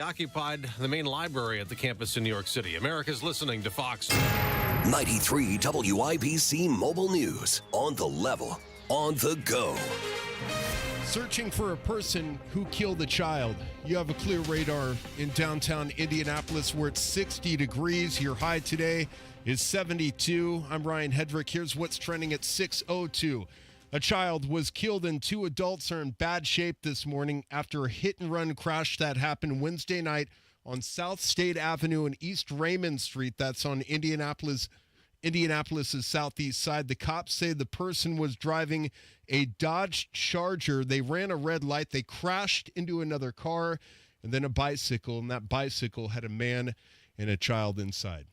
Occupied the main library at the campus in New York City. America's listening to Fox. 93 WIBC Mobile News. On the level, on the go. Searching for a person who killed a child. You have a clear radar in downtown Indianapolis where it's 60 degrees. Your high today is 72. I'm Ryan Hedrick. Here's what's trending at 6:02. A child was killed and 2 adults are in bad shape this morning after a hit-and-run crash that happened Wednesday night on South State Avenue and East Raymond Street. That's on Indianapolis's southeast side. The cops say the person was driving a Dodge Charger. They ran a red light. They crashed into another car and then a bicycle, and that bicycle had a man and a child inside.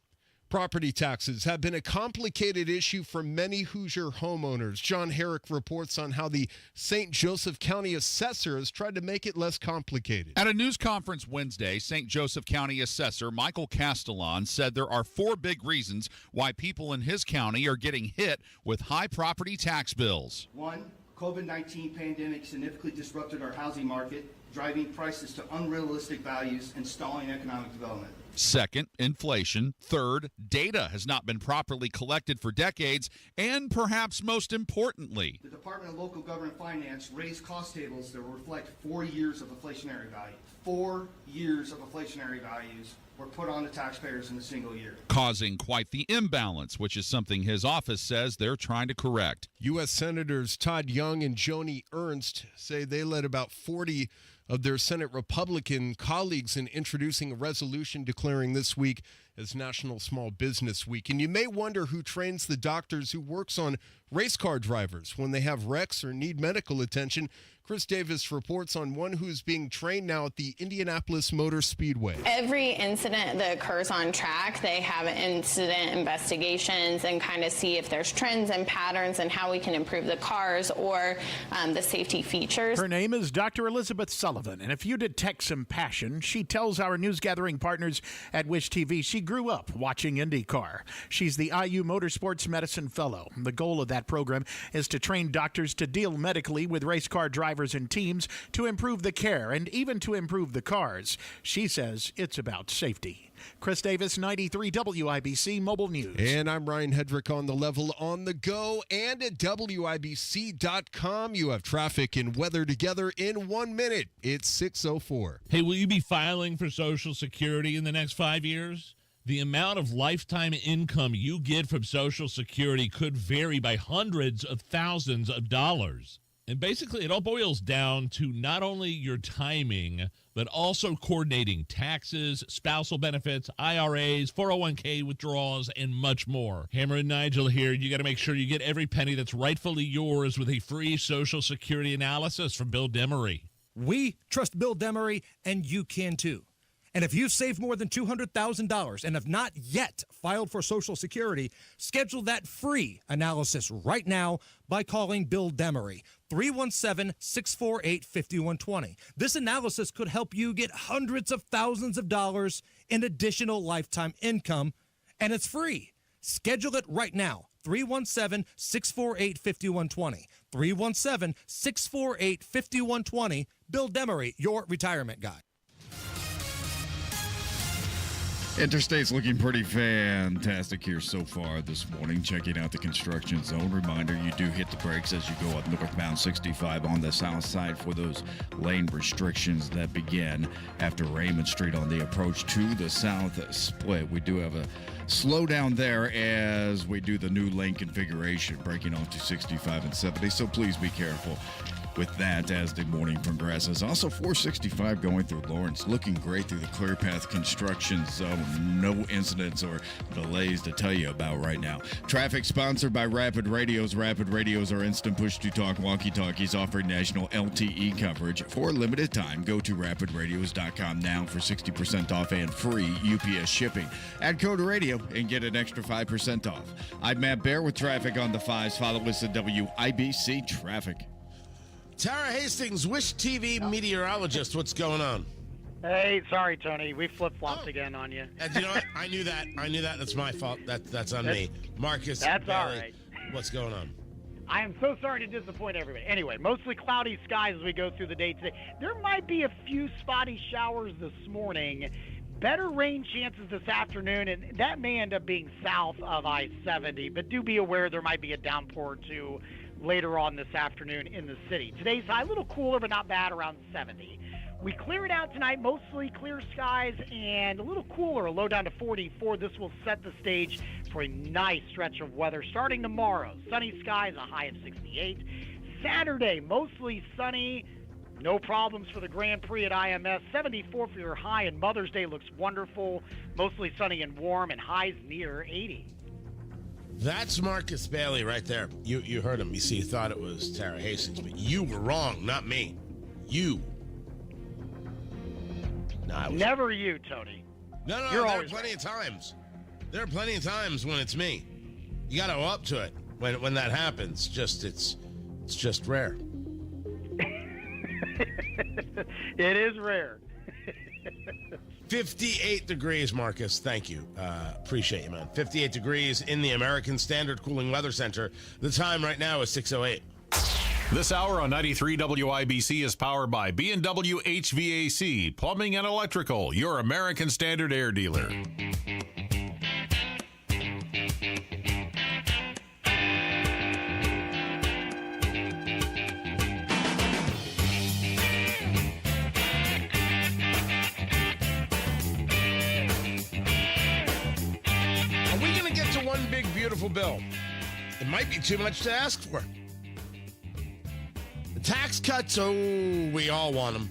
Property taxes have been a complicated issue for many Hoosier homeowners. John Herrick reports on how the St. Joseph County assessor has tried to make it less complicated. At a news conference Wednesday, St. Joseph County assessor Michael Castellan said there are 4 big reasons why people in his county are getting hit with high property tax bills. 1, COVID-19 pandemic significantly disrupted our housing market, driving prices to unrealistic values and stalling economic development. Second, inflation. Third, data has not been properly collected for decades. And perhaps most importantly, the Department of Local Government Finance raised cost tables that reflect 4 years of inflationary value. 4 years of inflationary values were put on the taxpayers in a single year, causing quite the imbalance, which is something his office says they're trying to correct. U.S. Senators Todd Young and Joni Ernst say they led about 40 of their Senate Republican colleagues in introducing a resolution declaring this week as National Small Business Week. And you may wonder who trains the doctors who works on race car drivers when they have wrecks or need medical attention. Chris Davis reports on one who's being trained now at the Indianapolis Motor Speedway. Every incident that occurs on track, they have incident investigations and kind of see if there's trends and patterns and how we can improve the cars or the safety features. Her name is Dr. Elizabeth Sullivan, and if you detect some passion, she tells our news gathering partners at Wish TV she grew up watching IndyCar. She's the IU Motorsports Medicine Fellow. The goal of that program is to train doctors to deal medically with race car drivers and teams to improve the care and even to improve the cars. She says it's about safety. Chris Davis, 93 WIBC Mobile News. And I'm Ryan Hedrick on the level, on the go, and at WIBC.com. You have traffic and weather together in 1 minute. It's 6:04. Hey, will you be filing for Social Security in the next 5 years? The amount of lifetime income you get from Social Security could vary by hundreds of thousands of dollars. And basically, it all boils down to not only your timing, but also coordinating taxes, spousal benefits, IRAs, 401k withdrawals, and much more. Hammer and Nigel here. You got to make sure you get every penny that's rightfully yours with a free Social Security analysis from Bill Demery. We trust Bill Demery, and you can too. And if you've saved more than $200,000 and have not yet filed for Social Security, schedule that free analysis right now by calling Bill Demery, 317-648-5120. This analysis could help you get hundreds of thousands of dollars in additional lifetime income, and it's free. Schedule it right now, 317-648-5120. 317-648-5120. Bill Demery, your retirement guy. Interstate's looking pretty fantastic here so far this morning. Checking out the construction zone. Reminder, you do hit the brakes as you go up northbound 65 on the south side for those lane restrictions that begin after Raymond Street on the approach to the south split. We do have a slowdown there as we do the new lane configuration, breaking onto 65 and 70, so please be careful with that as the morning progresses. Also, 465 going through Lawrence, looking great through the Clear Path construction zone. No incidents or delays to tell you about right now. Traffic sponsored by Rapid Radios. Rapid Radios are instant push-to-talk walkie-talkies offering national LTE coverage for a limited time. Go to rapidradios.com now for 60% off and free UPS shipping. Add code radio and get an extra 5% off. I'm Matt Bear with traffic on the 5s. Follow us at WIBC Traffic. Tara Hastings, Wish TV meteorologist. What's going on? Hey, sorry, Tony. We flip-flopped again on you. And you know what? I knew that. That's my fault. That's on me. Marcus. That's Bailey, all right. What's going on? I am so sorry to disappoint everybody. Anyway, mostly cloudy skies as we go through the day today. There might be a few spotty showers this morning. Better rain chances this afternoon, and that may end up being south of I-70. But do be aware there might be a downpour or two later on this afternoon in the city. Today's high, a little cooler, but not bad, around 70. We clear it out tonight, mostly clear skies and a little cooler, a low down to 44. This will set the stage for a nice stretch of weather starting tomorrow. Sunny skies, a high of 68. Saturday, mostly sunny. No problems for the Grand Prix at IMS. 74 for your high, and Mother's Day looks wonderful. Mostly sunny and warm, and highs near 80. That's Marcus Bailey right there. You heard him. You see, you thought it was Tara Hastings, but you were wrong, not me. You. No, Never you, Tony. No, You're there are always plenty of times. There are plenty of times when it's me. You got to go up to it when that happens. It's just rare. It is rare. 58 degrees, Marcus. Thank you. Appreciate you, man. 58 degrees in the American Standard Cooling Weather Center. The time right now is 6:08. This hour on 93 WIBC is powered by B&W HVAC, Plumbing and Electrical, your American Standard air dealer. Are we going to get to one big, beautiful bill? It might be too much to ask for. The tax cuts, oh, we all want them.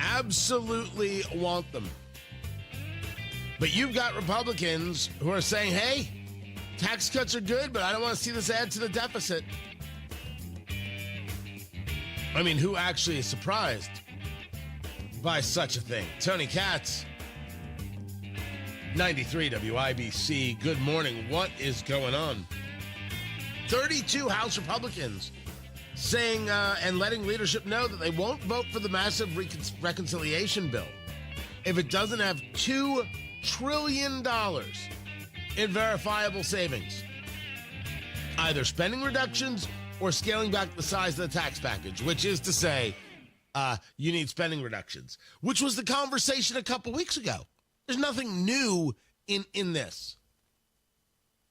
Absolutely want them. But you've got Republicans who are saying, hey, tax cuts are good, but I don't want to see this add to the deficit. I mean, who actually is surprised by such a thing? Tony Katz, 93 WIBC. Good morning. What is going on? 32 House Republicans saying and letting leadership know that they won't vote for the massive reconciliation bill if it doesn't have $2 trillion in verifiable savings. Either spending reductions or scaling back the size of the tax package, which is to say, you need spending reductions, which was the conversation a couple weeks ago. There's nothing new in this.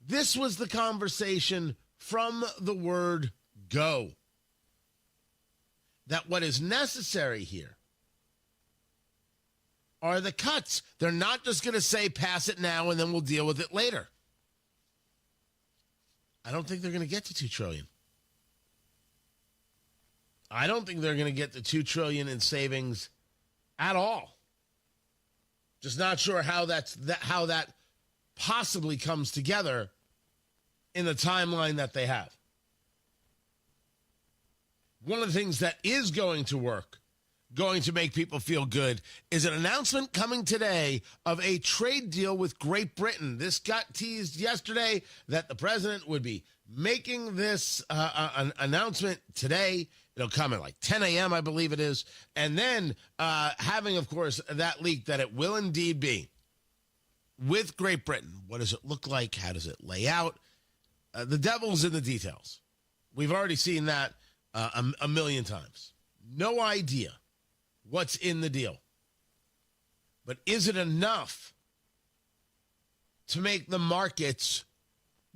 This was the conversation from the word go. That what is necessary here are the cuts. They're not just going to say pass it now and then we'll deal with it later. I don't think they're going to get to $2 trillion. I don't think they're going to get to $2 trillion in savings at all. Just not sure how that possibly comes together in the timeline that they have. One of the things that is going to work, going to make people feel good, is an announcement coming today of a trade deal with Great Britain. This got teased yesterday that the president would be making this an announcement today. It'll come at like 10 a.m., I believe it is. And then having, of course, that leak that it will indeed be with Great Britain. What does it look like? How does it lay out? The devil's in the details. We've already seen that a million times. No idea what's in the deal. But is it enough to make the markets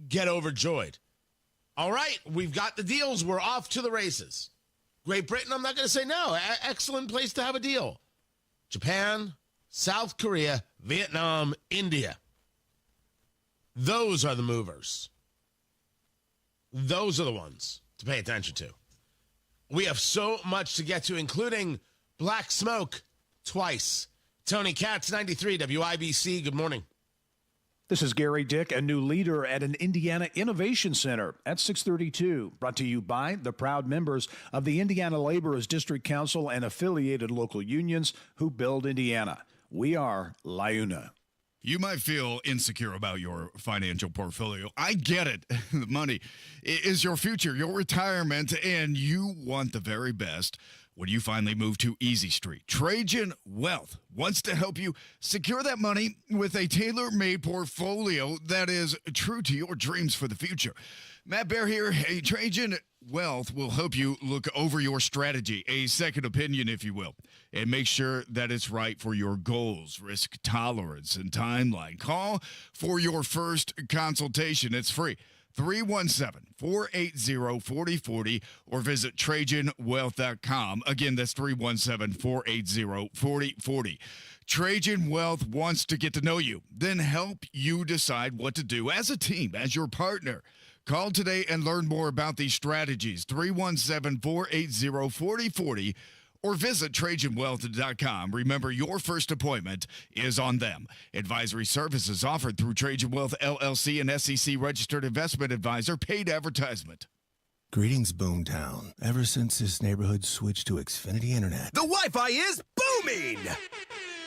get overjoyed? All right, we've got the deals. We're off to the races. Great Britain, I'm not going to say no. Excellent place to have a deal. Japan, South Korea, Vietnam, India. Those are the movers. Those are the ones to pay attention to. We have so much to get to, including black smoke twice. Tony Katz, 93 WIBC. Good morning. This is Gary Dick, a new leader at an Indiana Innovation Center at 632. Brought to you by the proud members of the Indiana Laborers District Council and affiliated local unions who build Indiana. We are LIUNA. You might feel insecure about your financial portfolio. I get it. The money is your future, your retirement, and you want the very best. when you finally move to Easy Street. Trajan Wealth wants to help you secure that money with a tailor-made portfolio that is true to your dreams for the future. Matt Bear here. Hey, Trajan Wealth will help you look over your strategy, a second opinion, if you will, and make sure that it's right for your goals, risk tolerance, and timeline. Call for your first consultation. It's free. 317-480-4040 or visit TrajanWealth.com. Again, that's 317-480-4040. Trajan Wealth wants to get to know you, then help you decide what to do as a team, as your partner. Call today and learn more about these strategies. 317-480-4040 or visit TrajanWealth.com. Remember, your first appointment is on them. Advisory services offered through Trajan Wealth, LLC, an SEC-registered investment advisor. Paid advertisement. Greetings, Boomtown. Ever since this neighborhood switched to Xfinity Internet, The Wi-Fi is booming!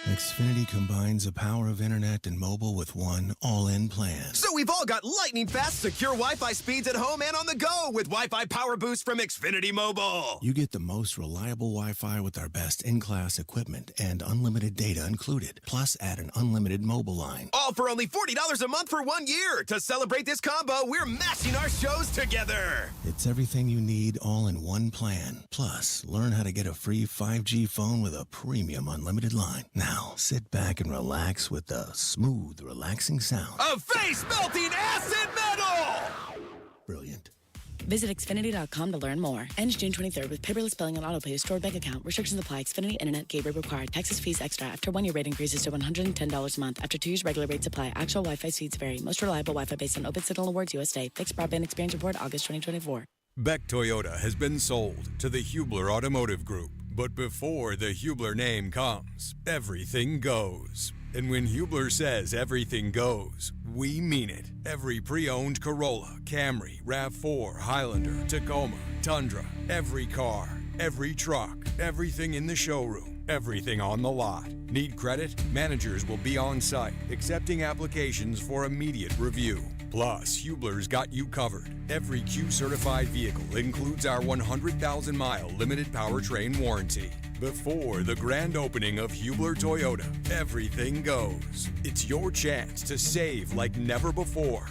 Xfinity combines the power of internet and mobile with one all-in plan. So we've all got lightning-fast, secure Wi-Fi speeds at home and on the go with Wi-Fi Power Boost from Xfinity Mobile. You get the most reliable Wi-Fi with our best in-class equipment and unlimited data included. Plus, add an unlimited mobile line. All for only $40 a month for 1 year. To celebrate this combo, we're mashing our shows together. It's everything you need all in one plan. Plus, learn how to get a free 5G phone with a premium unlimited line. Now, sit back and relax with the smooth, relaxing sound of face-melting acid metal! Brilliant. Visit Xfinity.com to learn more. Ends June 23rd with paperless billing and autopay stored bank account. Restrictions apply. Xfinity Internet gateway required. Taxes, fees extra. After 1 year rate increases to $110 a month. After 2 years regular rates apply. Actual Wi-Fi speeds vary. Most reliable Wi-Fi based on Open Signal Awards USA. Fixed Broadband Experience Report August 2024. Beck Toyota has been sold to the Hubler Automotive Group. But before the Hubler name comes, everything goes. And when Hubler says everything goes, we mean it. Every pre-owned Corolla, Camry, RAV4, Highlander, Tacoma, Tundra, every car, every truck, everything in the showroom, everything on the lot. Need credit? Managers will be on site, accepting applications for immediate review. Plus, Hubler's got you covered. Every Q-certified vehicle includes our 100,000-mile limited powertrain warranty. Before the grand opening of Hubler Toyota, everything goes. It's your chance to save like never before.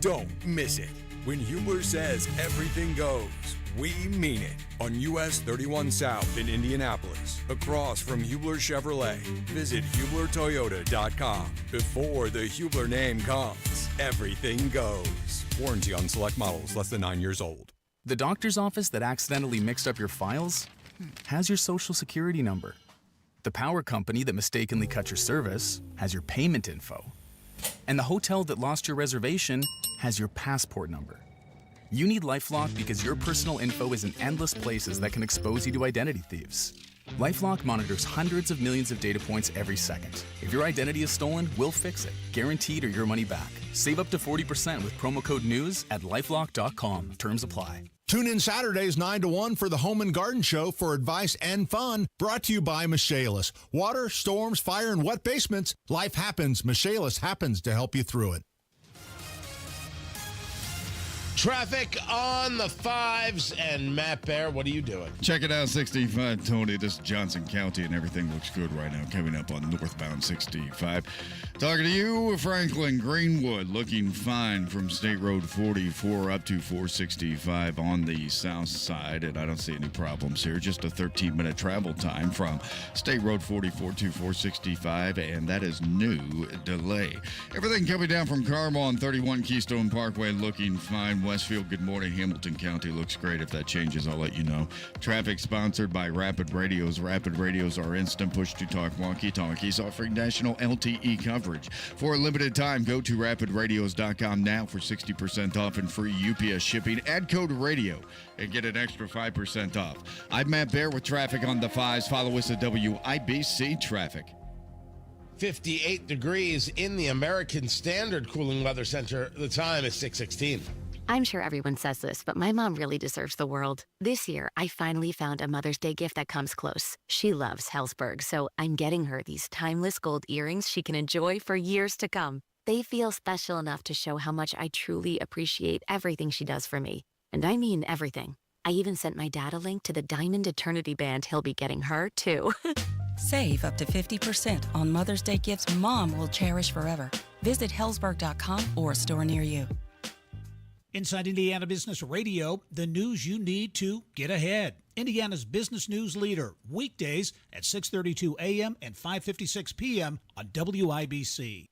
Don't miss it. When Hubler says everything goes, we mean it. On US 31 South in Indianapolis, across from Hubler Chevrolet. Visit HublerToyota.com. Before the Hubler name comes, everything goes. Warranty on select models less than 9 years old. The doctor's office that accidentally mixed up your files has your social security number. The power company that mistakenly cut your service has your payment info. And the hotel that lost your reservation has your passport number. You need LifeLock because your personal info is in endless places that can expose you to identity thieves. LifeLock monitors hundreds of millions of data points every second. If your identity is stolen, we'll fix it, guaranteed or your money back. Save up to 40% with promo code NEWS at LifeLock.com. Terms apply. Tune in Saturdays 9 to 1 for the Home and Garden Show for advice and fun. Brought to you by Michaelis. Water, storms, fire, and wet basements. Life happens. Michaelis happens to help you through it. Traffic on the fives, and Matt Bear, what are you doing? Check it out, 65, Tony. This is Johnson County, and everything looks good right now. Coming up on northbound 65. Talking to you, Franklin Greenwood, looking fine from State Road 44 up to 465 on the south side, and I don't see any problems here. Just a 13-minute travel time from State Road 44 to 465, and that is new delay. Everything coming down from Carmel on 31 Keystone Parkway looking fine. Westfield, good morning. Hamilton County looks great. If that changes, I'll let you know. Traffic sponsored by Rapid Radios. Rapid Radios are instant push-to-talk walkie-talkies offering national LTE coverage. For a limited time, go to rapidradios.com now for 60% off and free UPS shipping. Add code RADIO and get an extra 5% off. I'm Matt Bear with traffic on the fives. Follow us at WIBC Traffic. 58 degrees in the American Standard Cooling Weather Center. The time is 6:16. I'm sure everyone says this, but my mom really deserves the world. This year, I finally found a Mother's Day gift that comes close. She loves Hellsberg, so I'm getting her these timeless gold earrings she can enjoy for years to come. They feel special enough to show how much I truly appreciate everything she does for me. And I mean everything. I even sent my dad a link to the Diamond Eternity Band he'll be getting her, too. Save up to 50% on Mother's Day gifts Mom will cherish forever. Visit Hellsberg.com or a store near you. Inside Indiana Business Radio, the news you need to get ahead. Indiana's business news leader, weekdays at 6:32 a.m. and 5:56 p.m. on WIBC.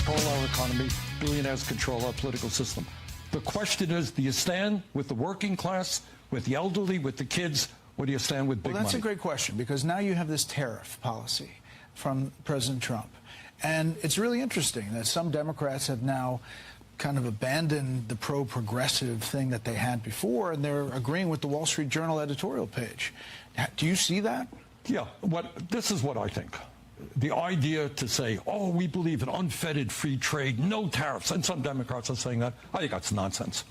Control our economy, billionaires control our political system. The question is, do you stand with the working class, with the elderly, with the kids, or do you stand with big Well, that's money? a great question, because now you have this tariff policy from President Trump. And it's really interesting that some Democrats have now kind of abandoned the pro-progressive thing that they had before, and they're agreeing with the Wall Street Journal editorial page. Do you see that? Yeah, this is what I think. The idea to say, oh, we believe in unfettered free trade, no tariffs, and some Democrats are saying that, I think that's nonsense.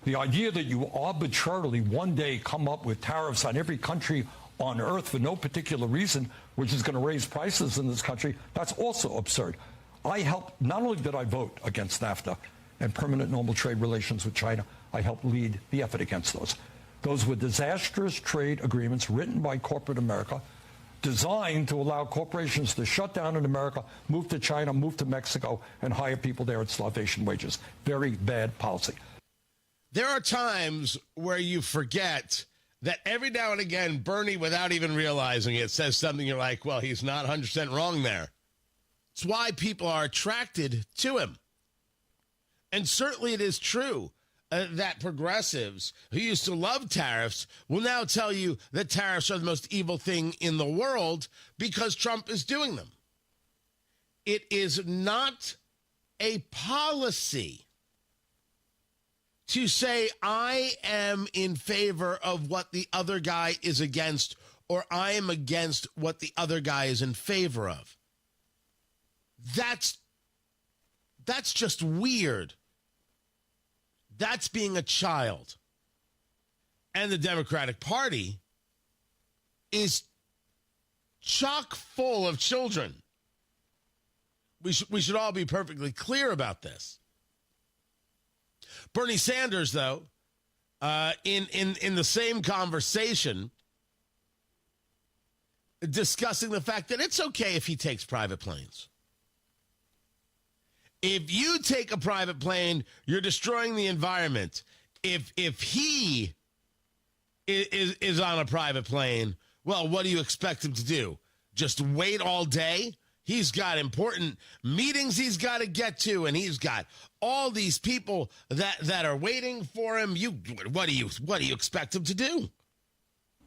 The idea that you arbitrarily one day come up with tariffs on every country on earth for no particular reason, which is going to raise prices in this country, that's also absurd. Not only did I vote against NAFTA and permanent normal trade relations with China, I helped lead the effort against those. Those were disastrous trade agreements written by corporate America, designed to allow corporations to shut down in America, move to China, move to Mexico, and hire people there at starvation wages. Very bad policy. There are times where you forget that every now and again, Bernie, without even realizing it, says something you're like, well, he's not 100% wrong there. It's why people are attracted to him. And certainly it is true that progressives who used to love tariffs will now tell you that tariffs are the most evil thing in the world because Trump is doing them. It is not a policy to say I am in favor of what the other guy is against, or I am against what the other guy is in favor of. That's just weird. That's being a child. And the Democratic Party is chock full of children. We should all be perfectly clear about this. Bernie Sanders, though, in the same conversation, discussing the fact that it's okay if he takes private planes. If you take a private plane, you're destroying the environment. If he is on a private plane, well, what do you expect him to do? Just wait all day? He's got important meetings he's got to get to, and he's got all these people that are waiting for him. What do you expect him to do?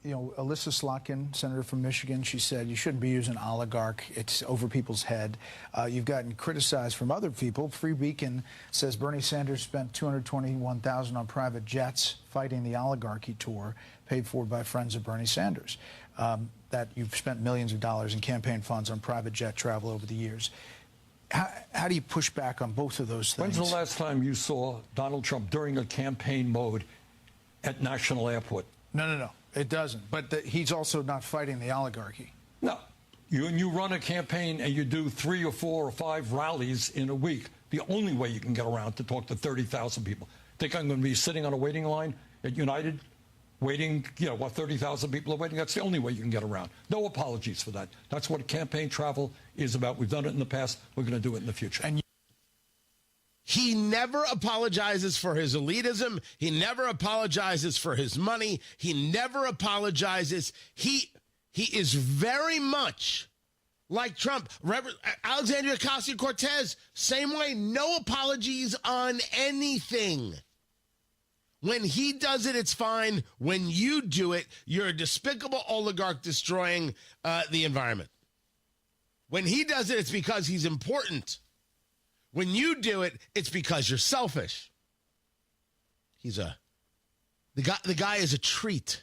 You know, Alyssa Slotkin, senator from Michigan, she said you shouldn't be using oligarch. It's over people's head. You've gotten criticized from other people. Free Beacon says Bernie Sanders spent $221,000 on private jets fighting the oligarchy tour, paid for by friends of Bernie Sanders. That you've spent millions of dollars in campaign funds on private jet travel over the years. How do you push back on both of those things? When's the last time you saw Donald Trump during a campaign mode at National Airport? No. It doesn't. But he's also not fighting the oligarchy. No. You run a campaign and you do 3 or 4 or 5 rallies in a week. The only way you can get around to talk to 30,000 people. Think I'm going to be sitting on a waiting line at United, waiting, 30,000 people are waiting? That's the only way you can get around. No apologies for that. That's what campaign travel is about. We've done it in the past. We're going to do it in the future. He never apologizes for his elitism. He never apologizes for his money. He never apologizes. He is very much like Trump. Alexandria Ocasio-Cortez, same way. No apologies on anything. When he does it, it's fine. When you do it, you're a despicable oligarch destroying the environment. When he does it, it's because he's important. When you do it, it's because you're selfish. The guy is a treat.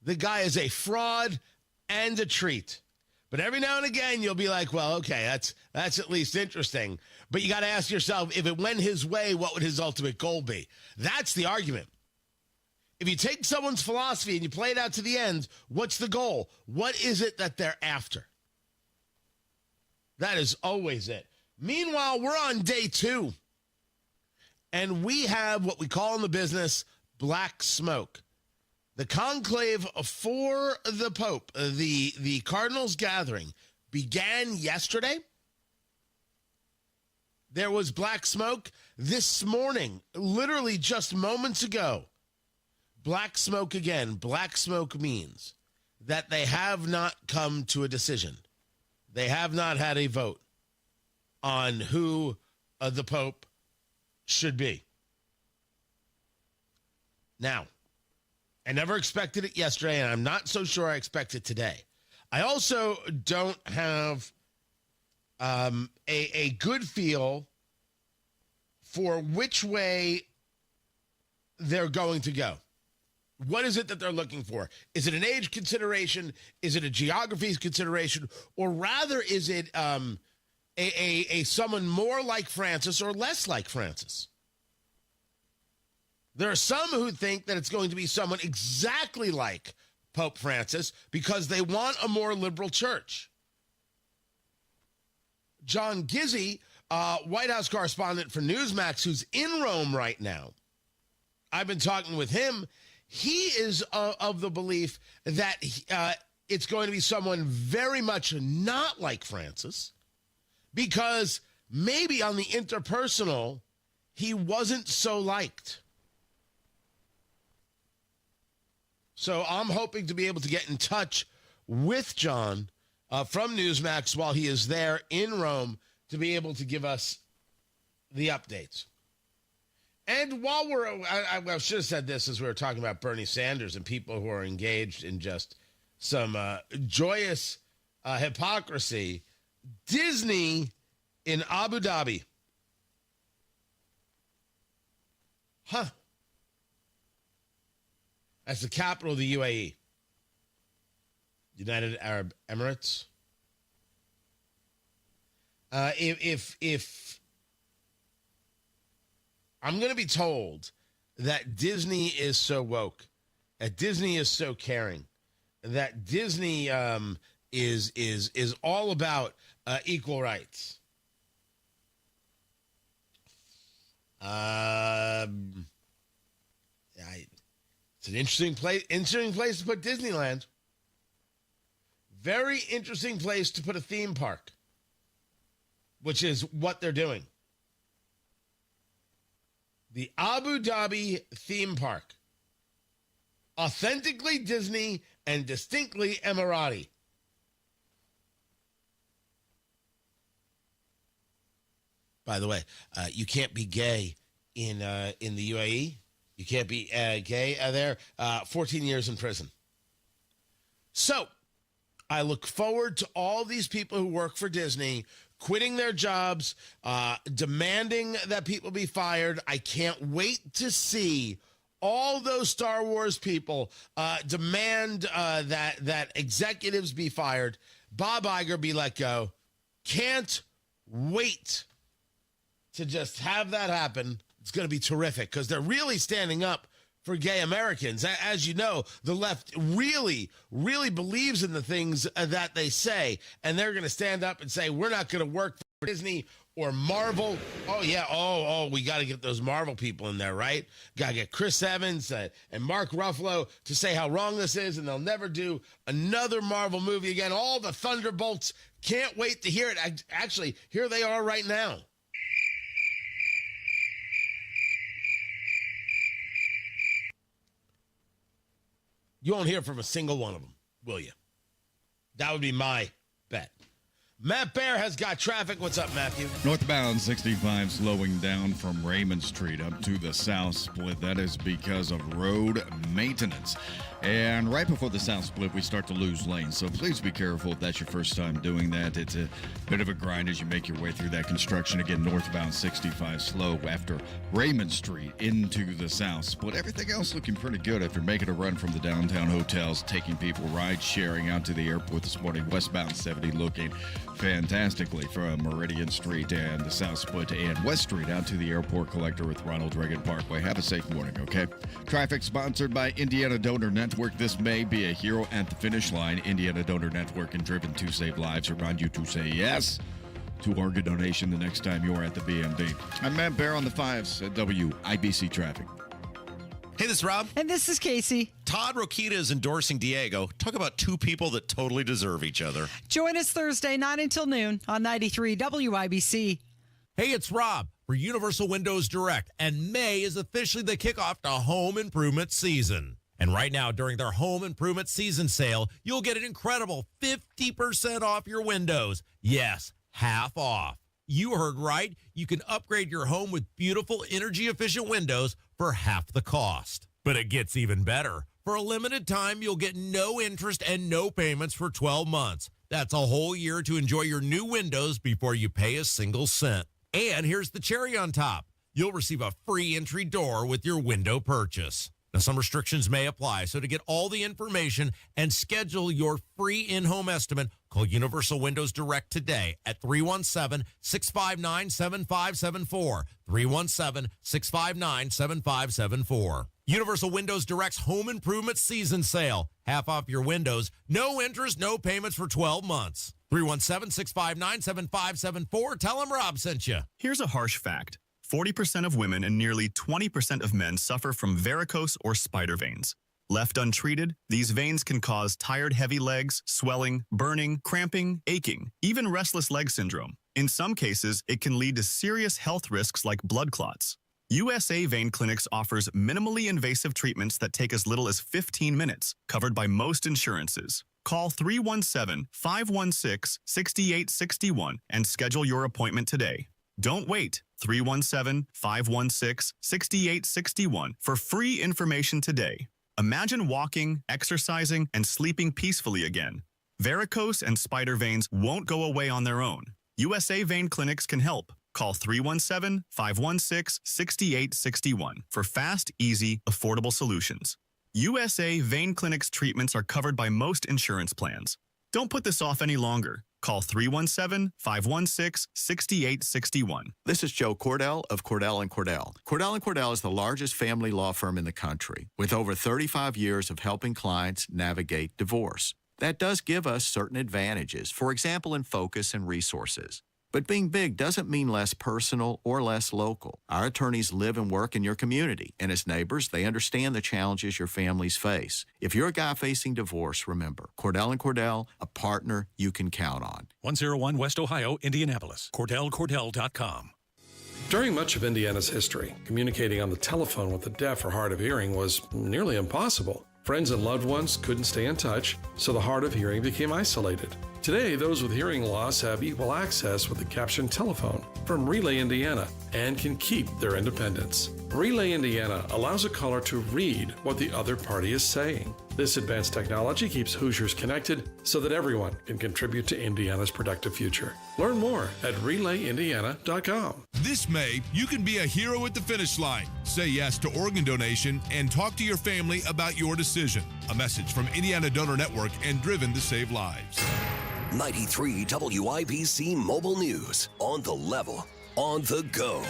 The guy is a fraud and a treat. But every now and again, you'll be like, well, okay, that's at least interesting. But you got to ask yourself, if it went his way, what would his ultimate goal be? That's the argument. If you take someone's philosophy and you play it out to the end, what's the goal? What is it that they're after? That is always it. Meanwhile, we're on day 2, and we have what we call in the business black smoke. The conclave for the Pope, the Cardinals gathering, began yesterday. There was black smoke this morning, literally just moments ago. Black smoke again. Black smoke means that they have not come to a decision. They have not had a vote on who the Pope should be. Now, I never expected it yesterday, and I'm not so sure I expect it today. I also don't have a good feel for which way they're going to go. What is it that they're looking for? Is it an age consideration? Is it a geography consideration? Or rather, is it a someone more like Francis or less like Francis? There are some who think that it's going to be someone exactly like Pope Francis because they want a more liberal church. John Gizzi, White House correspondent for Newsmax, who's in Rome right now, I've been talking with him. He is of the belief that it's going to be someone very much not like Francis because maybe on the interpersonal, he wasn't so liked. So I'm hoping to be able to get in touch with John from Newsmax while he is there in Rome to be able to give us the updates. And while I should have said this as we were talking about Bernie Sanders and people who are engaged in just some joyous hypocrisy, Disney in Abu Dhabi. That's the capital of the UAE. United Arab Emirates. If I'm going to be told that Disney is so woke, that Disney is so caring, that Disney is all about equal rights. It's an interesting place to put Disneyland. Very interesting place to put a theme park, which is what they're doing. The Abu Dhabi theme park. Authentically Disney and distinctly Emirati. By the way, you can't be gay in the UAE. You can't be gay there. 14 years in prison. So, I look forward to all these people who work for Disney quitting their jobs, demanding that people be fired. I can't wait to see all those Star Wars people demand that executives be fired, Bob Iger be let go. Can't wait to just have that happen. It's going to be terrific because they're really standing up for gay Americans. As you know, the left really, really believes in the things that they say, and they're going to stand up and say, we're not going to work for Disney or Marvel. Oh, yeah. Oh, we got to get those Marvel people in there, right? Got to get Chris Evans and Mark Ruffalo to say how wrong this is, and they'll never do another Marvel movie again. All the Thunderbolts. Can't wait to hear it. Actually, here they are right now. You won't hear from a single one of them, will you? That would be my bet. Matt Bear has got traffic. What's up, Matthew? Northbound 65 slowing down from Raymond Street up to the South Split. That is because of road maintenance. And right before the south split, we start to lose lanes. So please be careful if that's your first time doing that. It's a bit of a grind as you make your way through that construction. Again, northbound 65 slow after Raymond Street into the south split. Everything else looking pretty good after making a run from the downtown hotels, taking people ride sharing out to the airport this morning. Westbound 70 looking fantastically from Meridian Street and the south split and West Street out to the airport collector with Ronald Reagan Parkway. Have a safe morning, okay? Traffic sponsored by Indiana Donor Network. This may be a hero at the finish line. Indiana Donor Network and Driven to Save Lives remind you to say yes to organ donation the next time you're at the BMD. I'm Matt Bear on the 5s at WIBC Traffic. Hey, this is Rob. And this is Casey. Todd Rokita is endorsing Diego. Talk about two people that totally deserve each other. Join us Thursday, 9 until noon on 93 WIBC. Hey, it's Rob for Universal Windows Direct, and May is officially the kickoff to home improvement season. And right now, during their home improvement season sale, you'll get an incredible 50% off your windows. Yes, half off. You heard right. You can upgrade your home with beautiful energy-efficient windows for half the cost. But it gets even better. For a limited time, you'll get no interest and no payments for 12 months. That's a whole year to enjoy your new windows before you pay a single cent. And here's the cherry on top. You'll receive a free entry door with your window purchase. Now, some restrictions may apply, so to get all the information and schedule your free in-home estimate, call Universal Windows Direct today at 317-659-7574, 317-659-7574. Universal Windows Direct's home improvement season sale. Half off your windows, no interest, no payments for 12 months. 317-659-7574. Tell them Rob sent you. Here's a harsh fact. 40% of women and nearly 20% of men suffer from varicose or spider veins. Left untreated, these veins can cause tired, heavy legs, swelling, burning, cramping, aching, even restless leg syndrome. In some cases, it can lead to serious health risks like blood clots. USA Vein Clinics offers minimally invasive treatments that take as little as 15 minutes, covered by most insurances. Call 317-516-6861 and schedule your appointment today. Don't wait. 317-516-6861 for free information today. Imagine walking, exercising, and sleeping peacefully again. Varicose and spider veins won't go away on their own. USA Vein Clinics can help. Call 317-516-6861 for fast, easy, affordable solutions. USA Vein Clinics treatments are covered by most insurance plans. Don't put this off any longer. Call 317-516-6861. This is Joe Cordell of Cordell & Cordell. Cordell & Cordell is the largest family law firm in the country with over 35 years of helping clients navigate divorce. That does give us certain advantages, for example, in focus and resources. But being big doesn't mean less personal or less local. Our attorneys live and work in your community, and as neighbors, they understand the challenges your families face. If you're a guy facing divorce, remember, Cordell & Cordell, a partner you can count on. 101 West Ohio, Indianapolis. CordellCordell.com. During much of Indiana's history, communicating on the telephone with the deaf or hard of hearing was nearly impossible. Friends and loved ones couldn't stay in touch, so the hard of hearing became isolated. Today, those with hearing loss have equal access with the captioned telephone from Relay Indiana and can keep their independence. Relay Indiana allows a caller to read what the other party is saying. This advanced technology keeps Hoosiers connected so that everyone can contribute to Indiana's productive future. Learn more at RelayIndiana.com. This May, you can be a hero at the finish line. Say yes to organ donation and talk to your family about your decision. A message from Indiana Donor Network and Driven to Save Lives. 93 WIBC Mobile News. On the level, on the go.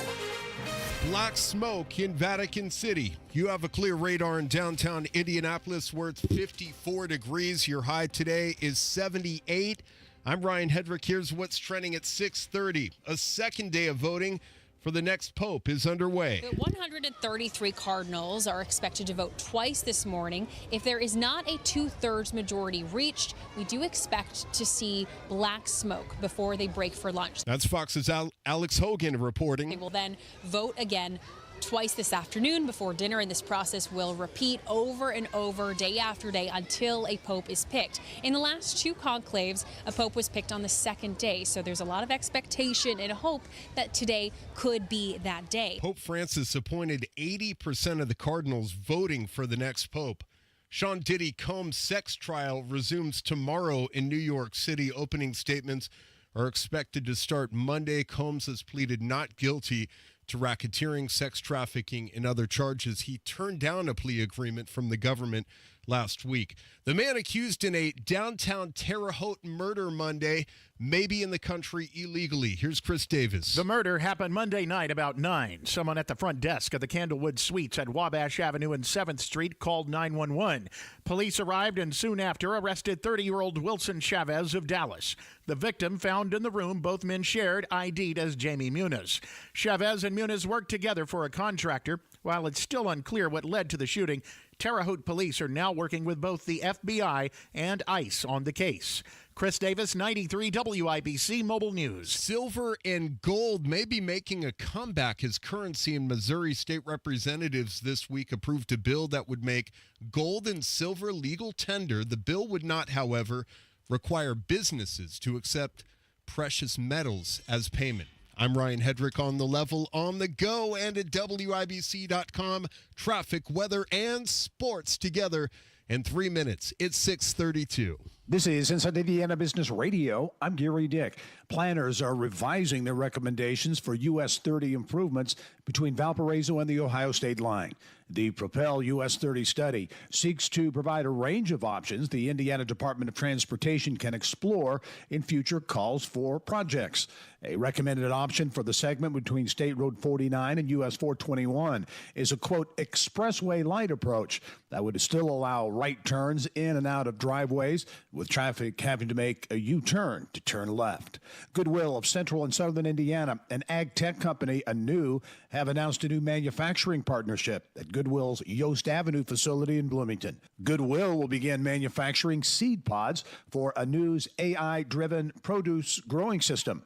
Black smoke in Vatican City. You have a clear radar in downtown Indianapolis where it's 54 degrees. Your high today is 78. I'm Ryan Hedrick. Here's what's trending at 6:30. A second day of voting for the next pope is underway. The 133 cardinals are expected to vote twice this morning. If there is not a 2/3 majority reached, we do expect to see black smoke before they break for lunch. That's Fox's Alex Hogan reporting. They will then vote again twice this afternoon before dinner, and this process will repeat over and over, day after day, until a pope is picked. In the last two conclaves, a pope was picked on the second day, so there's a lot of expectation and hope that today could be that day. Pope Francis appointed 80% of the cardinals voting for the next pope. Sean Diddy Combs' sex trial resumes tomorrow in New York City. Opening statements are expected to start Monday. Combs has pleaded not guilty to racketeering, sex trafficking, and other charges. He turned down a plea agreement from the government last week. The man accused in a downtown Terre Haute murder Monday may be in the country illegally. Here's Chris Davis. The murder happened Monday night about 9. Someone at the front desk of the Candlewood Suites at Wabash Avenue and 7th Street called 911. Police arrived and soon after arrested 30-year-old Wilson Chavez of Dallas. The victim found in the room both men shared, ID'd as Jamie Muniz. Chavez and Muniz worked together for a contractor. While it's still unclear what led to the shooting, Terre Haute police are now working with both the FBI and ICE on the case. Chris Davis, 93 WIBC Mobile News. Silver and gold may be making a comeback as currency, in Missouri state representatives this week approved a bill that would make gold and silver legal tender. The bill would not, however, require businesses to accept precious metals as payment. I'm Ryan Hedrick on The Level, on the go, and at WIBC.com. Traffic, weather, and sports together in 3 minutes. It's 6:32. This is Inside Indiana Business Radio. I'm Gary Dick. Planners are revising their recommendations for US 30 improvements between Valparaiso and the Ohio state line. The Propel US 30 study seeks to provide a range of options the Indiana Department of Transportation can explore in future calls for projects. A recommended option for the segment between State Road 49 and US 421 is a, quote, expressway light approach that would still allow right turns in and out of driveways, with traffic having to make a U-turn to turn left. Goodwill of Central and Southern Indiana, an ag tech company, Anu, have announced a new manufacturing partnership at Goodwill's Yost Avenue facility in Bloomington. Goodwill will begin manufacturing seed pods for Anu's AI-driven produce growing system.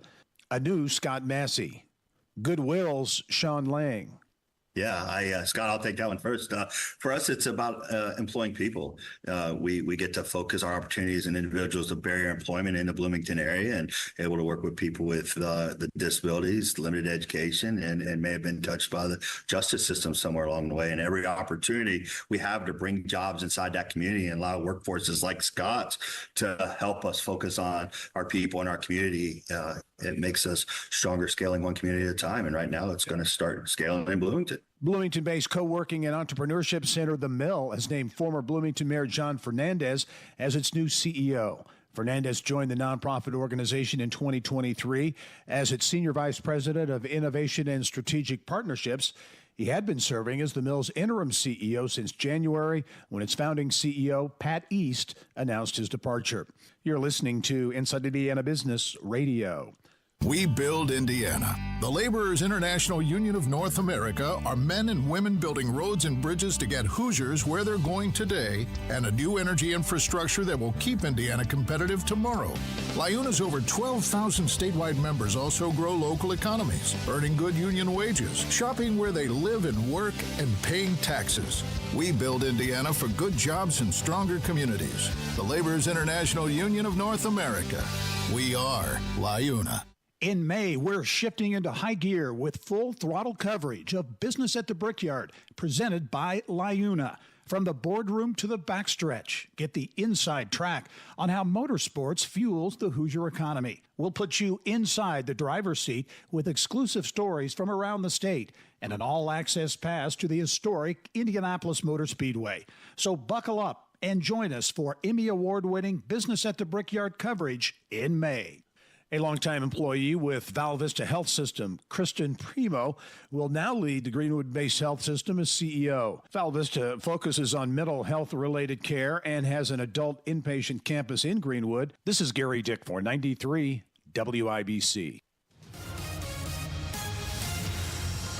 Anu, Scott Massey. Goodwill's Sean Lang. Yeah, Scott, I'll take that one first. For us, it's about employing people. We get to focus our opportunities and individuals of barrier employment in the Bloomington area, and able to work with people with the disabilities, limited education, and may have been touched by the justice system somewhere along the way. And every opportunity we have to bring jobs inside that community and allow workforces like Scott's to help us focus on our people and our community, it makes us stronger, scaling one community at a time. And right now it's going to start scaling in Bloomington. Bloomington-based co-working and entrepreneurship center The Mill has named former Bloomington Mayor John Fernandez as its new CEO. Fernandez joined the nonprofit organization in 2023 as its senior vice president of innovation and strategic partnerships. He had been serving as the Mill's interim CEO since January, when its founding CEO, Pat East, announced his departure. You're listening to Inside Indiana Business Radio. We build Indiana. The Laborers International Union of North America are men and women building roads and bridges to get Hoosiers where they're going today, and a new energy infrastructure that will keep Indiana competitive tomorrow. LIUNA's over 12,000 statewide members also grow local economies, earning good union wages, shopping where they live and work, and paying taxes. We build Indiana for good jobs and stronger communities. The Laborers International Union of North America. We are LIUNA. In May, we're shifting into high gear with full throttle coverage of Business at the Brickyard, presented by LIUNA. From the boardroom to the backstretch, get the inside track on how motorsports fuels the Hoosier economy. We'll put you inside the driver's seat with exclusive stories from around the state and an all-access pass to the historic Indianapolis Motor Speedway. So buckle up and join us for Emmy Award-winning Business at the Brickyard coverage in May. A longtime employee with Val Vista Health System, Kristen Primo, will now lead the Greenwood-based health system as CEO. Val Vista focuses on mental health-related care and has an adult inpatient campus in Greenwood. This is Gary Dick for 93 WIBC.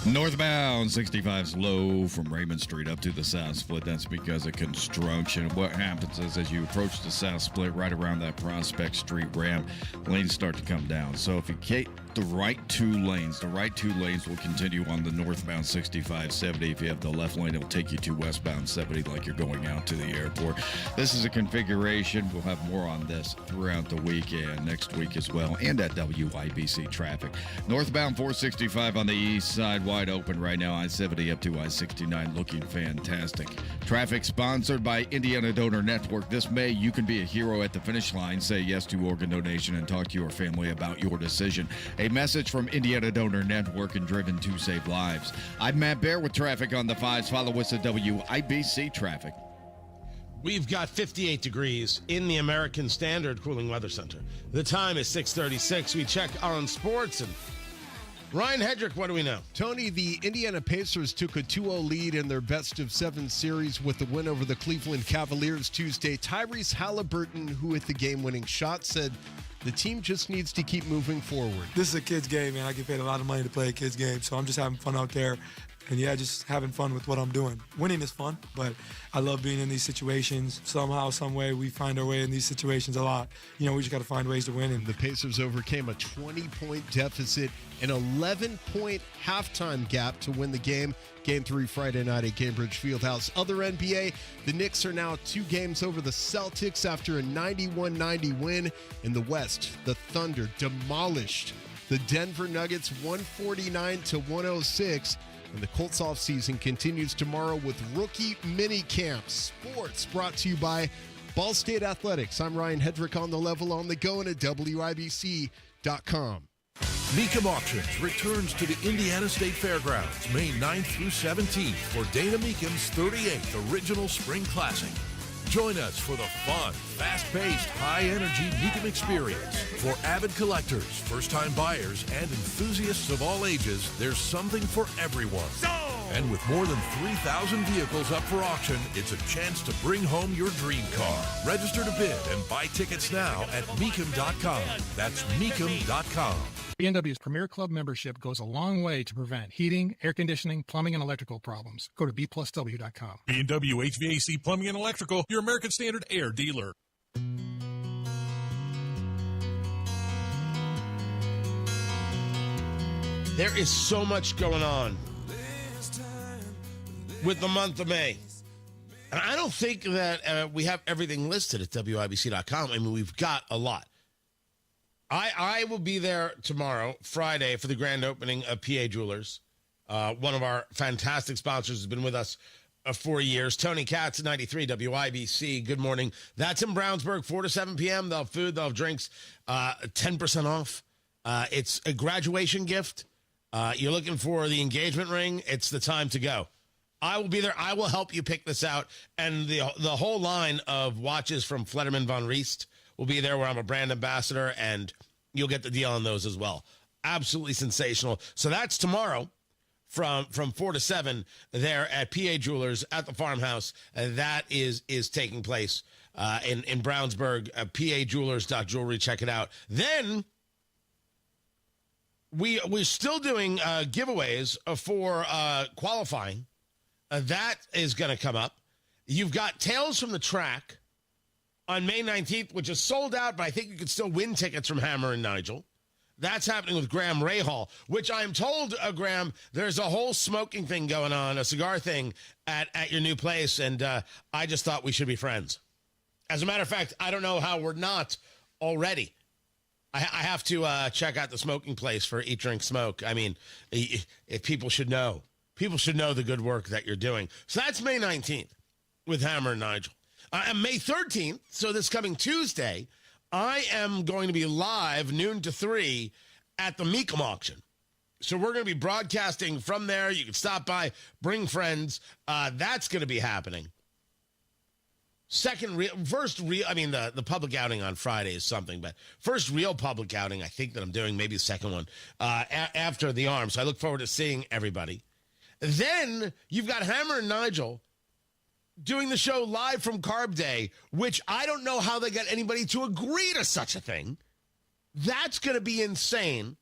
Northbound 65's low from Raymond Street up to the South Split. That's because of construction. What happens is as you approach the South Split right around that Prospect Street ramp, lanes start to come down. So if you the right two lanes. The right two lanes will continue on the northbound 65-70. If you have the left lane, it'll take you to westbound 70 like you're going out to the airport. This is a configuration. We'll have more on this throughout the week and next week as well, and at WIBC traffic. Northbound 465 on the east side, wide open right now. I-70 up to I-69 looking fantastic. Traffic sponsored by Indiana Donor Network. This May, you can be a hero at the finish line. Say yes to organ donation and talk to your family about your decision. A message from Indiana Donor Network and Driven to Save Lives. I'm Matt Bear with traffic on the 5s. Follow us at WIBC Traffic. We've got 58 degrees in the American Standard Cooling Weather Center. The time is 6:36. We check on sports. And Ryan Hedrick, what do we know? Tony, the Indiana Pacers took a 2-0 lead in their best-of-7 series with the win over the Cleveland Cavaliers Tuesday. Tyrese Halliburton, who hit the game-winning shot, said the team just needs to keep moving forward. This is a kid's game, man. I get paid a lot of money to play a kid's game, so I'm just having fun out there. And yeah, just having fun with what I'm doing. Winning is fun, but I love being in these situations. Somehow, some way, we find our way in these situations a lot. You know, we just got to find ways to win. And the Pacers overcame a 20-point deficit, an 11-point halftime gap to win the game. Game 3 Friday night at Cambridge Fieldhouse. Other NBA, the Knicks are now 2 games over the Celtics after a 91-90 win. In the West, the Thunder demolished the Denver Nuggets 149-106. And the Colts offseason continues tomorrow with rookie mini camps. Sports brought to you by Ball State Athletics. I'm Ryan Hedrick on the level on the go and at WIBC.com. Mecum Auctions returns to the Indiana State Fairgrounds May 9th through 17th for Dana Mecum's 38th Original Spring Classic. Join us for the fun, fast-paced, high-energy Mecum experience. For avid collectors, first-time buyers, and enthusiasts of all ages, there's something for everyone. And with more than 3,000 vehicles up for auction, it's a chance to bring home your dream car. Register to bid and buy tickets now at Mecum.com. That's Mecum.com. B&W's Premier Club membership goes a long way to prevent heating, air conditioning, plumbing, and electrical problems. Go to bplusw.com. B&W HVAC Plumbing and Electrical, your American Standard Air dealer. There is so much going on with the month of May. And I don't think that we have everything listed at WIBC.com. I mean, we've got a lot. I will be there tomorrow, Friday, for the grand opening of PA Jewelers. One of our fantastic sponsors has been with us for years. Tony Katz, 93 WIBC. Good morning. That's in Brownsburg, 4 to 7 p.m. They'll have food, they'll have drinks, 10% off. It's a graduation gift. You're looking for the engagement ring. It's the time to go. I will be there. I will help you pick this out. And the whole line of watches from Flederman Von Riest will be there, where I'm a brand ambassador, and you'll get the deal on those as well. Absolutely sensational. So that's tomorrow from 4 to 7 there at PA Jewelers at the farmhouse. That is taking place in Brownsburg, pajewelers.jewelry. Check it out. Then we're still doing giveaways for qualifying. That is going to come up. You've got Tales from the Track on May 19th, which is sold out, but I think you can still win tickets from Hammer and Nigel. That's happening with Graham Rahal, which I'm told, Graham, there's a whole smoking thing going on, a cigar thing at your new place, and I just thought we should be friends. As a matter of fact, I don't know how we're not already. I have to check out the smoking place for Eat, Drink, Smoke. I mean, if people should know. People should know the good work that you're doing. So that's May 19th with Hammer and Nigel. And May 13th, so this coming Tuesday, I am going to be live noon to 3 at the Mecum auction. So we're going to be broadcasting from there. You can stop by, bring friends. That's going to be happening. The public outing on Friday is something, but first real public outing I think that I'm doing, maybe the second one, after the Arm. So I look forward to seeing everybody. Then you've got Hammer and Nigel doing the show live from Carb Day, which I don't know how they got anybody to agree to such a thing. That's going to be insane.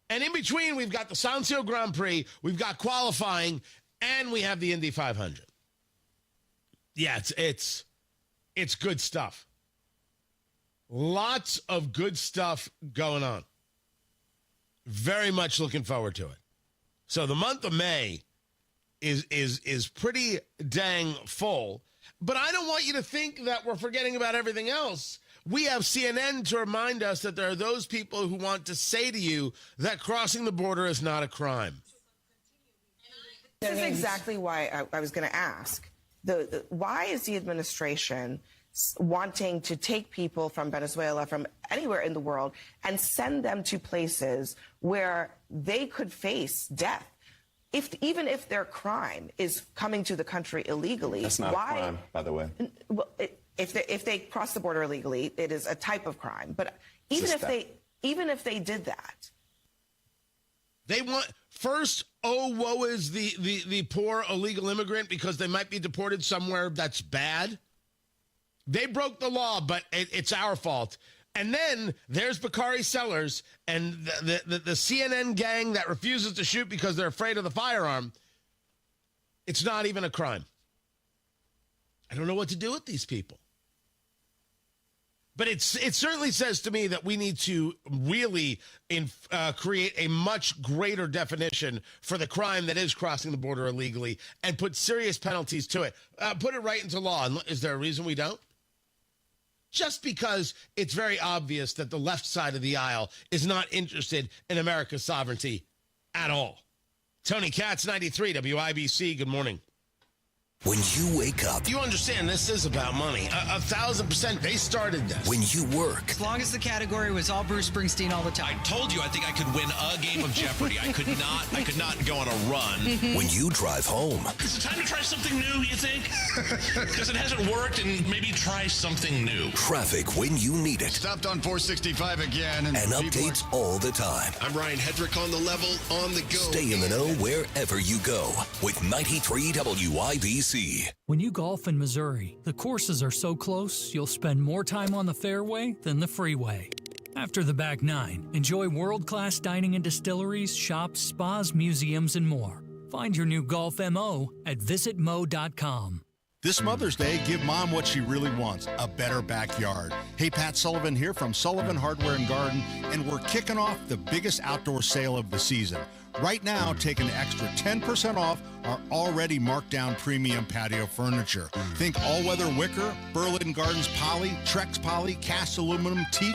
And in between, we've got the Sound Seal Grand Prix, we've got qualifying, and we have the Indy 500. Yeah, it's good stuff. Lots of good stuff going on. Very much looking forward to it. So the month of May is pretty dang full. But I don't want you to think that we're forgetting about everything else. We have CNN to remind us that there are those people who want to say to you that crossing the border is not a crime. This is exactly why I was going to ask. Why is the administration wanting to take people from Venezuela, from anywhere in the world, and send them to places where they could face death? Even if their crime is coming to the country illegally, that's not a crime, by the way. Well, if they cross the border illegally, it is a type of crime. But even if they did that, they want first. Oh, woe is the poor illegal immigrant because they might be deported somewhere that's bad. They broke the law, but it's our fault. And then there's Bakari Sellers and the CNN gang that refuses to shoot because they're afraid of the firearm. It's not even a crime. I don't know what to do with these people. But it certainly says to me that we need to really create a much greater definition for the crime that is crossing the border illegally and put serious penalties to it. Put it right into law. And is there a reason we don't? Just because it's very obvious that the left side of the aisle is not interested in America's sovereignty at all. Tony Katz, 93 WIBC. Good morning. When you wake up, you understand this is about money. 1,000%. They started this. When you work, as long as the category was all Bruce Springsteen all the time. I told you I think I could win a game of Jeopardy. I could not go on a run. When you drive home, is it time to try something new, you think? Because it hasn't worked, and maybe try something new. Traffic when you need it. Stopped on 465 again. And updates all the time. I'm Ryan Hedrick on the level, on the go. Stay in the know wherever you go with 93 WIBC. When you golf in Missouri, the courses are so close, you'll spend more time on the fairway than the freeway. After the back nine, enjoy world-class dining and distilleries, shops, spas, museums, and more. Find your new golf MO at visitmo.com. This Mother's Day, give Mom what she really wants, a better backyard. Hey, Pat Sullivan here from Sullivan Hardware and Garden, and we're kicking off the biggest outdoor sale of the season. Right now, take an extra 10% off our already marked down premium patio furniture. Think all-weather wicker, Berlin Gardens poly, Trex poly, cast aluminum, teak,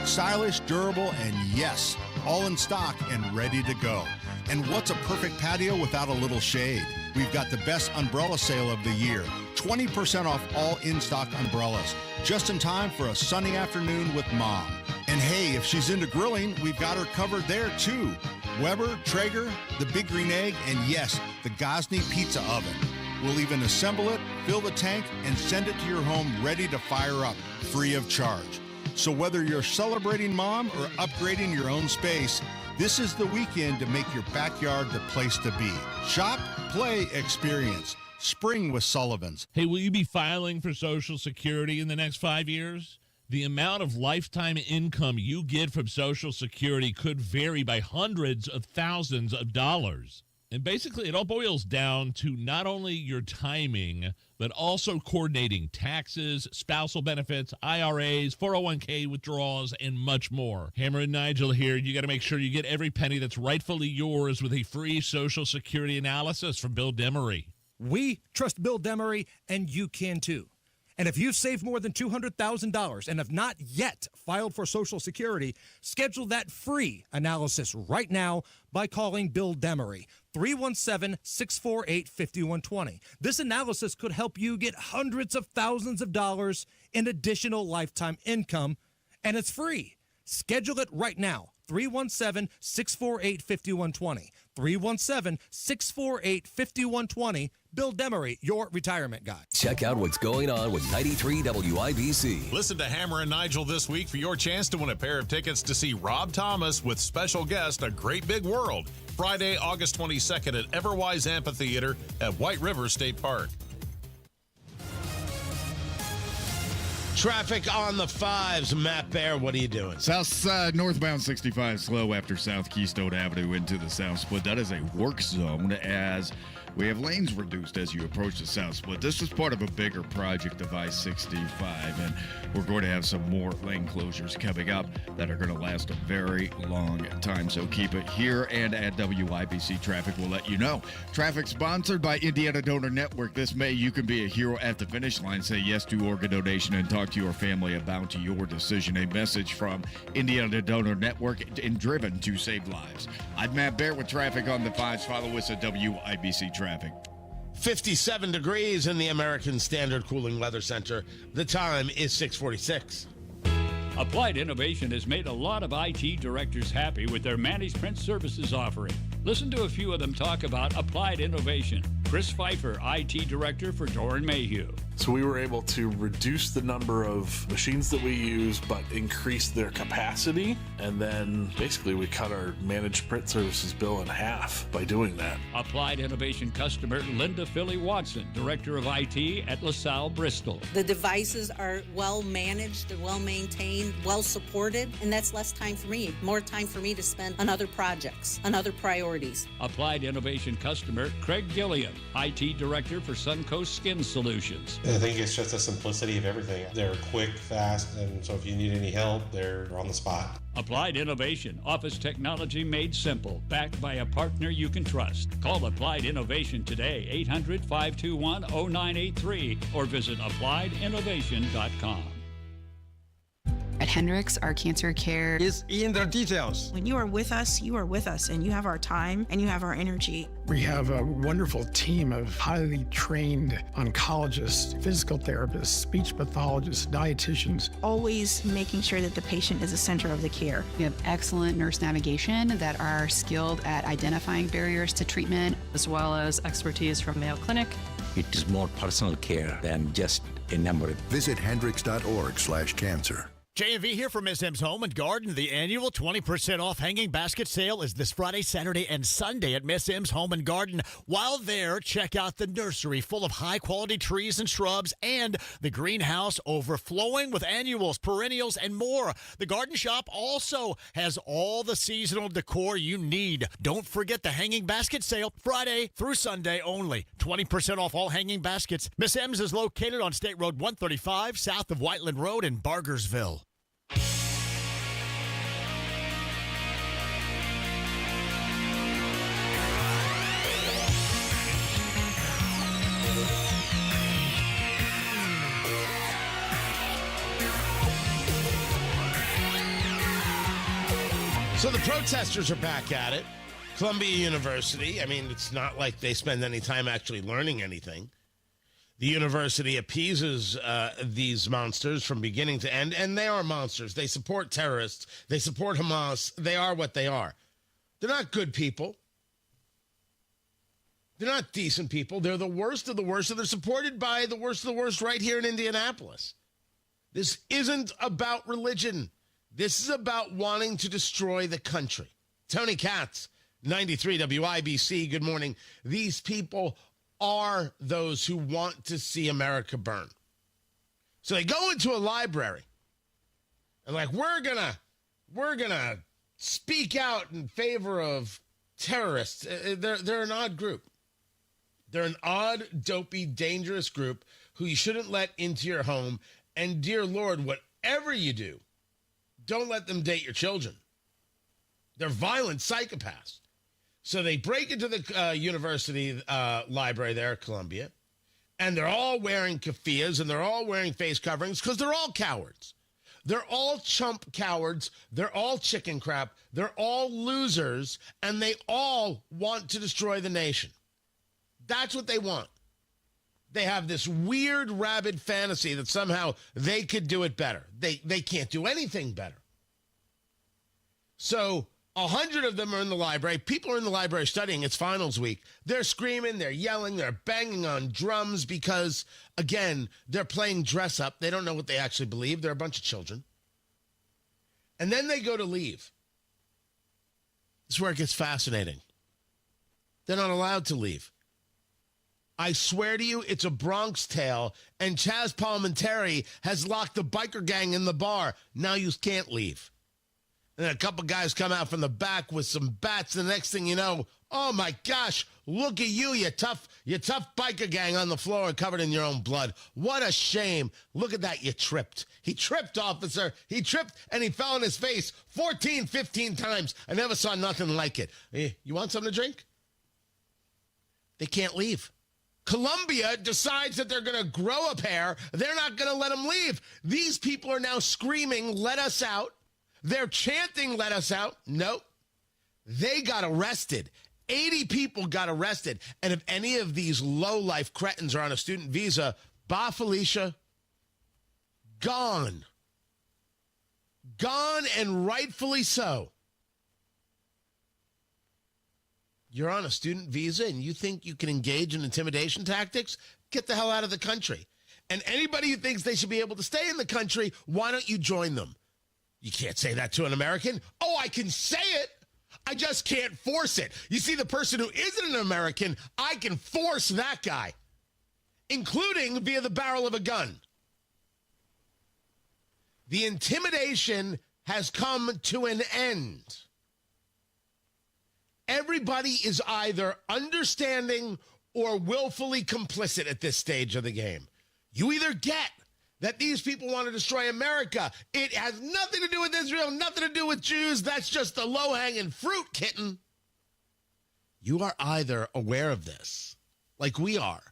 stylish, durable, and yes, all in stock and ready to go. And what's a perfect patio without a little shade? We've got the best umbrella sale of the year. 20% off all in-stock umbrellas. Just in time for a sunny afternoon with Mom. And hey, if she's into grilling, we've got her covered there too. Weber, Traeger, the Big Green Egg, and yes, the Gosney Pizza Oven. We'll even assemble it, fill the tank, and send it to your home ready to fire up, free of charge. So whether you're celebrating Mom or upgrading your own space, this is the weekend to make your backyard the place to be. Shop, play, experience. Spring with Sullivan's. Hey, will you be filing for Social Security in the next 5 years? The amount of lifetime income you get from Social Security could vary by hundreds of thousands of dollars. And basically, it all boils down to not only your timing, but also coordinating taxes, spousal benefits, IRAs, 401k withdrawals, and much more. Hammer and Nigel here. You got to make sure you get every penny that's rightfully yours with a free Social Security analysis from Bill Demery. We trust Bill Demery, and you can too. And if you've saved more than $200,000 and have not yet filed for Social Security, schedule that free analysis right now by calling Bill Demery, 317-648-5120. This analysis could help you get hundreds of thousands of dollars in additional lifetime income, and it's free. Schedule it right now, 317-648-5120. 317-648-5120. Bill Demery, your retirement guy. Check out what's going on with 93 WIBC. Listen to Hammer and Nigel this week for your chance to win a pair of tickets to see Rob Thomas with special guest A Great Big World, Friday, August 22nd at Everwise Amphitheater at White River State Park. Traffic on the 5s. Matt Bear, what are you doing? South side, northbound 65 slow after South Keystone Avenue into the South Split. That is a work zone as we have lanes reduced as you approach the South Split. This is part of a bigger project of I-65, and we're going to have some more lane closures coming up that are going to last a very long time. So keep it here and at WIBC Traffic. We'll let you know. Traffic sponsored by Indiana Donor Network. This May, you can be a hero at the finish line. Say yes to organ donation and talk to your family about your decision. A message from Indiana Donor Network and driven to save lives. I'm Matt Bear with traffic on the 5s. Follow us at WIBC Traffic. 57 degrees in the American Standard Cooling Weather Center. The time is 6:46. Applied Innovation has made a lot of IT directors happy with their managed print services offering. Listen to a few of them talk about Applied Innovation. Chris Pfeiffer, IT Director for Doran Mayhew. So we were able to reduce the number of machines that we use, but increase their capacity. And then basically we cut our managed print services bill in half by doing that. Applied Innovation customer Linda Philly Watson, Director of IT at LaSalle, Bristol. The devices are well managed, they're well maintained, well supported, and that's less time for me. More time for me to spend on other projects, on other priorities. Applied Innovation customer Craig Gilliam, IT Director for Suncoast Skin Solutions. I think it's just the simplicity of everything. They're quick, fast, and so if you need any help, they're on the spot. Applied Innovation, office technology made simple, backed by a partner you can trust. Call Applied Innovation today, 800-521-0983, or visit appliedinnovation.com. At Hendricks, our cancer care is in the details. When you are with us, and you have our time and you have our energy. We have a wonderful team of highly trained oncologists, physical therapists, speech pathologists, dietitians. Always making sure that the patient is the center of the care. We have excellent nurse navigation that are skilled at identifying barriers to treatment, as well as expertise from Mayo Clinic. It is more personal care than just a number. Visit hendricks.org/cancer. J&V here from Miss M's Home and Garden. The annual 20% off hanging basket sale is this Friday, Saturday, and Sunday at Miss M's Home and Garden. While there, check out the nursery full of high-quality trees and shrubs and the greenhouse overflowing with annuals, perennials, and more. The garden shop also has all the seasonal decor you need. Don't forget the hanging basket sale, Friday through Sunday only. 20% off all hanging baskets. Miss M's is located on State Road 135, south of Whiteland Road in Bargersville. So the protesters are back at it. Columbia University, I mean, it's not like they spend any time actually learning anything. The university appeases these monsters from beginning to end, and they are monsters. They support terrorists. They support Hamas. They are what they are. They're not good people. They're not decent people. They're the worst of the worst, and they're supported by the worst of the worst right here in Indianapolis. This isn't about religion. This is about wanting to destroy the country. Tony Katz, 93 WIBC, good morning. These people are those who want to see America burn. So they go into a library and like, we're gonna speak out in favor of terrorists. They're an odd group. They're an odd, dopey, dangerous group who you shouldn't let into your home. And dear Lord, whatever you do, don't let them date your children. They're violent psychopaths. So they break into the university library there at Columbia, and they're all wearing keffiyehs, and they're all wearing face coverings because they're all cowards. They're all chump cowards. They're all chicken crap. They're all losers, and they all want to destroy the nation. That's what they want. They have this weird, rabid fantasy that somehow they could do it better. They can't do anything better. So 100 of them are in the library. People are in the library studying. It's finals week. They're screaming, they're yelling, they're banging on drums because, again, they're playing dress up. They don't know what they actually believe. They're a bunch of children. And then they go to leave. This is where it gets fascinating. They're not allowed to leave. I swear to you, it's a Bronx tale, and Chaz Palminteri has locked the biker gang in the bar. Now you can't leave. And then a couple guys come out from the back with some bats. The next thing you know, oh my gosh, look at you tough biker gang on the floor and covered in your own blood. What a shame. Look at that, you tripped. He tripped, officer. He tripped and he fell on his face 14, 15 times. I never saw nothing like it. You want something to drink? They can't leave. Columbia decides that they're going to grow a pair. They're not going to let them leave. These people are now screaming, let us out. They're chanting, let us out. Nope. They got arrested. 80 people got arrested. And if any of these low-life cretins are on a student visa, bah, Felicia, gone. Gone, and rightfully so. You're on a student visa and you think you can engage in intimidation tactics? Get the hell out of the country. And anybody who thinks they should be able to stay in the country, why don't you join them? You can't say that to an American. Oh, I can say it. I just can't force it. You see, the person who isn't an American, I can force that guy, including via the barrel of a gun. The intimidation has come to an end. Everybody is either understanding or willfully complicit at this stage of the game. You either get that these people want to destroy America. It has nothing to do with Israel, nothing to do with Jews. That's just the low-hanging fruit, kitten. You are either aware of this, like we are,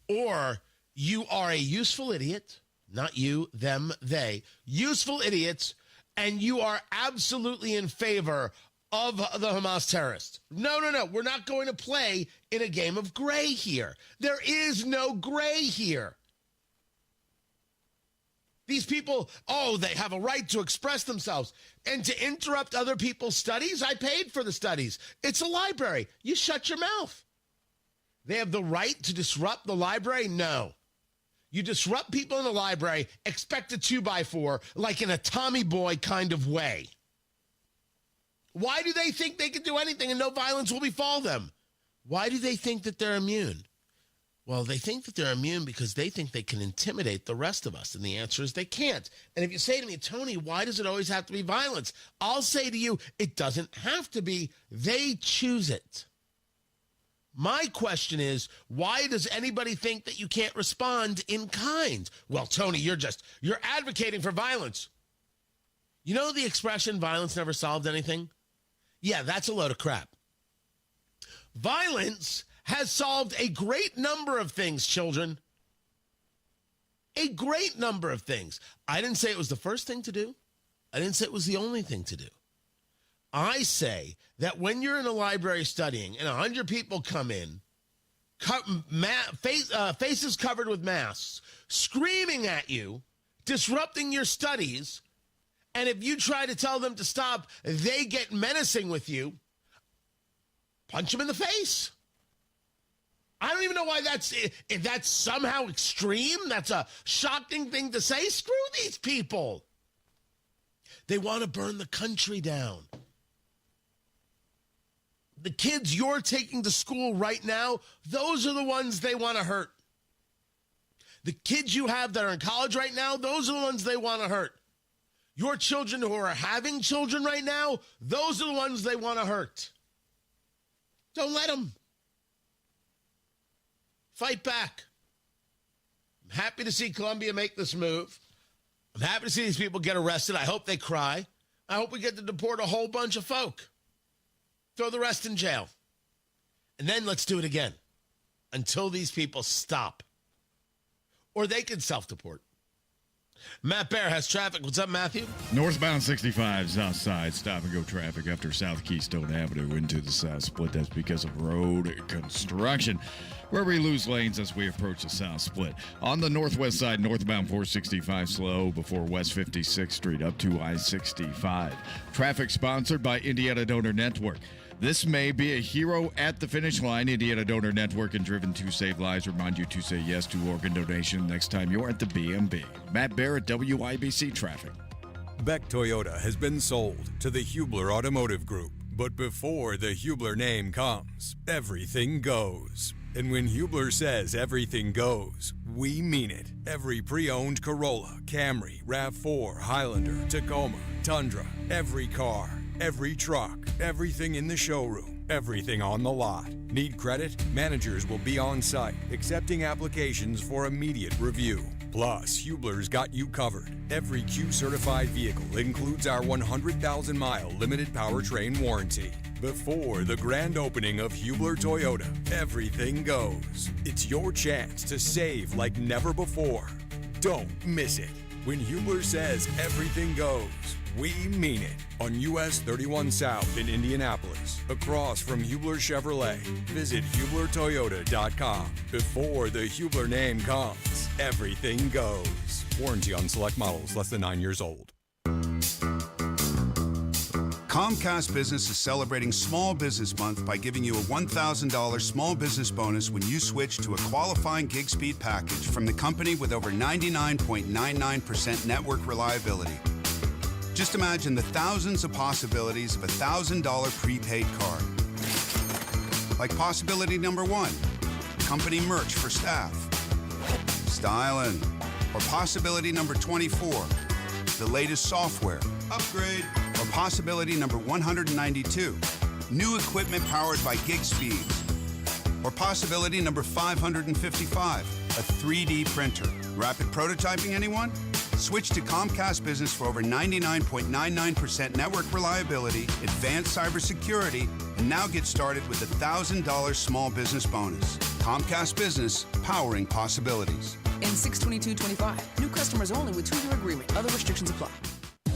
or you are a useful idiot, not you, them, they, useful idiots, and you are absolutely in favor of the Hamas terrorists. No. We're not going to play in a game of gray here. There is no gray here. These people, they have a right to express themselves and to interrupt other people's studies. I paid for the studies. It's a library. You shut your mouth. They have the right to disrupt the library? No. You disrupt people in the library, expect a 2x4, like in a Tommy Boy kind of way. Why do they think they can do anything and no violence will befall them? Why do they think that they're immune? Well, they think that they're immune because they think they can intimidate the rest of us. And the answer is they can't. And if you say to me, Tony, why does it always have to be violence? I'll say to you, it doesn't have to be. They choose it. My question is, why does anybody think that you can't respond in kind? Well, Tony, you're advocating for violence. You know the expression, violence never solved anything? Yeah, that's a load of crap. Violence has solved a great number of things, children. A great number of things. I didn't say it was the first thing to do. I didn't say it was the only thing to do. I say that when you're in a library studying and 100 people come in, faces covered with masks, screaming at you, disrupting your studies, and if you try to tell them to stop, they get menacing with you, punch them in the face. I don't even know why if that's somehow extreme. That's a shocking thing to say. Screw these people. They want to burn the country down. The kids you're taking to school right now, those are the ones they want to hurt. The kids you have that are in college right now, those are the ones they want to hurt. Your children who are having children right now, those are the ones they want to hurt. Don't let them. Fight back. I'm happy to see Columbia make this move. I'm happy to see these people get arrested. I hope they cry. I hope we get to deport a whole bunch of folk. Throw the rest in jail. And then let's do it again until these people stop. Or they can self-deport. Matt Bear has traffic. What's up, Matthew? Northbound 65 south side stop-and-go traffic after South Keystone Avenue into the south split. That's because of road construction, where we lose lanes as we approach the south split. On the northwest side, northbound 465 slow before West 56th Street up to I-65. Traffic sponsored by Indiana Donor Network. This may be a hero at the finish line. Indiana Donor Network and Driven to Save Lives remind you to say yes to organ donation next time you're at the BMB. Matt Barrett, WIBC Traffic. Beck Toyota has been sold to the Hubler Automotive Group. But before the Hubler name comes, everything goes. And when Hubler says everything goes, we mean it. Every pre-owned Corolla, Camry, RAV4, Highlander, Tacoma, Tundra, every car, every truck, everything in the showroom, everything on the lot. Need credit? Managers will be on site, accepting applications for immediate review. Plus, Hubler's got you covered. Every Q-certified vehicle includes our 100,000-mile limited powertrain warranty. Before the grand opening of Hubler Toyota, everything goes. It's your chance to save like never before. Don't miss it. When Hubler says everything goes, we mean it. On US 31 South in Indianapolis, across from Hubler Chevrolet. Visit HublerToyota.com. Before the Hubler name comes, everything goes. Warranty on select models less than 9 years old. Comcast Business is celebrating Small Business Month by giving you a $1,000 small business bonus when you switch to a qualifying gig speed package from the company with over 99.99% network reliability. Just imagine the thousands of possibilities of a $1,000 prepaid card. Like possibility number 1, company merch for staff. Styling. Or possibility number 24, the latest software. Upgrade. Or possibility number 192, new equipment powered by gig speeds. Or possibility number 555, a 3D printer. Rapid prototyping, anyone? Switch to Comcast Business for over 99.99% network reliability, advanced cybersecurity, and now get started with a $1,000 small business bonus. Comcast Business, powering possibilities. In 6/22/25, new customers only with 2-year agreement. Other restrictions apply.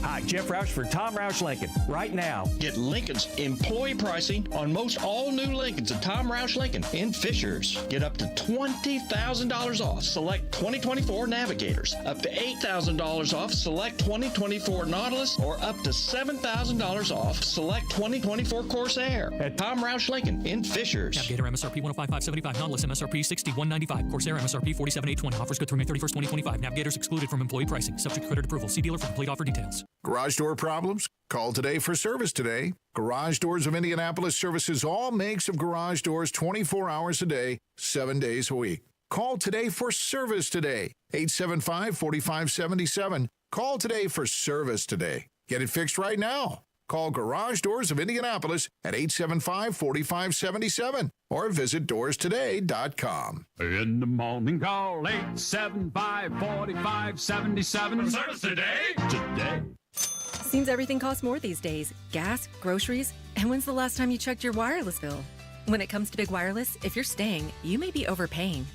Hi, Jeff Roush for Tom Roush Lincoln. Right now, get Lincoln's employee pricing on most all new Lincolns at Tom Roush Lincoln in Fishers. Get up to $20,000 off select 2024 Navigators, up to $8,000 off select 2024 Nautilus, or up to $7,000 off select 2024 Corsair at Tom Roush Lincoln in Fishers. Navigator MSRP 105,575, Nautilus MSRP 6195, Corsair MSRP 47,820. Offers good through May 31st, 2025. Navigators excluded from employee pricing. Subject to credit approval. See dealer for complete offer details. Garage door problems? Call today for service today. Garage Doors of Indianapolis services all makes of garage doors 24 hours a day, 7 days a week. Call today for service today. 875-4577. Call today for service today. Get it fixed right now. Call Garage Doors of Indianapolis at 875-4577 or visit doorstoday.com. In the morning, call 875-4577. Service today. Today. Seems everything costs more these days. Gas, groceries, and when's the last time you checked your wireless bill? When it comes to Big Wireless, if you're staying, you may be overpaying.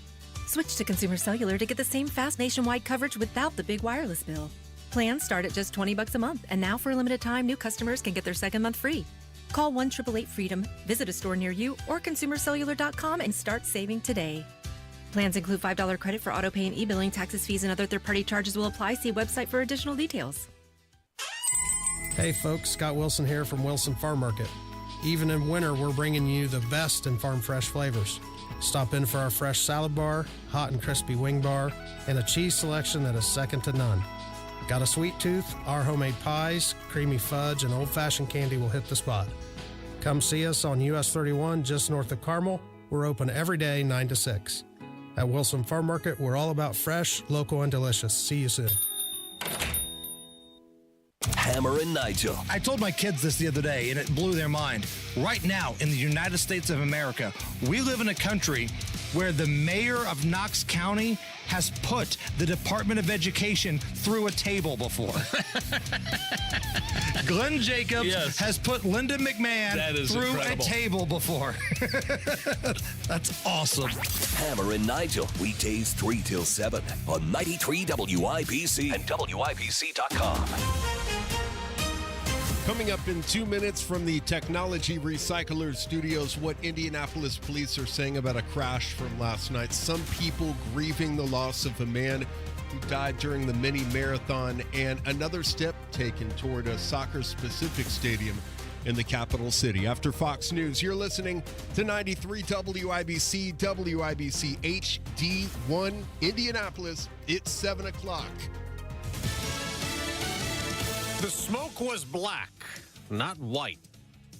Switch to Consumer Cellular to get the same fast nationwide coverage without the big wireless bill. Plans start at just $20 a month, and now for a limited time, new customers can get their second month free. Call 1-888-FREEDOM, visit a store near you, or consumercellular.com and start saving today. Plans include $5 credit for auto pay and e-billing. Taxes, fees, and other third-party charges will apply. See website for additional details. Hey folks, Scott Wilson here from Wilson Farm Market. Even in winter, we're bringing you the best in farm fresh flavors. Stop in for our fresh salad bar, hot and crispy wing bar, and a cheese selection that is second to none. Got a sweet tooth? Our homemade pies, creamy fudge, and old-fashioned candy will hit the spot. Come see us on US 31 just north of Carmel. We're open every day 9 to 6. At Wilson Farm Market, we're all about fresh, local, and delicious. See you soon. Hammer and Nigel. I told my kids this the other day, and it blew their mind. Right now, in the United States of America, we live in a country where the mayor of Knox County has put the Department of Education through a table before. Glenn Jacobs has put Linda McMahon through incredible. A table before. That's awesome. Hammer and Nigel, weekdays 3 till 7 on 93 WIBC and WIBC.com. Coming up in 2 minutes from the Technology Recyclers Studios, what Indianapolis police are saying about a crash from last night. Some people grieving the loss of a man who died during the mini marathon, and another step taken toward a soccer-specific stadium in the capital city. After Fox News, you're listening to 93 WIBC, WIBC HD1 Indianapolis. It's 7 o'clock. The smoke was black, not white.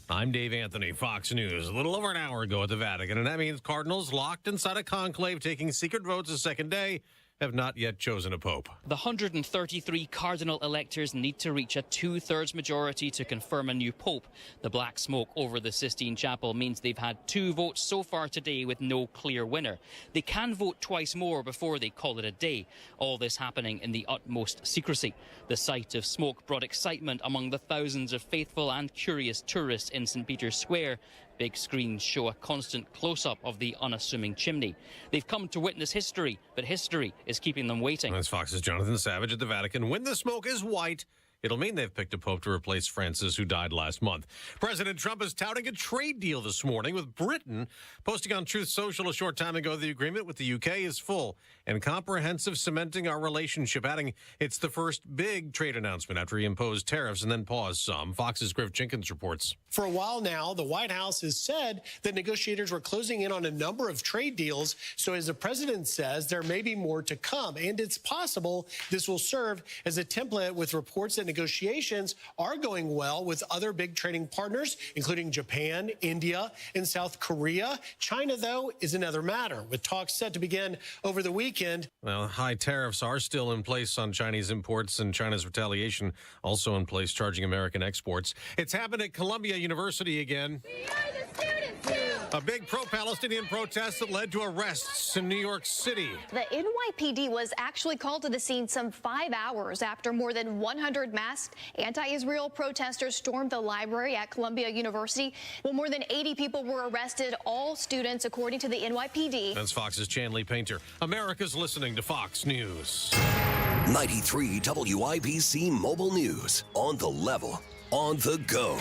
I'm Dave Anthony, Fox News. A little over an hour ago at the Vatican, and that means cardinals locked inside a conclave taking secret votes a second day have not yet chosen a pope. The 133 cardinal electors need to reach a two-thirds majority to confirm a new pope. The black smoke over the Sistine Chapel means they've had 2 votes so far today with no clear winner. They can vote twice more before they call it a day. All this happening in the utmost secrecy. The sight of smoke brought excitement among the thousands of faithful and curious tourists in St. Peter's Square. Big screens show a constant close-up of the unassuming chimney. They've come to witness history, but history is keeping them waiting. That's Fox's Jonathan Savage at the Vatican. When the smoke is white, it'll mean they've picked a pope to replace Francis, who died last month. President Trump is touting a trade deal this morning with Britain, posting on Truth Social a short time ago the agreement with the UK is full and comprehensive, cementing our relationship, adding it's the first big trade announcement after he imposed tariffs and then paused some. Fox's Griff Jenkins reports. For a while now, the White House has said that negotiators were closing in on a number of trade deals. So as the president says, there may be more to come. And it's possible this will serve as a template with reports that negotiations are going well with other big trading partners, including Japan, India, and South Korea. China, though, is another matter, with talks set to begin over the weekend. Well, high tariffs are still in place on Chinese imports, and China's retaliation also in place, charging American exports. It's happened at Columbia University again. We are the students too. A big pro-Palestinian protest that led to arrests in New York City. The NYPD was actually called to the scene some 5 hours after more than 100 masked anti-Israel protesters stormed the library at Columbia University. Well, more than 80 people were arrested, all students, according to the NYPD. That's Fox's Chanley Painter. America's listening to Fox News. 93 WIBC Mobile News. On the level, on the go.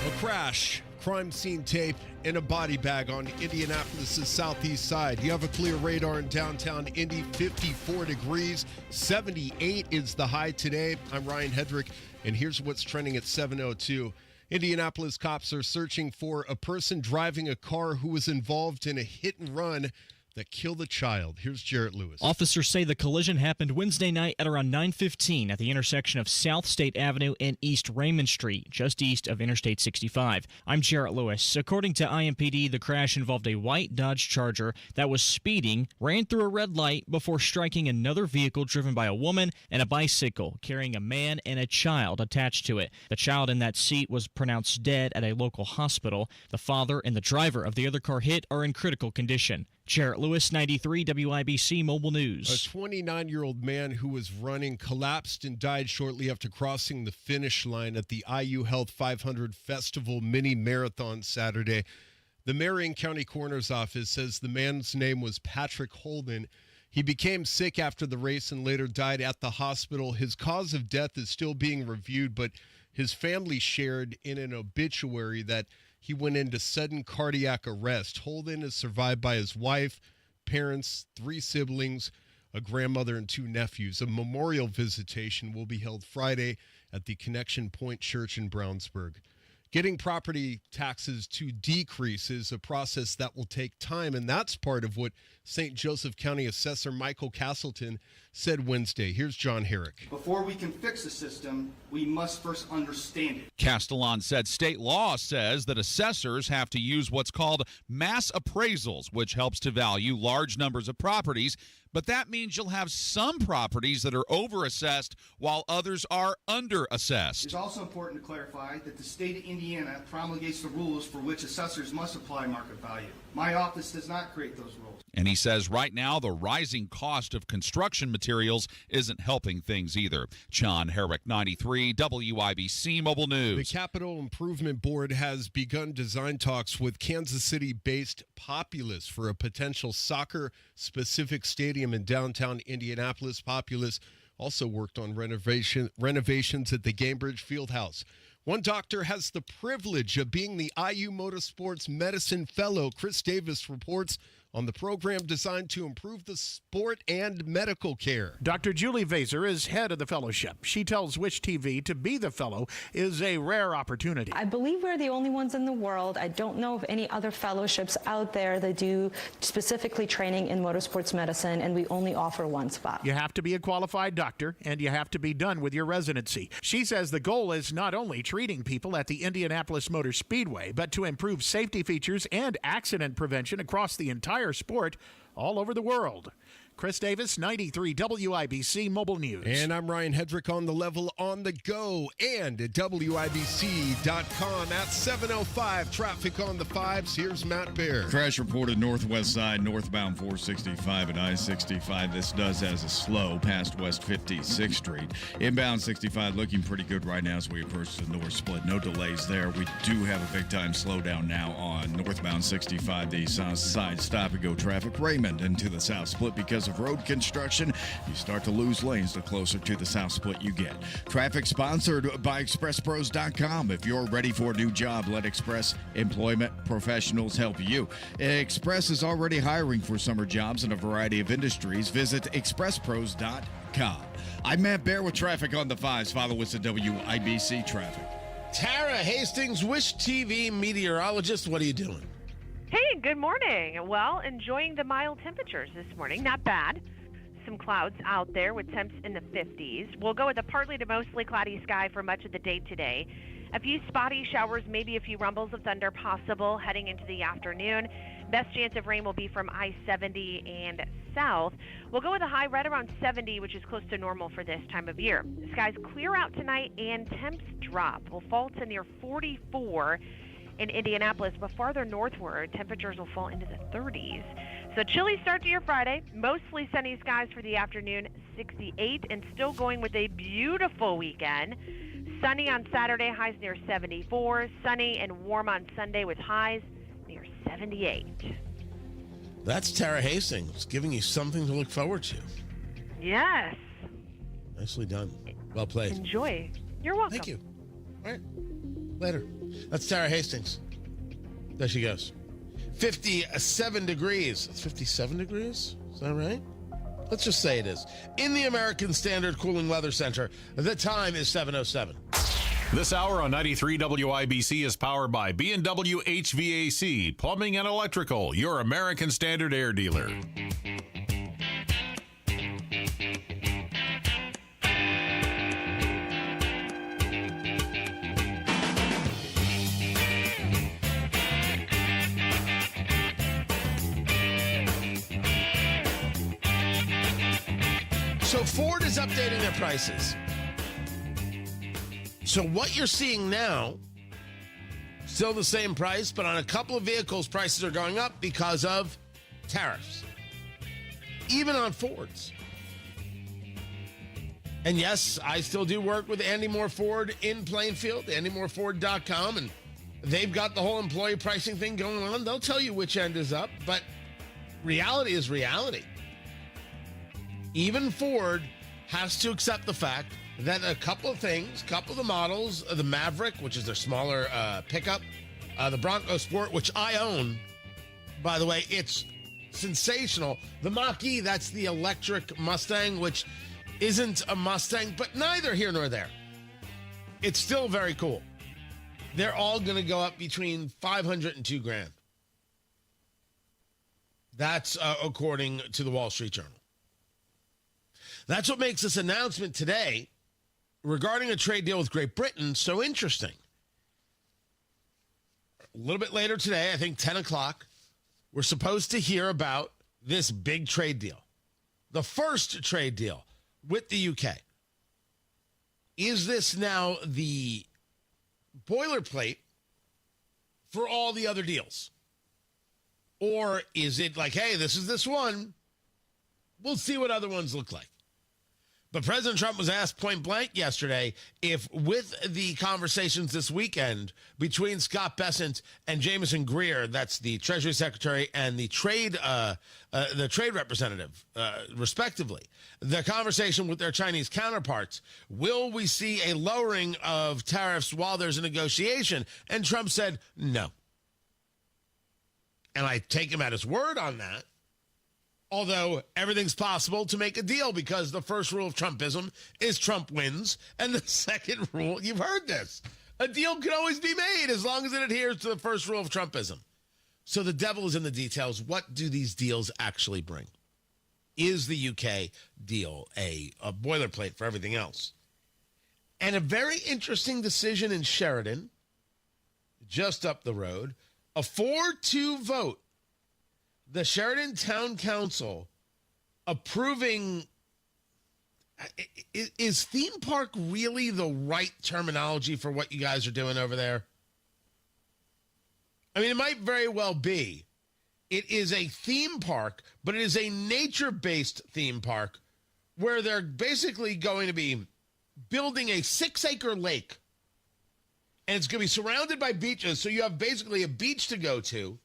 A crash, crime scene tape, and a body bag on Indianapolis' southeast side. You have a clear radar in downtown Indy, 54 degrees, 78 is the high today. I'm Ryan Hedrick, and here's what's trending at 7:02. Indianapolis cops are searching for a person driving a car who was involved in a hit and run that killed a child. Here's Jarrett Lewis. Officers say the collision happened Wednesday night at around 9:15 at the intersection of South State Avenue and East Raymond Street, just east of Interstate 65. I'm Jarrett Lewis. According to IMPD, the crash involved a white Dodge Charger that was speeding, ran through a red light before striking another vehicle driven by a woman and a bicycle carrying a man and a child attached to it. The child in that seat was pronounced dead at a local hospital. The father and the driver of the other car hit are in critical condition. Jarrett Lewis, 93 WIBC Mobile News. A 29-year-old man who was running collapsed and died shortly after crossing the finish line at the IU Health 500 Festival Mini Marathon Saturday. The Marion County Coroner's Office says the man's name was Patrick Holden. He became sick after the race and later died at the hospital. His cause of death is still being reviewed, but his family shared in an obituary that he went into sudden cardiac arrest. Holden is survived by his wife, parents, 3 siblings, a grandmother, and 2 nephews. A memorial visitation will be held Friday at the Connection Point Church in Brownsburg. Getting property taxes to decrease is a process that will take time, and that's part of what St. Joseph County Assessor Michael Castleton said Wednesday. Here's John Herrick. Before we can fix the system, we must first understand it. Castellan said state law says that assessors have to use what's called mass appraisals, which helps to value large numbers of properties. But that means you'll have some properties that are overassessed while others are underassessed. It's also important to clarify that the state of Indiana promulgates the rules for which assessors must apply market value. My office does not create those rules. And he says right now the rising cost of construction materials isn't helping things either. John Herrick, 93 WIBC Mobile News. The Capital Improvement Board has begun design talks with Kansas City-based Populous for a potential soccer-specific stadium in downtown Indianapolis. Populous also worked on renovations at the Gainbridge Fieldhouse. One doctor has the privilege of being the IU Motorsports Medicine Fellow. Chris Davis reports on the program designed to improve the sport and medical care. Dr. Julie Vaser is head of the fellowship. She tells Wish TV to be the fellow is a rare opportunity. I believe we're the only ones in the world. I don't know of any other fellowships out there that do specifically training in motorsports medicine, and we only offer one spot. You have to be a qualified doctor, and you have to be done with your residency. She says the goal is not only treating people at the Indianapolis Motor Speedway, but to improve safety features and accident prevention across the entire sport all over the world. Chris Davis, 93 WIBC Mobile News. And I'm Ryan Hedrick on the level on the go and at WIBC.com at 7:05. Traffic on the fives. Here's Matt Bear. Crash reported northwest side, northbound 465 and I-65. This does as a slow past West 56th Street. Inbound 65 looking pretty good right now as we approach the north split. No delays there. We do have a big-time slowdown now on northbound 65, the south side stop-and-go traffic. Raymond into the south split because of road construction. You start to lose lanes the closer to the south split you get. Traffic sponsored by ExpressPros.com. If you're ready for a new job, let Express Employment Professionals help you. Express is already hiring for summer jobs in a variety of industries. Visit ExpressPros.com. I'm Matt Bear with traffic on the fives. Follow us at WIBC Traffic. Tara Hastings, Wish TV meteorologist. What are you doing? Hey, good morning. Well, enjoying the mild temperatures this morning. Not bad. Some clouds out there with temps in the 50s. We'll go with a partly to mostly cloudy sky for much of the day today. A few spotty showers, maybe a few rumbles of thunder possible heading into the afternoon. Best chance of rain will be from I-70 and south. We'll go with a high right around 70, which is close to normal for this time of year. Skies clear out tonight and temps drop. We'll fall to near 44 in Indianapolis, but farther northward, temperatures will fall into the 30s. So chilly start to your Friday, mostly sunny skies for the afternoon, 68, and still going with a beautiful weekend. Sunny on Saturday, highs near 74. Sunny and warm on Sunday with highs near 78. That's Tara Hastings, giving you something to look forward to. Yes. Nicely done. Well played. Enjoy. You're welcome. Thank you. All right. Later. That's Tara Hastings. There she goes. 57 degrees. It's 57 degrees? Is that right? Let's just say it is. In the American Standard Cooling Weather Center, the time is 7:07. This hour on 93 WIBC is powered by B&W HVAC, Plumbing and Electrical, your American Standard air dealer. So Ford is updating their prices. So what you're seeing now, still the same price, but on a couple of vehicles, prices are going up because of tariffs. Even on Fords. And yes, I still do work with Andy Moore Ford in Plainfield, AndyMooreFord.com, and they've got the whole employee pricing thing going on. They'll tell you which end is up, but reality is reality. Even Ford has to accept the fact that a couple of things, couple of the models, the Maverick, which is their smaller pickup, the Bronco Sport, which I own, by the way, it's sensational. The Mach-E, that's the electric Mustang, which isn't a Mustang, but neither here nor there. It's still very cool. They're all going to go up between $500 and $2,000. That's according to the Wall Street Journal. That's what makes this announcement today regarding a trade deal with Great Britain so interesting. A little bit later today, I think 10 o'clock, we're supposed to hear about this big trade deal. The first trade deal with the UK. Is this now the boilerplate for all the other deals? Or is it like, hey, this is this one. We'll see what other ones look like. But President Trump was asked point blank yesterday if with the conversations this weekend between Scott Bessent and Jamieson Greer, that's the Treasury Secretary and the trade representative, respectively, the conversation with their Chinese counterparts, will we see a lowering of tariffs while there's a negotiation? And Trump said no. And I take him at his word on that. Although everything's possible to make a deal because the first rule of Trumpism is Trump wins. And the second rule, you've heard this, a deal can always be made as long as it adheres to the first rule of Trumpism. So the devil is in the details. What do these deals actually bring? Is the UK deal a boilerplate for everything else? And a very interesting decision in Sheridan, just up the road, a 4-2 vote. The Sheridan Town Council approving. Is theme park really the right terminology for what you guys are doing over there? I mean, it might very well be. It is a theme park, but it is a nature-based theme park where they're basically going to be building a 6-acre lake. And it's going to be surrounded by beaches, so you have basically a beach to go to.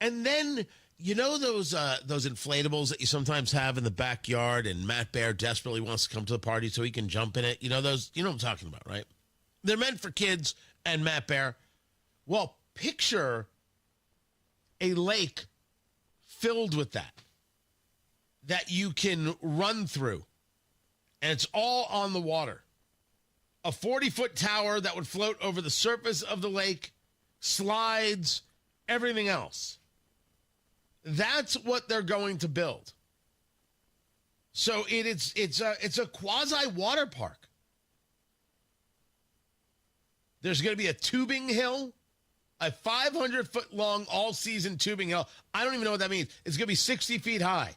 And then, you know those inflatables that you sometimes have in the backyard, and Matt Bear desperately wants to come to the party so he can jump in it? You know those? You know what I'm talking about, right? They're meant for kids and Matt Bear. Well, picture a lake filled with that you can run through, and it's all on the water. A 40-foot tower that would float over the surface of the lake, slides, everything else. That's what they're going to build. So it's a quasi water park. There's going to be a tubing hill, a 500-foot long all-season tubing hill. I don't even know what that means. It's going to be 60 feet high.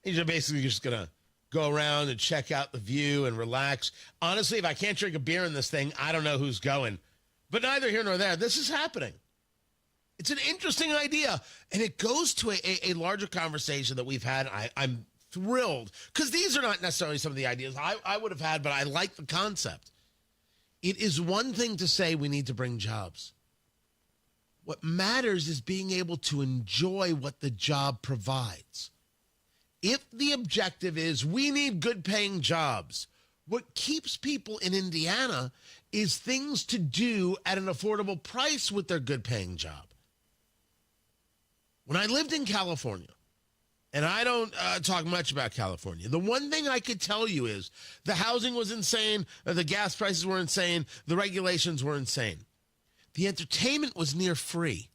And you're basically just going to go around and check out the view and relax. Honestly, if I can't drink a beer in this thing, I don't know who's going. But neither here nor there. This is happening. It's an interesting idea, and it goes to a larger conversation that we've had. I'm thrilled, because these are not necessarily some of the ideas I would have had, but I like the concept. It is one thing to say we need to bring jobs. What matters is being able to enjoy what the job provides. If the objective is we need good-paying jobs, what keeps people in Indiana is things to do at an affordable price with their good-paying job. When I lived in California, and I don't talk much about California, the one thing I could tell you is the housing was insane, the gas prices were insane, the regulations were insane. The entertainment was near free.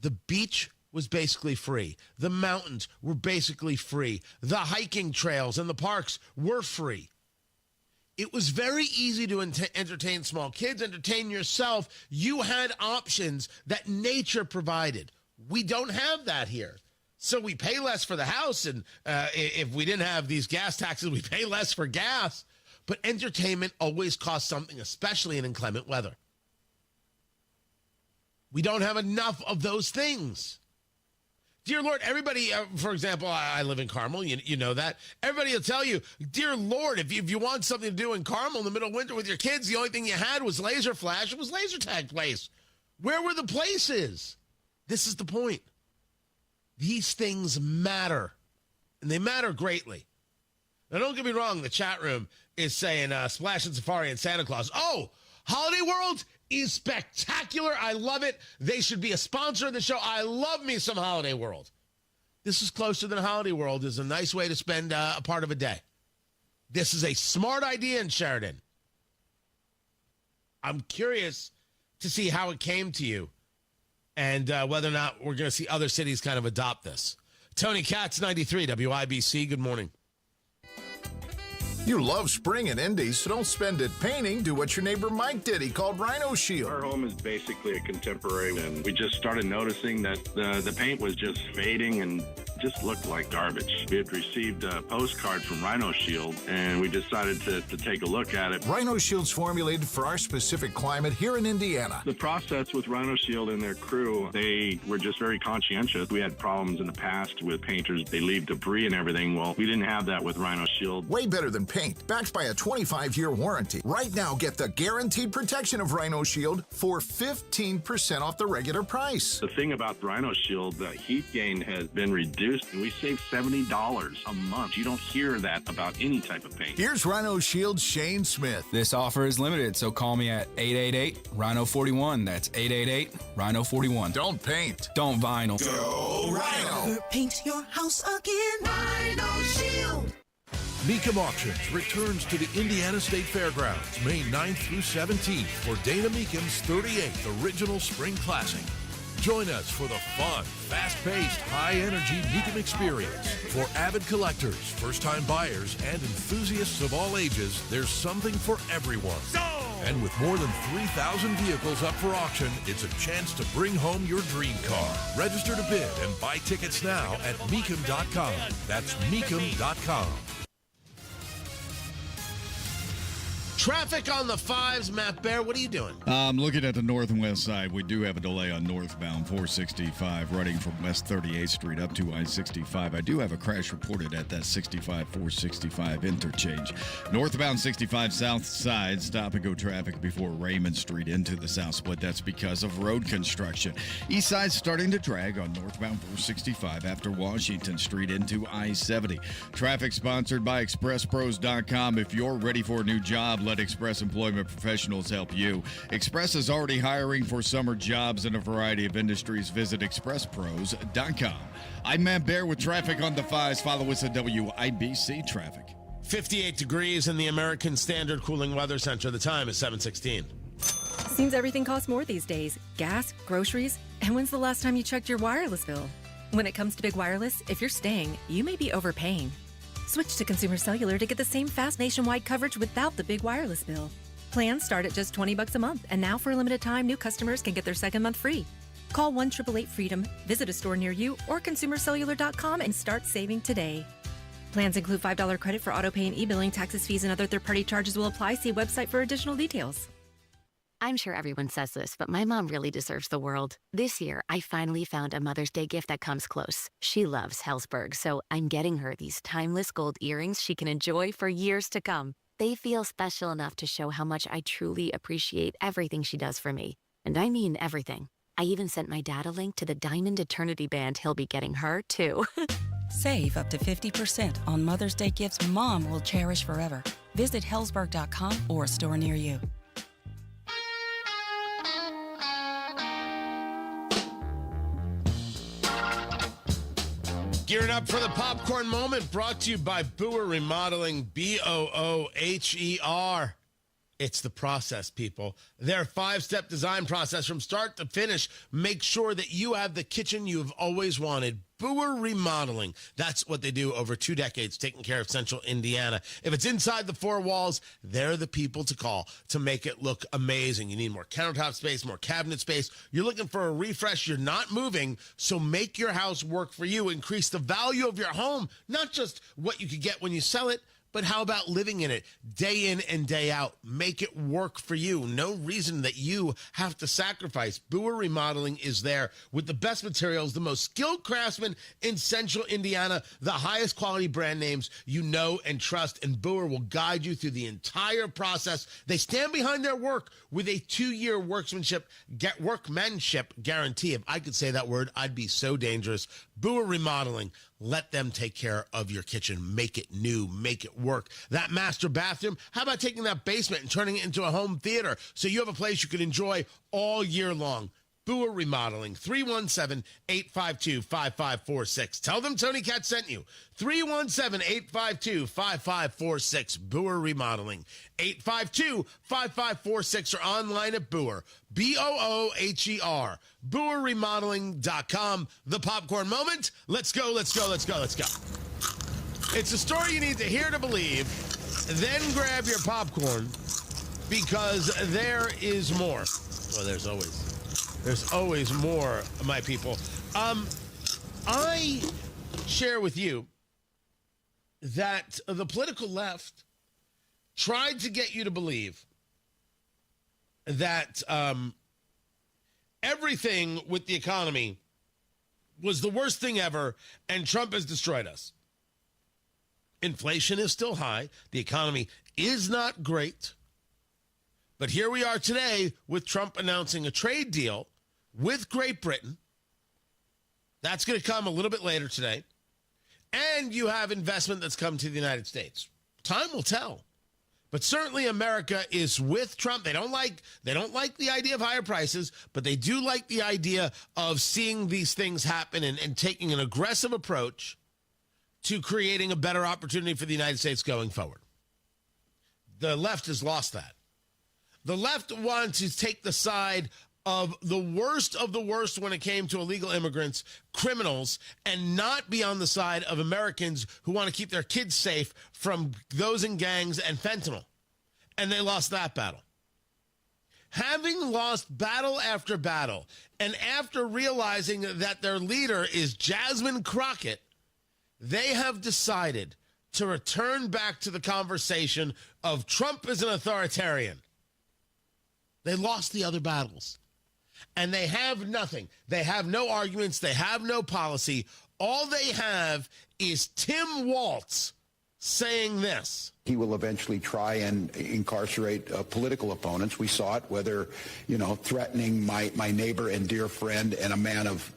The beach was basically free. The mountains were basically free. The hiking trails and the parks were free. It was very easy to entertain small kids, entertain yourself. You had options that nature provided. We don't have that here. So we pay less for the house, and if we didn't have these gas taxes, we pay less for gas. But entertainment always costs something, especially in inclement weather. We don't have enough of those things. Dear Lord, everybody, for example, I live in Carmel, you know that. Everybody will tell you, dear Lord, if you want something to do in Carmel in the middle of winter with your kids, the only thing you had was laser flash. It was laser tag place. Where were the places? This is the point. These things matter, and they matter greatly. Now, don't get me wrong. The chat room is saying Splash and Safari and Santa Claus. Oh, Holiday World is spectacular. I love it. They should be a sponsor of the show. I love me some Holiday World. This is closer than Holiday World is a nice way to spend a part of a day. This is a smart idea in Sheridan. I'm curious to see how it came to you, and whether or not we're going to see other cities kind of adopt this. Tony Katz, 93 WIBC. Good morning. You love spring and Indy, so don't spend it painting. Do what your neighbor Mike did. He called Rhino Shield. Our home is basically a contemporary, and we just started noticing that the paint was just fading and just looked like garbage. We had received a postcard from Rhino Shield, and we decided to take a look at it. Rhino Shield's formulated for our specific climate here in Indiana. The process with Rhino Shield and their crew, they were just very conscientious. We had problems in the past with painters. They leave debris and everything. Well, we didn't have that with Rhino Shield. Way better than paint, backed by a 25-year warranty. Right now, get the guaranteed protection of Rhino Shield for 15% off the regular price. The thing about Rhino Shield, the heat gain has been reduced reduced, and we save $70 a month. You don't hear that about any type of paint. Here's Rhino Shield's Shane Smith. This offer is limited, so call me at 888-RHINO-41. That's 888-RHINO-41. Don't paint. Don't vinyl. Go Rhino. Paint your house again. Rhino Shield. Mecum Auctions returns to the Indiana State Fairgrounds May 9th through 17th for Dana Mecum's 38th Original Spring Classic. Join us for the fun, fast-paced, high-energy Mecum experience. For avid collectors, first-time buyers, and enthusiasts of all ages, there's something for everyone. And with more than 3,000 vehicles up for auction, it's a chance to bring home your dream car. Register to bid and buy tickets now at Mecum.com. That's Mecum.com. Traffic on the 5s, Matt Bear, what are you doing? Looking at the north and west side, we do have a delay on northbound 465 running from West 38th Street up to I-65. I do have a crash reported at that 65-465 interchange. Northbound 65 south side, stop-and-go traffic before Raymond Street into the south split. That's because of road construction. East side starting to drag on northbound 465 after Washington Street into I-70. Traffic sponsored by ExpressPros.com. If you're ready for a new job, let Express Employment Professionals help you. Express is already hiring for summer jobs in a variety of industries. Visit ExpressPros.com. I'm Matt Bear with traffic on the 5s. Follow us at WIBC Traffic. 58 degrees in the American Standard Cooling Weather Center. The time is 7:16. Seems everything costs more these days. Gas, groceries, and when's the last time you checked your wireless bill? When it comes to big wireless, if you're staying, you may be overpaying. Switch to Consumer Cellular to get the same fast nationwide coverage without the big wireless bill. Plans start at just $20 a month, and now for a limited time, new customers can get their second month free. Call 1-888-FREEDOM, visit a store near you, or consumercellular.com and start saving today. Plans include $5 credit for autopay and e-billing. Taxes, fees, and other third-party charges will apply. See website for additional details. I'm sure everyone says this, but my mom really deserves the world. This year, I finally found a Mother's Day gift that comes close. She loves Hellsberg, so I'm getting her these timeless gold earrings she can enjoy for years to come. They feel special enough to show how much I truly appreciate everything she does for me. And I mean everything. I even sent my dad a link to the Diamond Eternity band he'll be getting her, too. Save up to 50% on Mother's Day gifts Mom will cherish forever. Visit Hellsberg.com or a store near you. Gearing up for the popcorn moment, brought to you by Booher Remodeling, Booher. It's the process, people. Their 5-step design process from start to finish. Make sure that you have the kitchen you've always wanted. Booher Remodeling. That's what they do over 2 decades, taking care of Central Indiana. If it's inside the 4 walls, they're the people to call to make it look amazing. You need more countertop space, more cabinet space. You're looking for a refresh. You're not moving, so make your house work for you. Increase the value of your home, not just what you could get when you sell it, but how about living in it day in and day out? Make it work for you. No reason that you have to sacrifice. Booher Remodeling is there with the best materials, the most skilled craftsmen in Central Indiana, the highest quality brand names you know and trust, and Booher will guide you through the entire process. They stand behind their work with a 2-year workmanship guarantee. If I could say that word, I'd be so dangerous. Booher Remodeling. Let them take care of your kitchen. Make it new. Make it work. That master bathroom, how about taking that basement and turning it into a home theater so you have a place you can enjoy all year long? Booher Remodeling, 317-852-5546. Tell them Tony Katz sent you. 317-852-5546. Booher Remodeling, 852-5546, or online at Booher, Booher, BooherRemodeling.com. The popcorn moment. Let's go, let's go, let's go, let's go. It's a story you need to hear to believe. Then grab your popcorn, because there is more. Well, there's always more, my people. I share with you that the political left tried to get you to believe that everything with the economy was the worst thing ever, and Trump has destroyed us. Inflation is still high. The economy is not great. But here we are today with Trump announcing a trade deal with Great Britain. That's going to come a little bit later today. and you have investment that's come to the United States. Time will tell. But certainly America is with Trump. They don't like the idea of higher prices, but they do like the idea of seeing these things happen and taking an aggressive approach to creating a better opportunity for the United States going forward. The left has lost that. The left wanted to take the side of the worst when it came to illegal immigrants, criminals, and not be on the side of Americans who want to keep their kids safe from those in gangs and fentanyl. And they lost that battle. Having lost battle after battle, and after realizing that their leader is Jasmine Crockett, they have decided to return back to the conversation of Trump is an authoritarian. They lost the other battles. And they have nothing. They have no arguments. They have no policy. All they have is Tim Walz saying this. He will eventually try and incarcerate political opponents. We saw it, whether, threatening my neighbor and dear friend and a man of,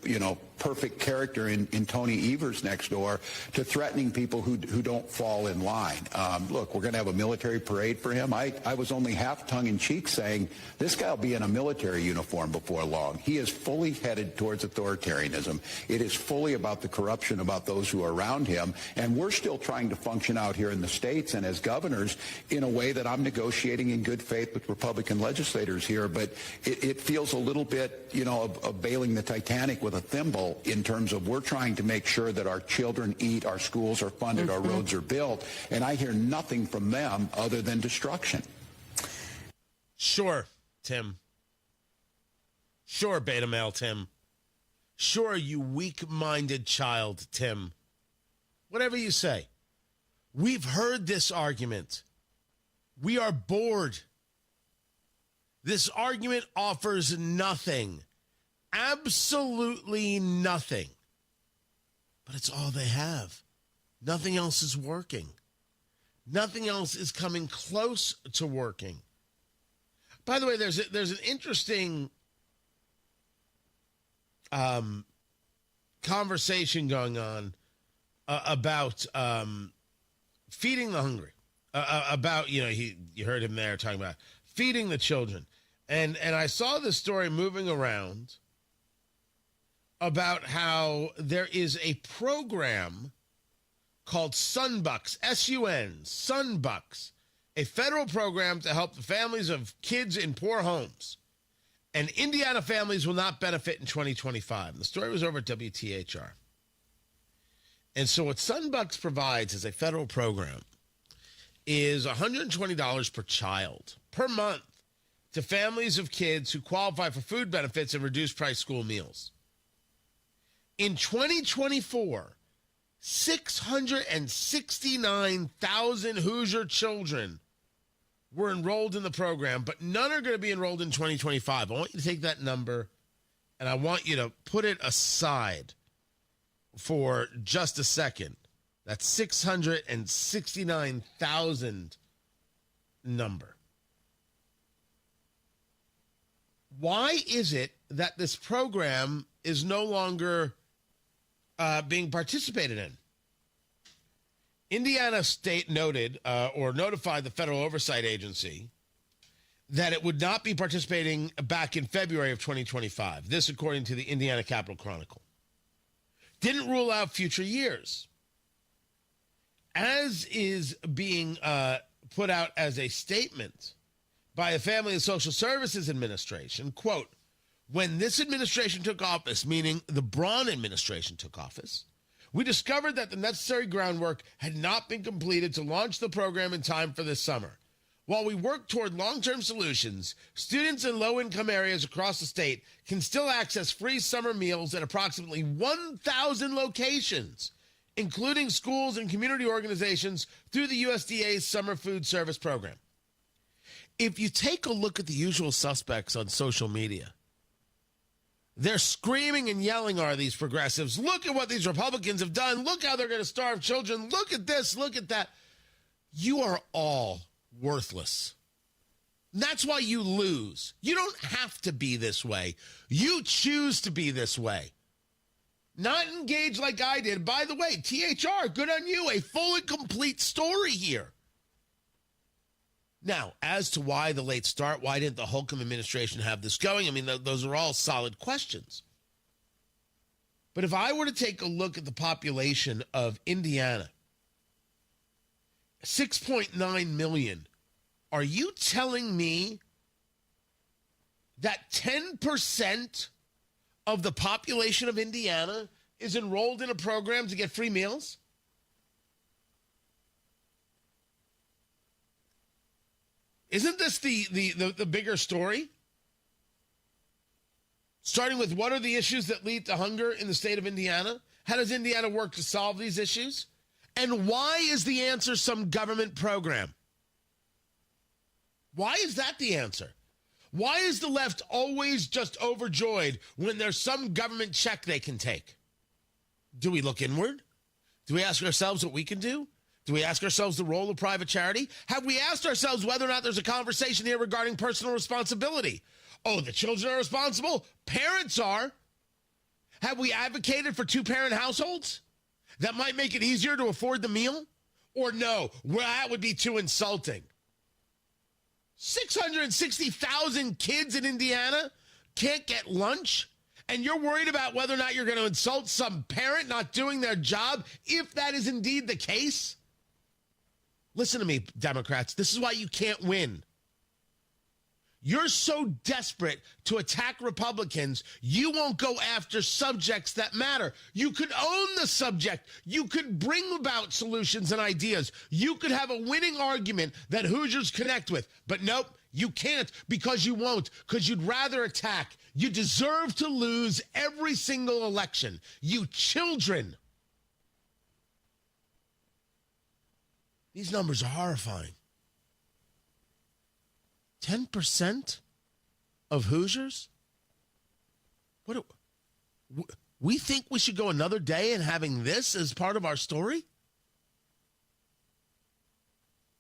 perfect character in Tony Evers next door, to threatening people who don't fall in line. Look, we're going to have a military parade for him. I was only half tongue-in-cheek saying this guy will be in a military uniform before long. He is fully headed towards authoritarianism. It is fully about the corruption about those who are around him, and we're still trying to function out here in the states and as governors in a way that I'm negotiating in good faith with Republican legislators here, but it feels a little bit, of bailing the Titanic with a thimble in terms of we're trying to make sure that our children eat, our schools are funded, our roads are built, and I hear nothing from them other than destruction. Sure, Tim. Sure, beta male Tim. Sure, you weak-minded child, Tim. Whatever you say. We've heard this argument. We are bored. This argument offers nothing. Absolutely nothing. But it's all they have. Nothing else is working. Nothing else is coming close to working. By the way, there's an interesting conversation going on about feeding the hungry. About, you heard him there talking about feeding the children. And I saw this story moving around about how there is a program called Sunbucks, S-U-N, Sunbucks, a federal program to help the families of kids in poor homes. And Indiana families will not benefit in 2025. And the story was over at WTHR. And so what Sunbucks provides as a federal program is $120 per child per month to families of kids who qualify for food benefits and reduced price school meals. In 2024, 669,000 Hoosier children were enrolled in the program, but none are going to be enrolled in 2025. I want you to take that number and I want you to put it aside for just a second. That's 669,000 number. Why is it that this program is no longer being participated in? Indiana State noted or notified the Federal Oversight Agency that it would not be participating back in February of 2025. This, according to the Indiana Capital Chronicle. Didn't rule out future years. As is being put out as a statement by the Family and Social Services Administration, quote, when this administration took office, meaning the Braun administration took office, we discovered that the necessary groundwork had not been completed to launch the program in time for this summer. While we work toward long-term solutions, students in low-income areas across the state can still access free summer meals at approximately 1,000 locations, including schools and community organizations through the USDA's Summer Food Service Program. If you take a look at the usual suspects on social media, they're screaming and yelling, are these progressives? Look at what these Republicans have done. Look how they're going to starve children. Look at this. Look at that. You are all worthless. That's why you lose. You don't have to be this way. You choose to be this way. Not engaged like I did. By the way, THR, good on you. A full and complete story here. Now, as to why the late start, why didn't the Holcomb administration have this going? I mean, those are all solid questions. But if I were to take a look at the population of Indiana, 6.9 million, are you telling me that 10% of the population of Indiana is enrolled in a program to get free meals? Isn't this the bigger story? Starting with, what are the issues that lead to hunger in the state of Indiana? How does Indiana work to solve these issues? And why is the answer some government program? Why is that the answer? Why is the left always just overjoyed when there's some government check they can take? Do we look inward? Do we ask ourselves what we can do? Do we ask ourselves the role of private charity? Have we asked ourselves whether or not there's a conversation here regarding personal responsibility? Oh, the children are responsible? Parents are. Have we advocated for two-parent households? That might make it easier to afford the meal? Or no, well, that would be too insulting. 660,000 kids in Indiana can't get lunch? And you're worried about whether or not you're going to insult some parent not doing their job, if that is indeed the case? Listen to me, Democrats. This is why you can't win. You're so desperate to attack Republicans, you won't go after subjects that matter. You could own the subject. You could bring about solutions and ideas. You could have a winning argument that Hoosiers connect with. But nope, you can't, because you won't, because you'd rather attack. You deserve to lose every single election. You children. These numbers are horrifying. 10% of Hoosiers? We think we should go another day and having this as part of our story?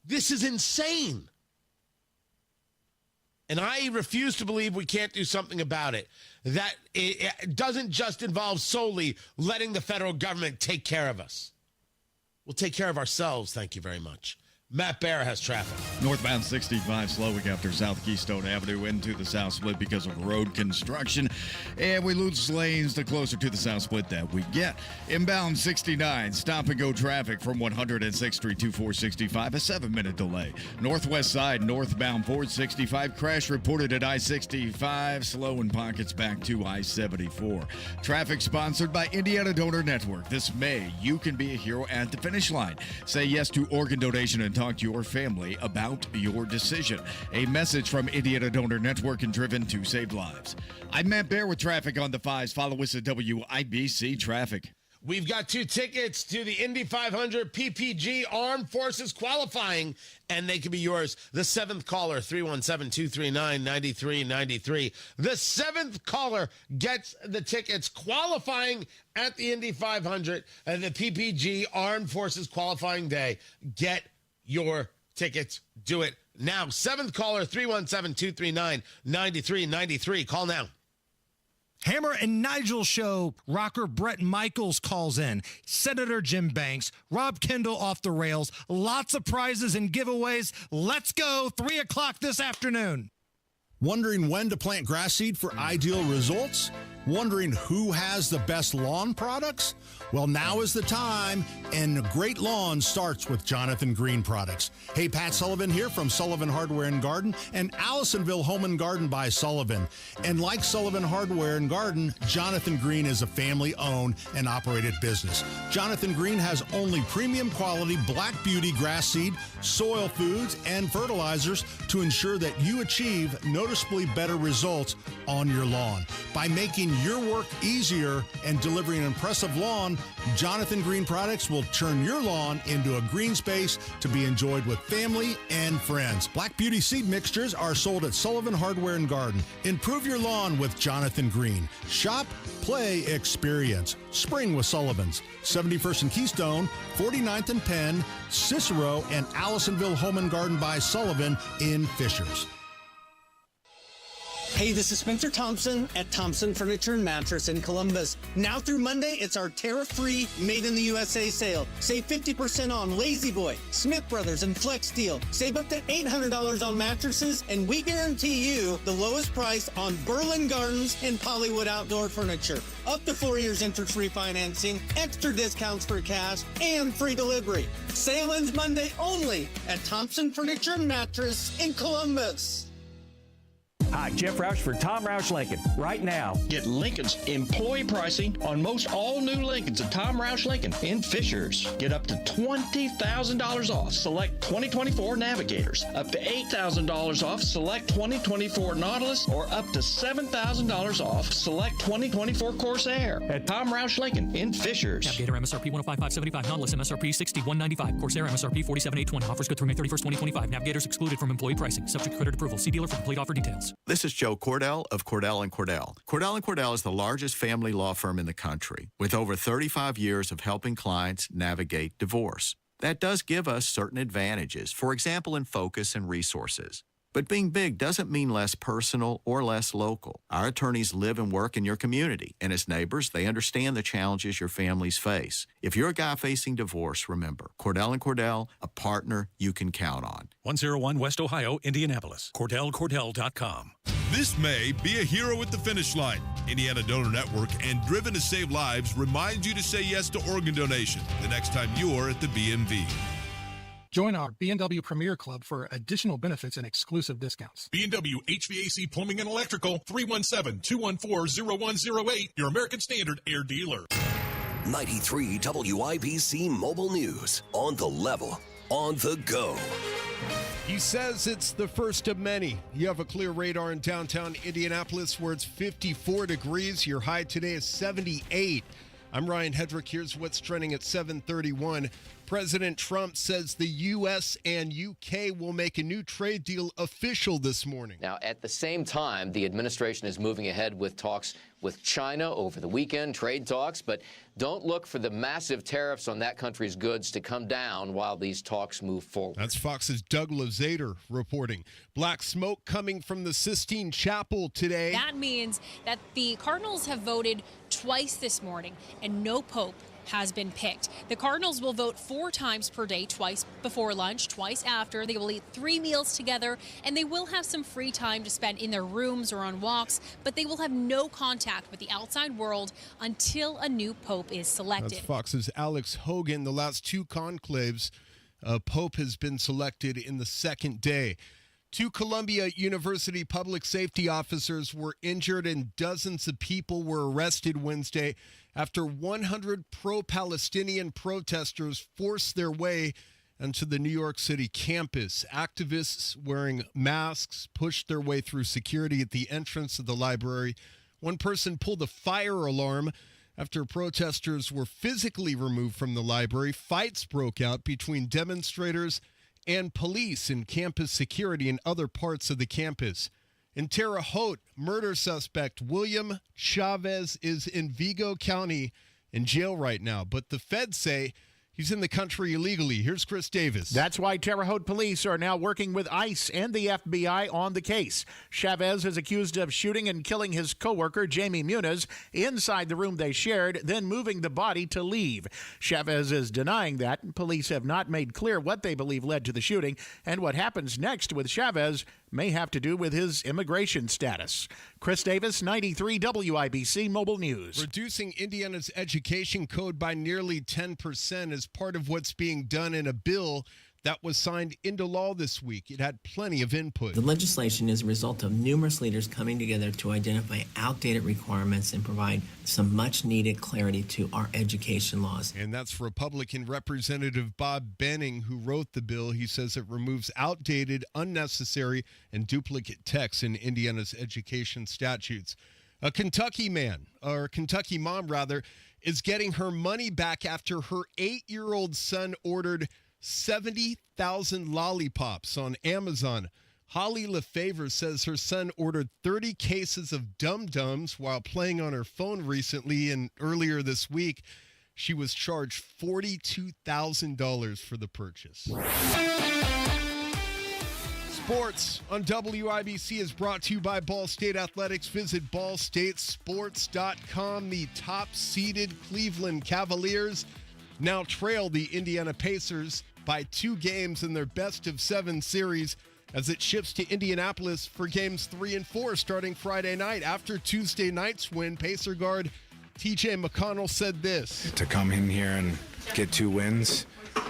This is insane. And I refuse to believe we can't do something about it. That it doesn't just involve solely letting the federal government take care of us. We'll take care of ourselves, thank you very much. Matt Bear has traffic. Northbound 65 slowing after South Keystone Avenue into the south split because of road construction. And we lose lanes the closer to the south split that we get. Inbound 69, stop and go traffic from 106th Street to 465, a 7-minute delay. Northwest side, northbound 465, crash reported at I-65, slow in pockets back to I-74. Traffic sponsored by Indiana Donor Network. This May, you can be a hero at the finish line. Say yes to organ donation and talk to your family about your decision. A message from Indiana Donor Network and driven to save lives. I'm Matt Bear with traffic on the 5s. Follow us at WIBC Traffic. We've got 2 tickets to the Indy 500 PPG Armed Forces qualifying, and they can be yours. The 7th caller, 317-239-9393. The 7th caller gets the tickets qualifying at the Indy 500 and the PPG Armed Forces qualifying day. Get your tickets. Do it now. 7th caller, 317-239-9393. Call now. Hammer and Nigel show. Rocker Brett Michaels calls in. Senator Jim Banks. Rob Kendall off the rails. Lots of prizes and giveaways. Let's go. 3 o'clock this afternoon. Wondering when to plant grass seed for ideal results? Wondering who has the best lawn products? Well, now is the time, and great lawn starts with Jonathan Green products. Hey, Pat Sullivan here from Sullivan Hardware and Garden and Allisonville Home and Garden by Sullivan. And like Sullivan Hardware and Garden, Jonathan Green is a family-owned and operated business. Jonathan Green has only premium quality Black Beauty grass seed, soil foods, and fertilizers to ensure that you achieve noticeably better results on your lawn. By making your work easier and delivering an impressive lawn, Jonathan Green products will turn your lawn into a green space to be enjoyed with family and friends. Black Beauty seed mixtures are sold at Sullivan Hardware and Garden. Improve your lawn with Jonathan Green. Shop, play, experience. Spring with Sullivan's. 71st and Keystone, 49th and Penn, Cicero, and Allisonville Home and Garden by Sullivan in Fishers. Hey, this is Spencer Thompson at Thompson Furniture and Mattress in Columbus. Now through Monday, it's our tariff-free Made in the USA sale. Save 50% on Lazy Boy, Smith Brothers, and Flex Steel. Save up to $800 on mattresses, and we guarantee you the lowest price on Berlin Gardens and Pollywood Outdoor Furniture. Up to 4 years interest-free financing, extra discounts for cash, and free delivery. Sale ends Monday only at Thompson Furniture and Mattress in Columbus. Hi, Jeff Roush for Tom Roush Lincoln. Right now, get Lincoln's employee pricing on most all new Lincolns at Tom Roush Lincoln in Fishers. Get up to $20,000 off select 2024 Navigators, up to $8,000 off select 2024 Nautilus, or up to $7,000 off select 2024 Corsair at Tom Roush Lincoln in Fishers. Navigator MSRP 105,575, Nautilus MSRP 61,995, Corsair MSRP 47,820. Offers good through May 31st, 2025. Navigators excluded from employee pricing. Subject to credit approval. See dealer for complete offer details. This is Joe Cordell of Cordell & Cordell. Cordell & Cordell is the largest family law firm in the country, with over 35 years of helping clients navigate divorce. That does give us certain advantages, for example, in focus and resources. But being big doesn't mean less personal or less local. Our attorneys live and work in your community, and as neighbors, they understand the challenges your families face. If you're a guy facing divorce, remember, Cordell & Cordell, a partner you can count on. 101 West Ohio, Indianapolis. CordellCordell.com. This May, be a hero at the finish line. Indiana Donor Network and Driven to Save Lives reminds you to say yes to organ donation the next time you're at the BMV. Join our B&W Premier Club for additional benefits and exclusive discounts. B&W HVAC Plumbing and Electrical, 317-214-0108, your American Standard air dealer. 93 WIBC Mobile News. On the level, on the go. He says it's the first of many. You have a clear radar in downtown Indianapolis where it's 54 degrees. Your high today is 78. I'm Ryan Hedrick. Here's what's trending at 7:31. President Trump says the U.S. and U.K. will make a new trade deal official this morning. Now, at the same time, the administration is moving ahead with talks with China over the weekend, trade talks, but don't look for the massive tariffs on that country's goods to come down while these talks move forward. That's Fox's Douglas Zader reporting. Black smoke coming from the Sistine Chapel today. That means that the Cardinals have voted twice this morning, and no pope has been picked. The Cardinals will vote 4 times per day, twice before lunch, twice after. They will eat 3 meals together, and they will have some free time to spend in their rooms or on walks, but they will have no contact with the outside world until a new pope is selected. That's Fox's Alex Hogan. The last 2 conclaves, pope has been selected in the second day. 2 Columbia University public safety officers were injured and dozens of people were arrested Wednesday after 100 pro-Palestinian protesters forced their way onto the New York City campus. Activists wearing masks pushed their way through security at the entrance of the library. One person pulled a fire alarm after protesters were physically removed from the library. Fights broke out between demonstrators and police in campus security in other parts of the campus. In Terre Haute, murder suspect William Chavez is in Vigo County in jail right now, but the feds say he's in the country illegally. Here's Chris Davis. That's why Terre Haute police are now working with ICE and the FBI on the case. Chavez is accused of shooting and killing his coworker, Jamie Muniz, inside the room they shared, then moving the body to leave. Chavez is denying that. Police have not made clear what they believe led to the shooting, and what happens next with Chavez may have to do with his immigration status. Chris Davis, 93 WIBC Mobile News. Reducing Indiana's education code by nearly 10% is part of what's being done in a bill that was signed into law this week. It had plenty of input. The legislation is a result of numerous leaders coming together to identify outdated requirements and provide some much-needed clarity to our education laws. And that's Republican Representative Bob Benning, who wrote the bill. He says it removes outdated, unnecessary, and duplicate texts in Indiana's education statutes. A Kentucky mom, is getting her money back after her 8-year-old son ordered 70,000 lollipops on Amazon. Holly LeFavor says her son ordered 30 cases of Dum-Dums while playing on her phone recently, and earlier this week, she was charged $42,000 for the purchase. Sports on WIBC is brought to you by Ball State Athletics. Visit ballstatesports.com. The top-seeded Cleveland Cavaliers now trail the Indiana Pacers by 2 games in their best-of-7 series as it shifts to Indianapolis for games 3 and 4 starting Friday night. After Tuesday night's win, Pacer guard TJ McConnell said this. To come in here and get 2 wins,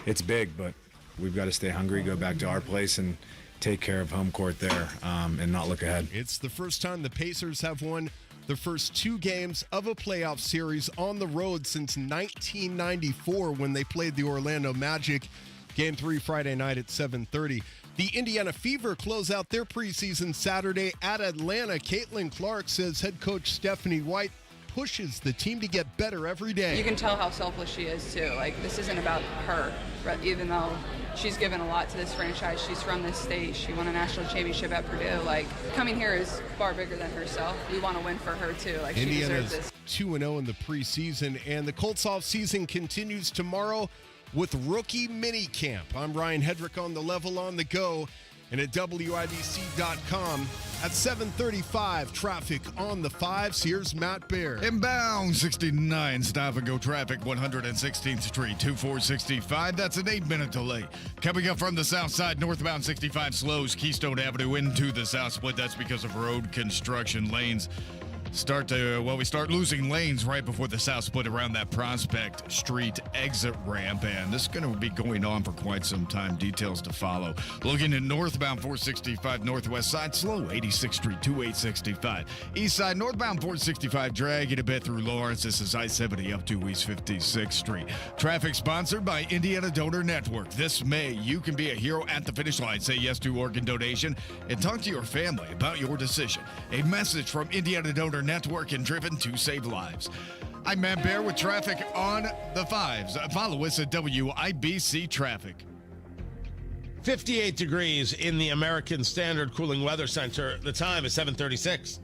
it's big, but we've got to stay hungry, go back to our place, and take care of home court there and not look ahead. It's the first time the Pacers have won the first 2 games of a playoff series on the road since 1994 when they played the Orlando Magic. Game 3 Friday night at 7:30. The Indiana Fever close out their preseason Saturday at Atlanta. Caitlin Clark says head coach Stephanie White pushes the team to get better every day. You can tell how selfless she is too. Like, this isn't about her, but even though she's given a lot to this franchise, she's from this state, she won a national championship at Purdue. Like, coming here is far bigger than herself. We want to win for her too. Like, she deserves this. 2-0 in the preseason, and the Colts off season continues tomorrow with rookie mini camp. I'm Ryan Hedrick on the level on the go. And at WIBC.com at 7:35, traffic on the 5s. Here's Matt Baer. Inbound 69, stop and go traffic, 116th Street, 2465. That's an 8-minute delay. Coming up from the south side, northbound 65 slows Keystone Avenue into the south split. That's because of road construction. Lanes we start losing lanes right before the south split around that Prospect Street exit ramp, and this is going to be going on for quite some time. Details to follow. Looking at northbound 465 northwest side, slow 86th Street to 865. East side, northbound 465, dragging a bit through Lawrence. This is I-70 up to East 56th Street. Traffic sponsored by Indiana Donor Network. This May, you can be a hero at the finish line. Say yes to organ donation and talk to your family about your decision. A message from Indiana Donor Network and driven to save lives. I'm Matt Baer with traffic on the 5s. Follow us at WIBC Traffic. 58 degrees in the American Standard Cooling Weather Center. The time is 7:36.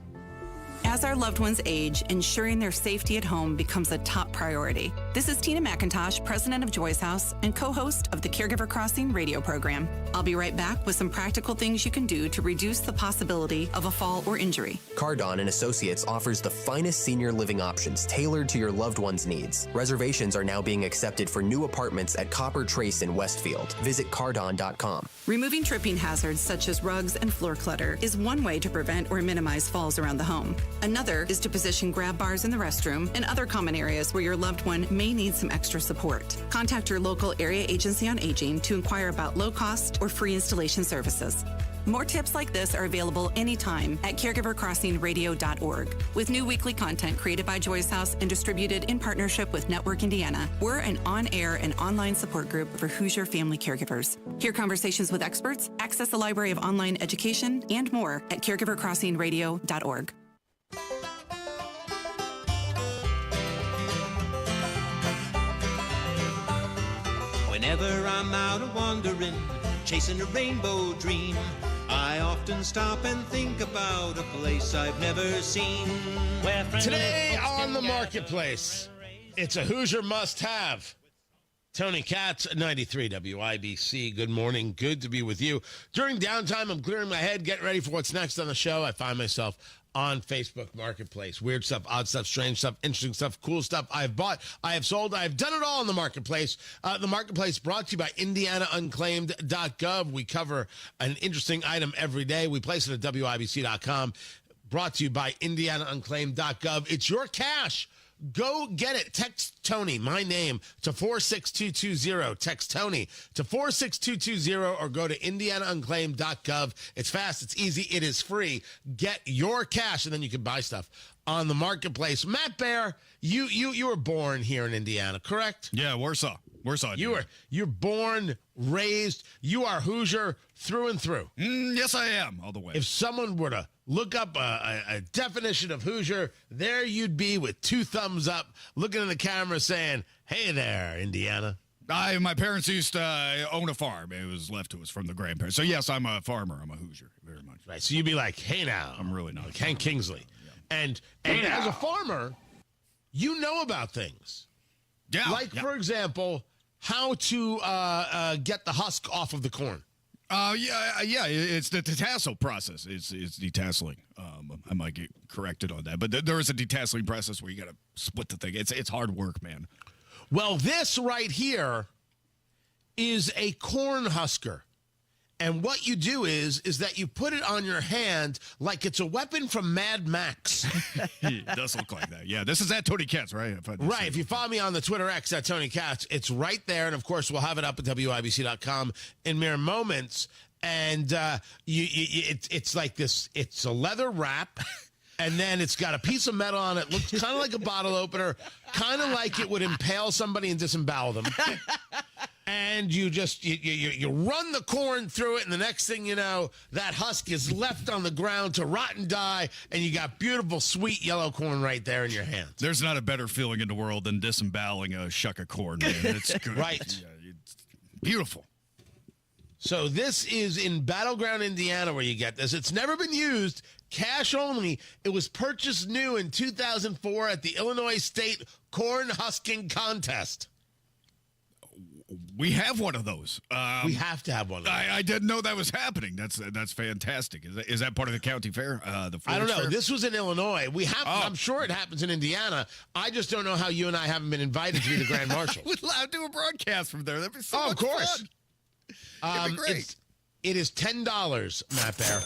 As our loved ones age, ensuring their safety at home becomes a top priority. This is Tina McIntosh, president of Joyce House and co-host of the Caregiver Crossing radio program. I'll be right back with some practical things you can do to reduce the possibility of a fall or injury. Cardon and Associates offers the finest senior living options tailored to your loved one's needs. Reservations are now being accepted for new apartments at Copper Trace in Westfield. Visit cardon.com. Removing tripping hazards such as rugs and floor clutter is one way to prevent or minimize falls around the home. Another is to position grab bars in the restroom and other common areas where your loved one may need some extra support. Contact your local area agency on aging to inquire about low-cost or free installation services. More tips like this are available anytime at caregivercrossingradio.org. With new weekly content created by Joyce House and distributed in partnership with Network Indiana, we're an on-air and online support group for Hoosier family caregivers. Hear conversations with experts, access a library of online education, and more at caregivercrossingradio.org. Whenever I'm out a-wandering, chasing a rainbow dream, I often stop and think about a place I've never seen. Today on the Marketplace, it's a Hoosier must-have. Tony Katz, 93 WIBC. Good morning. Good to be with you. During downtime, I'm clearing my head, getting ready for what's next on the show. I find myself on Facebook Marketplace. Weird stuff, odd stuff, strange stuff, interesting stuff, cool stuff. I've bought, I have sold, I've done it all in the Marketplace. The Marketplace brought to you by IndianaUnclaimed.gov. We cover an interesting item every day. We place it at WIBC.com. Brought to you by IndianaUnclaimed.gov. It's your cash. Go get it. Text Tony, my name, to 46220. Text Tony to 46220 or go to IndianaUnclaimed.gov. It's fast, it's easy, it is free. Get your cash, and then you can buy stuff on the Marketplace. Matt Baer, you were born here in Indiana, correct? Yeah, Warsaw. You're born, raised, you are Hoosier through and through. Yes, I am, all the way. If someone were to look up a definition of Hoosier, there you'd be with 2 thumbs up, looking in the camera saying, hey there, Indiana. My parents used to own a farm. It was left to us from the grandparents. So, yes, I'm a farmer. I'm a Hoosier, very much. Right, so you'd be like, hey now. I'm really not. Like Hank Kingsley. Yeah. And as a farmer, you know about things. Yeah. For example, how to get the husk off of the corn. Yeah. It's the detassel process. It's detasseling. I might get corrected on that, but there is a detasseling process where you got to split the thing. It's hard work, man. Well, this right here is a corn husker. And what you do is that you put it on your hand like it's a weapon from Mad Max. It does look like that. Yeah, this is at Tony Katz, right? Right. If you follow me on the Twitter X at Tony Katz, it's right there. And, of course, we'll have it up at WIBC.com in mere moments. And it's like this. It's a leather wrap. And then it's got a piece of metal on it. Looks kind of like a bottle opener. Kind of like it would impale somebody and disembowel them. And you just you run the corn through it, and the next thing you know, that husk is left on the ground to rot and die, and you got beautiful, sweet yellow corn right there in your hand. There's not a better feeling in the world than disemboweling a shuck of corn, man. It's good. Right. Yeah, it's beautiful. So this is in Battleground, Indiana, where you get this. It's never been used. Cash only. It was purchased new in 2004 at the Illinois State Corn Husking Contest. We have one of those. We have to have one of those. I didn't know that was happening. That's fantastic. Is that part of the county fair? I don't know. Fair? This was in Illinois. We have. Oh. I'm sure it happens in Indiana. I just don't know how you and I haven't been invited to be the grand marshal. We'd love to do a broadcast from there. That'd be so much of course. Fun. It'd be great. It is $10, Matt Bear.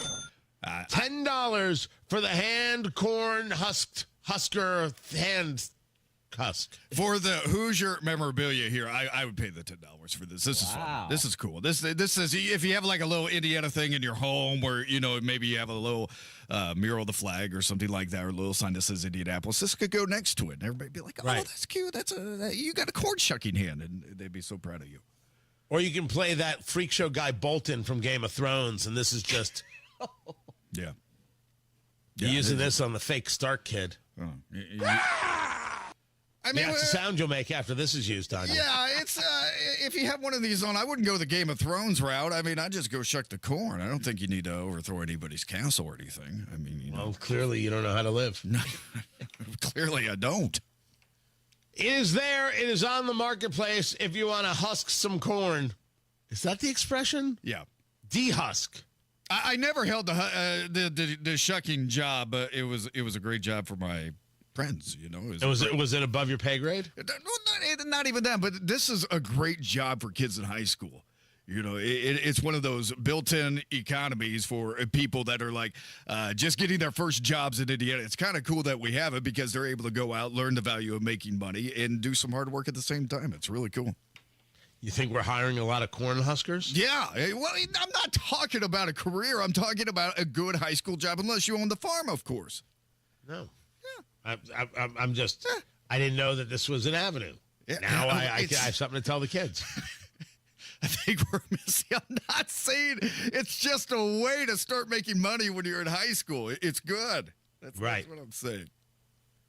$10 for the hand corn husker hand husk. For the Hoosier memorabilia here, I would pay the $10 for this. This is fun. This is cool. This is, if you have like a little Indiana thing in your home where, maybe you have a little mural of the flag or something like that, or a little sign that says Indianapolis, this could go next to it. And everybody be like, right. That's cute. You got a corn shucking hand, and they'd be so proud of you. Or you can play that freak show guy Bolton from Game of Thrones, and this is just... Yeah. Using this on the fake Stark kid. Oh. I mean, that's the sound you'll make after this is used on you. Yeah, it's if you have one of these on, I wouldn't go the Game of Thrones route. I mean, I'd just go shuck the corn. I don't think you need to overthrow anybody's castle or anything. I mean, Well, clearly you don't know how to live. No, clearly I don't. It is there. It is on the marketplace if you want to husk some corn. Is that the expression? Yeah. Dehusk. I never held the shucking job, but it was a great job for my friends, Was it above your pay grade? Not even that, but this is a great job for kids in high school. It's one of those built-in economies for people that are like just getting their first jobs in Indiana. It's kind of cool that we have it because they're able to go out, learn the value of making money, and do some hard work at the same time. It's really cool. You think we're hiring a lot of corn huskers? Yeah. Well, I'm not talking about a career. I'm talking about a good high school job, unless you own the farm, of course. No. Yeah. I'm just, I didn't know that this was an avenue. Yeah. Now I have something to tell the kids. I think we're missing. I'm not saying it's just a way to start making money when you're in high school. It's good. That's what I'm saying.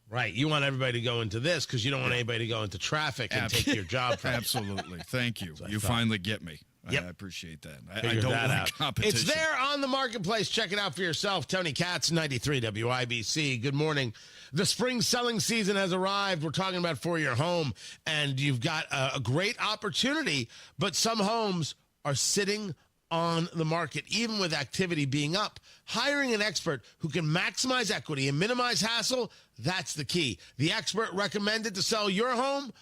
Right. You want everybody to go into this because you don't want anybody to go into traffic and take your job from you. Absolutely. Thank you. You finally get me. Yep. I appreciate that. I don't want competition. It's there on the marketplace. Check it out for yourself. Tony Katz, 93 WIBC. Good morning. The spring selling season has arrived. We're talking about for your home, and you've got a great opportunity, but some homes are sitting on the market, even with activity being up. Hiring an expert who can maximize equity and minimize hassle, that's the key. The expert recommended to sell your home,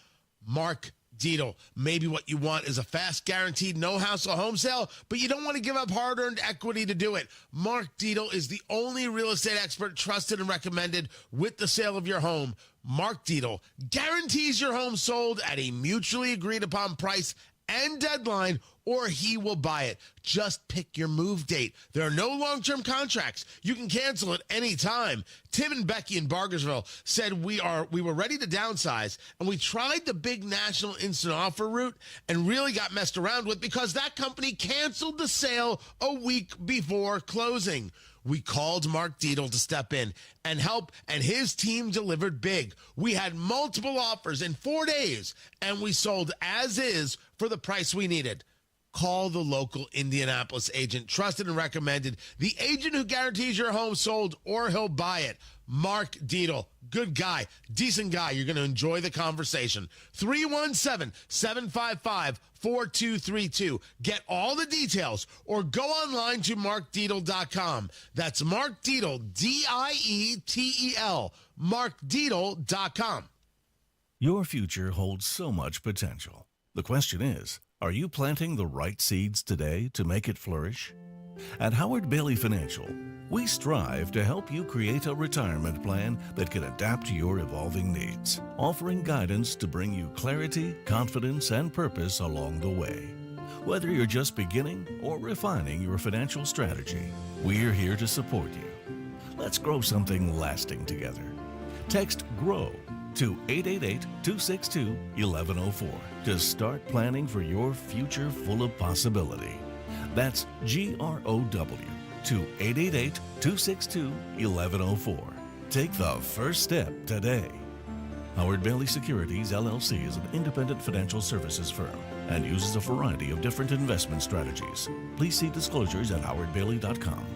Mark Dietel. Maybe what you want is a fast, guaranteed, no-hassle home sale, but you don't want to give up hard-earned equity to do it. Mark Dietel is the only real estate expert trusted and recommended with the sale of your home. Mark Dietel guarantees your home sold at a mutually agreed-upon price and deadline, or he will buy it. Just pick your move date. There are no long-term contracts. You can cancel at any time. Tim and Becky in Bargersville said we were ready to downsize, and we tried the big national instant offer route and really got messed around with because that company canceled the sale a week before closing. We called Mark Dietel to step in and help, and his team delivered big. We had multiple offers in 4 days, and we sold as is for the price we needed. call the local Indianapolis agent, trusted and recommended, the agent who guarantees your home sold or he'll buy it. Mark Dietel, good guy, decent guy. You're going to enjoy the conversation. 317-755-4232. Get all the details or go online to markdietel.com. That's Mark Dietel, Dietel, markdietel.com. Your future holds so much potential. The question is, are you planting the right seeds today to make it flourish? At Howard Bailey Financial, we strive to help you create a retirement plan that can adapt to your evolving needs, offering guidance to bring you clarity, confidence, and purpose along the way. Whether you're just beginning or refining your financial strategy, we're here to support you. Let's grow something lasting together. Text GROW to 888-262-1104 to start planning for your future full of possibility. That's GROW to 888-262-1104. Take the first step today. Howard Bailey Securities, LLC is an independent financial services firm and uses a variety of different investment strategies. Please see disclosures at howardbailey.com.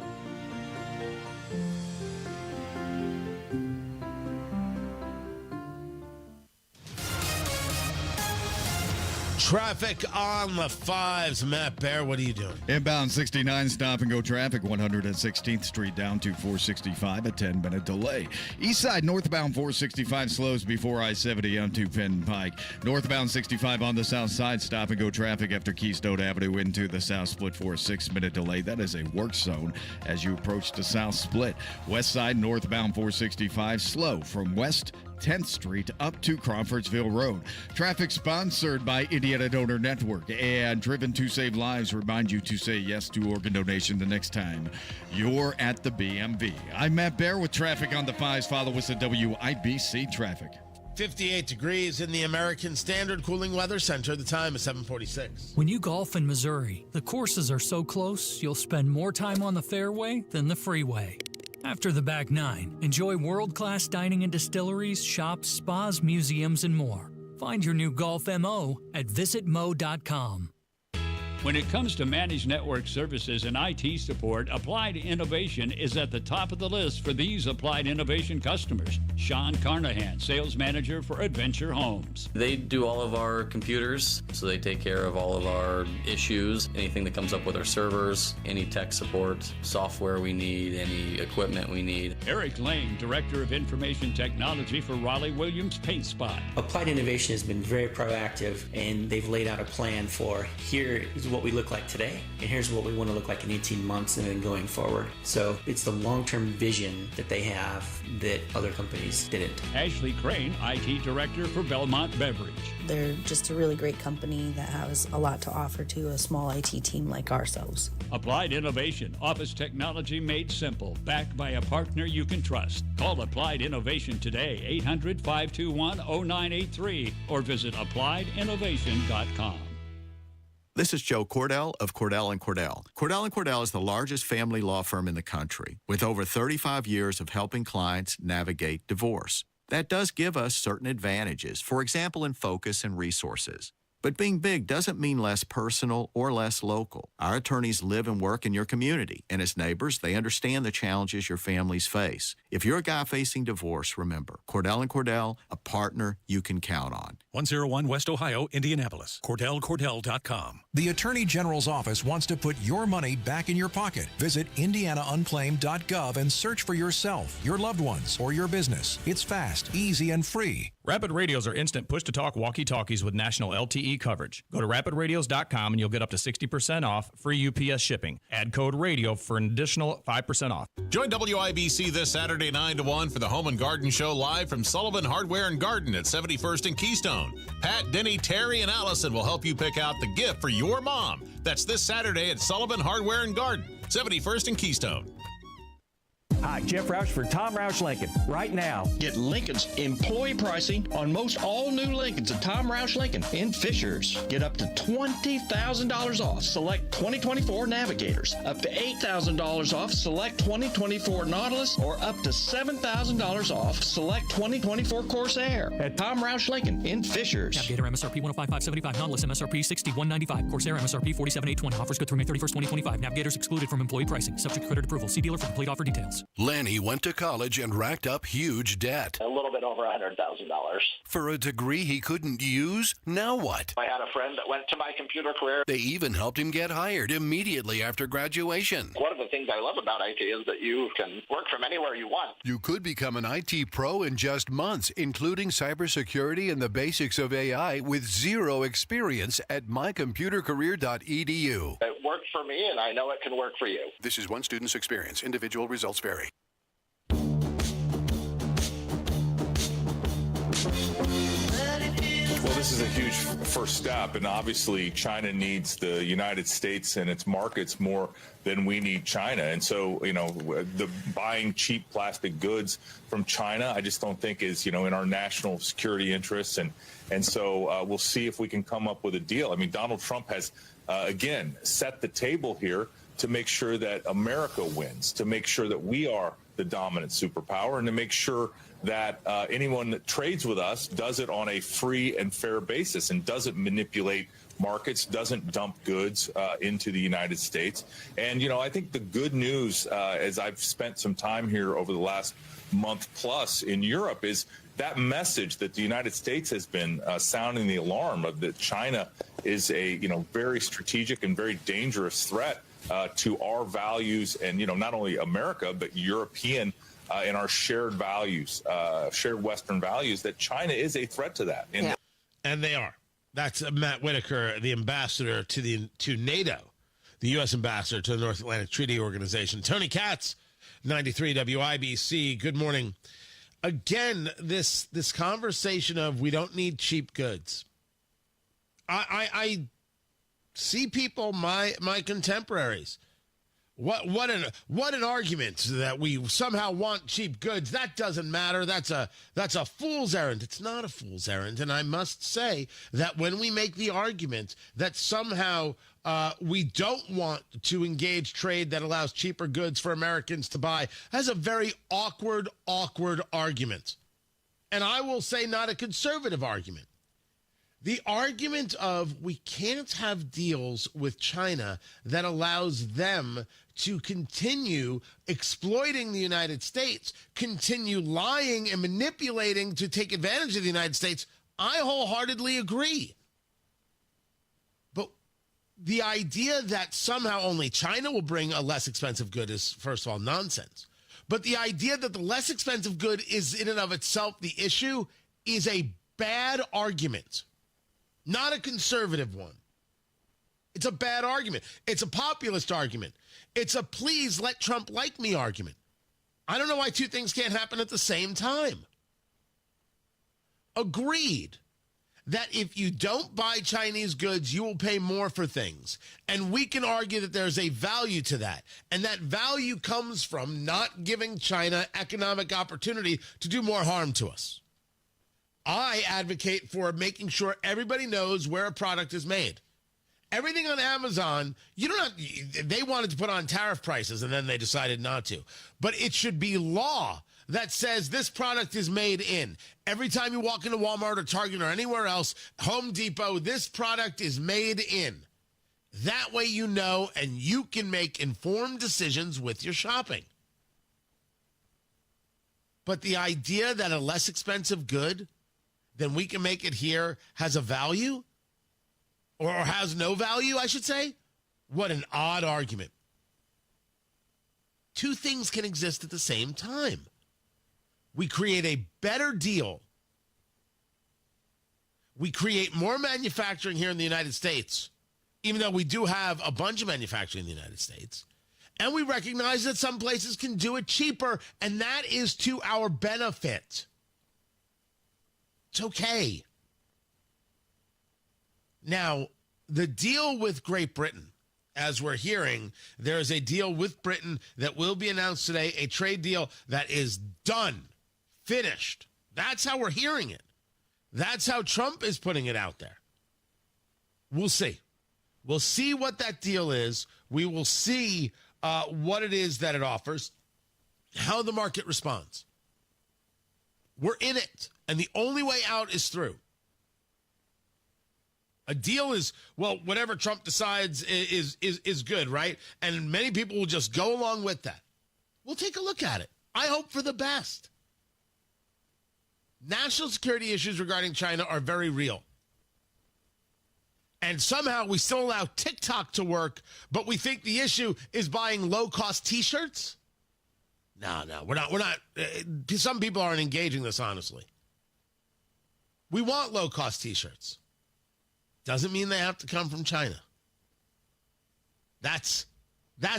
Traffic on the fives. Matt Bear, what are you doing? Inbound 69 stop and go traffic, 116th Street down to 465, a 10-minute delay. East side northbound 465 slows before I-70 onto Penn Pike. Northbound 65 on the south side, stop and go traffic after Keystone Avenue into the south split for a 6-minute delay. That is a work zone as you approach the south split. West side northbound 465 slow from West 10th Street up to Crawfordsville Road. Traffic sponsored by Indiana Donor Network and Driven to Save Lives remind you to say yes to organ donation the next time you're at the BMV. I'm Matt Bear with traffic on the fives. Follow us at WIBC Traffic. 58 degrees in the American Standard Cooling Weather Center. The time is 7:46. When you golf in Missouri, the courses are so close, you'll spend more time on the fairway than the freeway. After the back nine, enjoy world-class dining and distilleries, shops, spas, museums, and more. Find your new golf MO at visitmo.com. When it comes to managed network services and IT support, Applied Innovation is at the top of the list for these Applied Innovation customers. Sean Carnahan, sales manager for Adventure Homes. They do all of our computers, so they take care of all of our issues, anything that comes up with our servers, any tech support, software we need, any equipment we need. Eric Lane, director of information technology for Raleigh Williams Paint Spot. Applied Innovation has been very proactive, and they've laid out a plan for here is what we look like today, and here's what we want to look like in 18 months and then going forward. So it's the long-term vision that they have that other companies didn't. Ashley Crane, IT director for Belmont Beverage. They're just a really great company that has a lot to offer to a small IT team like ourselves. Applied Innovation, office technology made simple, backed by a partner you can trust. Call Applied Innovation today, 800-521-0983, or visit appliedinnovation.com. This is Joe Cordell of Cordell & Cordell. Cordell & Cordell is the largest family law firm in the country with over 35 years of helping clients navigate divorce. That does give us certain advantages, for example, in focus and resources. But being big doesn't mean less personal or less local. Our attorneys live and work in your community, and as neighbors, they understand the challenges your families face. If you're a guy facing divorce, remember, Cordell & Cordell, a partner you can count on. 101 West Ohio, Indianapolis. CordellCordell.com. The Attorney General's office wants to put your money back in your pocket. Visit IndianaUnclaimed.gov and search for yourself, your loved ones, or your business. It's fast, easy, and free. Rapid Radios are instant push-to-talk walkie-talkies with national LTE coverage. Go to rapidradios.com and you'll get up to 60% off, free UPS shipping. Add code RADIO for an additional 5% off. Join WIBC this Saturday 9 to 1 for the Home and Garden Show live from Sullivan Hardware and Garden at 71st and Keystone. Pat, Denny, Terry, and Allison will help you pick out the gift for your mom. That's this Saturday at Sullivan Hardware and Garden, 71st and Keystone. Hi, Jeff Roush for Tom Roush Lincoln. Right now, get Lincoln's employee pricing on most all new Lincolns at Tom Roush Lincoln in Fishers. Get up to $20,000 off select 2024 Navigators, up to $8,000 off select 2024 Nautilus, or up to $7,000 off select 2024 Corsair at Tom Roush Lincoln in Fishers. Navigator MSRP 105,575, Nautilus MSRP 6195, Corsair MSRP 47,820. Offers good through May 31st, 2025. Navigators excluded from employee pricing. Subject to credit approval. See dealer for complete offer details. Lanny went to college and racked up huge debt. A little bit over $100,000. For a degree he couldn't use? Now what? I had a friend that went to my computer career. They even helped him get hired immediately after graduation. One of the things I love about IT is that you can work from anywhere you want. You could become an IT pro in just months, including cybersecurity and the basics of AI with zero experience at mycomputercareer.edu. It worked for me, and I know it can work for you. This is one student's experience. Individual results vary. Well, this is a huge first step, and obviously China needs the United States and its markets more than we need China. And so, the buying cheap plastic goods from China, I just don't think is, in our national security interests. And so we'll see if we can come up with a deal. I mean, Donald Trump has, again, set the table here to make sure that America wins, to make sure that we are the dominant superpower, and to make sure that anyone that trades with us does it on a free and fair basis and doesn't manipulate markets, doesn't dump goods into the United States. And, I think the good news, as I've spent some time here over the last month plus in Europe, is that message that the United States has been sounding the alarm of that China is a, very strategic and very dangerous threat to our values and, not only America, but European and our shared values, shared Western values, that China is a threat to that. And they are. That's Matt Whitaker, the ambassador to NATO, the U.S. ambassador to the North Atlantic Treaty Organization. Tony Katz, 93 WIBC. Good morning. Again, this conversation of we don't need cheap goods. I see people, my contemporaries. What an argument that we somehow want cheap goods. That doesn't matter. That's a fool's errand. It's not a fool's errand. And I must say that when we make the argument that somehow we don't want to engage trade that allows cheaper goods for Americans to buy, that's a very awkward argument. And I will say not a conservative argument. The argument of we can't have deals with China that allows them to continue exploiting the United States, continue lying and manipulating to take advantage of the United States, I wholeheartedly agree. But the idea that somehow only China will bring a less expensive good is, first of all, nonsense. But the idea that the less expensive good is in and of itself the issue is a bad argument. Not a conservative one. It's a bad argument. It's a populist argument. It's a please let Trump like me argument. I don't know why two things can't happen at the same time. Agreed that if you don't buy Chinese goods, you will pay more for things. And we can argue that there's a value to that. And that value comes from not giving China economic opportunity to do more harm to us. I advocate for making sure everybody knows where a product is made. Everything on Amazon, they wanted to put on tariff prices and then they decided not to. But it should be law that says this product is made in. Every time you walk into Walmart or Target or anywhere else, Home Depot, this product is made in. That way you know and you can make informed decisions with your shopping. But the idea that a less expensive good then we can make it here has a value or has no value, I should say. What an odd argument. Two things can exist at the same time. We create a better deal. We create more manufacturing here in the United States, even though we do have a bunch of manufacturing in the United States. And we recognize that some places can do it cheaper, and that is to our benefit. It's okay. Now, the deal with Great Britain as we're hearing, there is a deal with Britain that will be announced today, a trade deal that is done, finished. That's how we're hearing it. That's how Trump is putting it out there. We'll see. We'll see what that deal is. We will see what it is that it offers, how the market responds. We're in it, and the only way out is through. A deal is, well, whatever Trump decides is good, right? And many people will just go along with that. We'll take a look at it. I hope for the best. National security issues regarding China are very real. And somehow we still allow TikTok to work, but we think the issue is buying low-cost T-shirts? No, we're not. Some people aren't engaging this, honestly. We want low-cost T-shirts. Doesn't mean they have to come from China. That's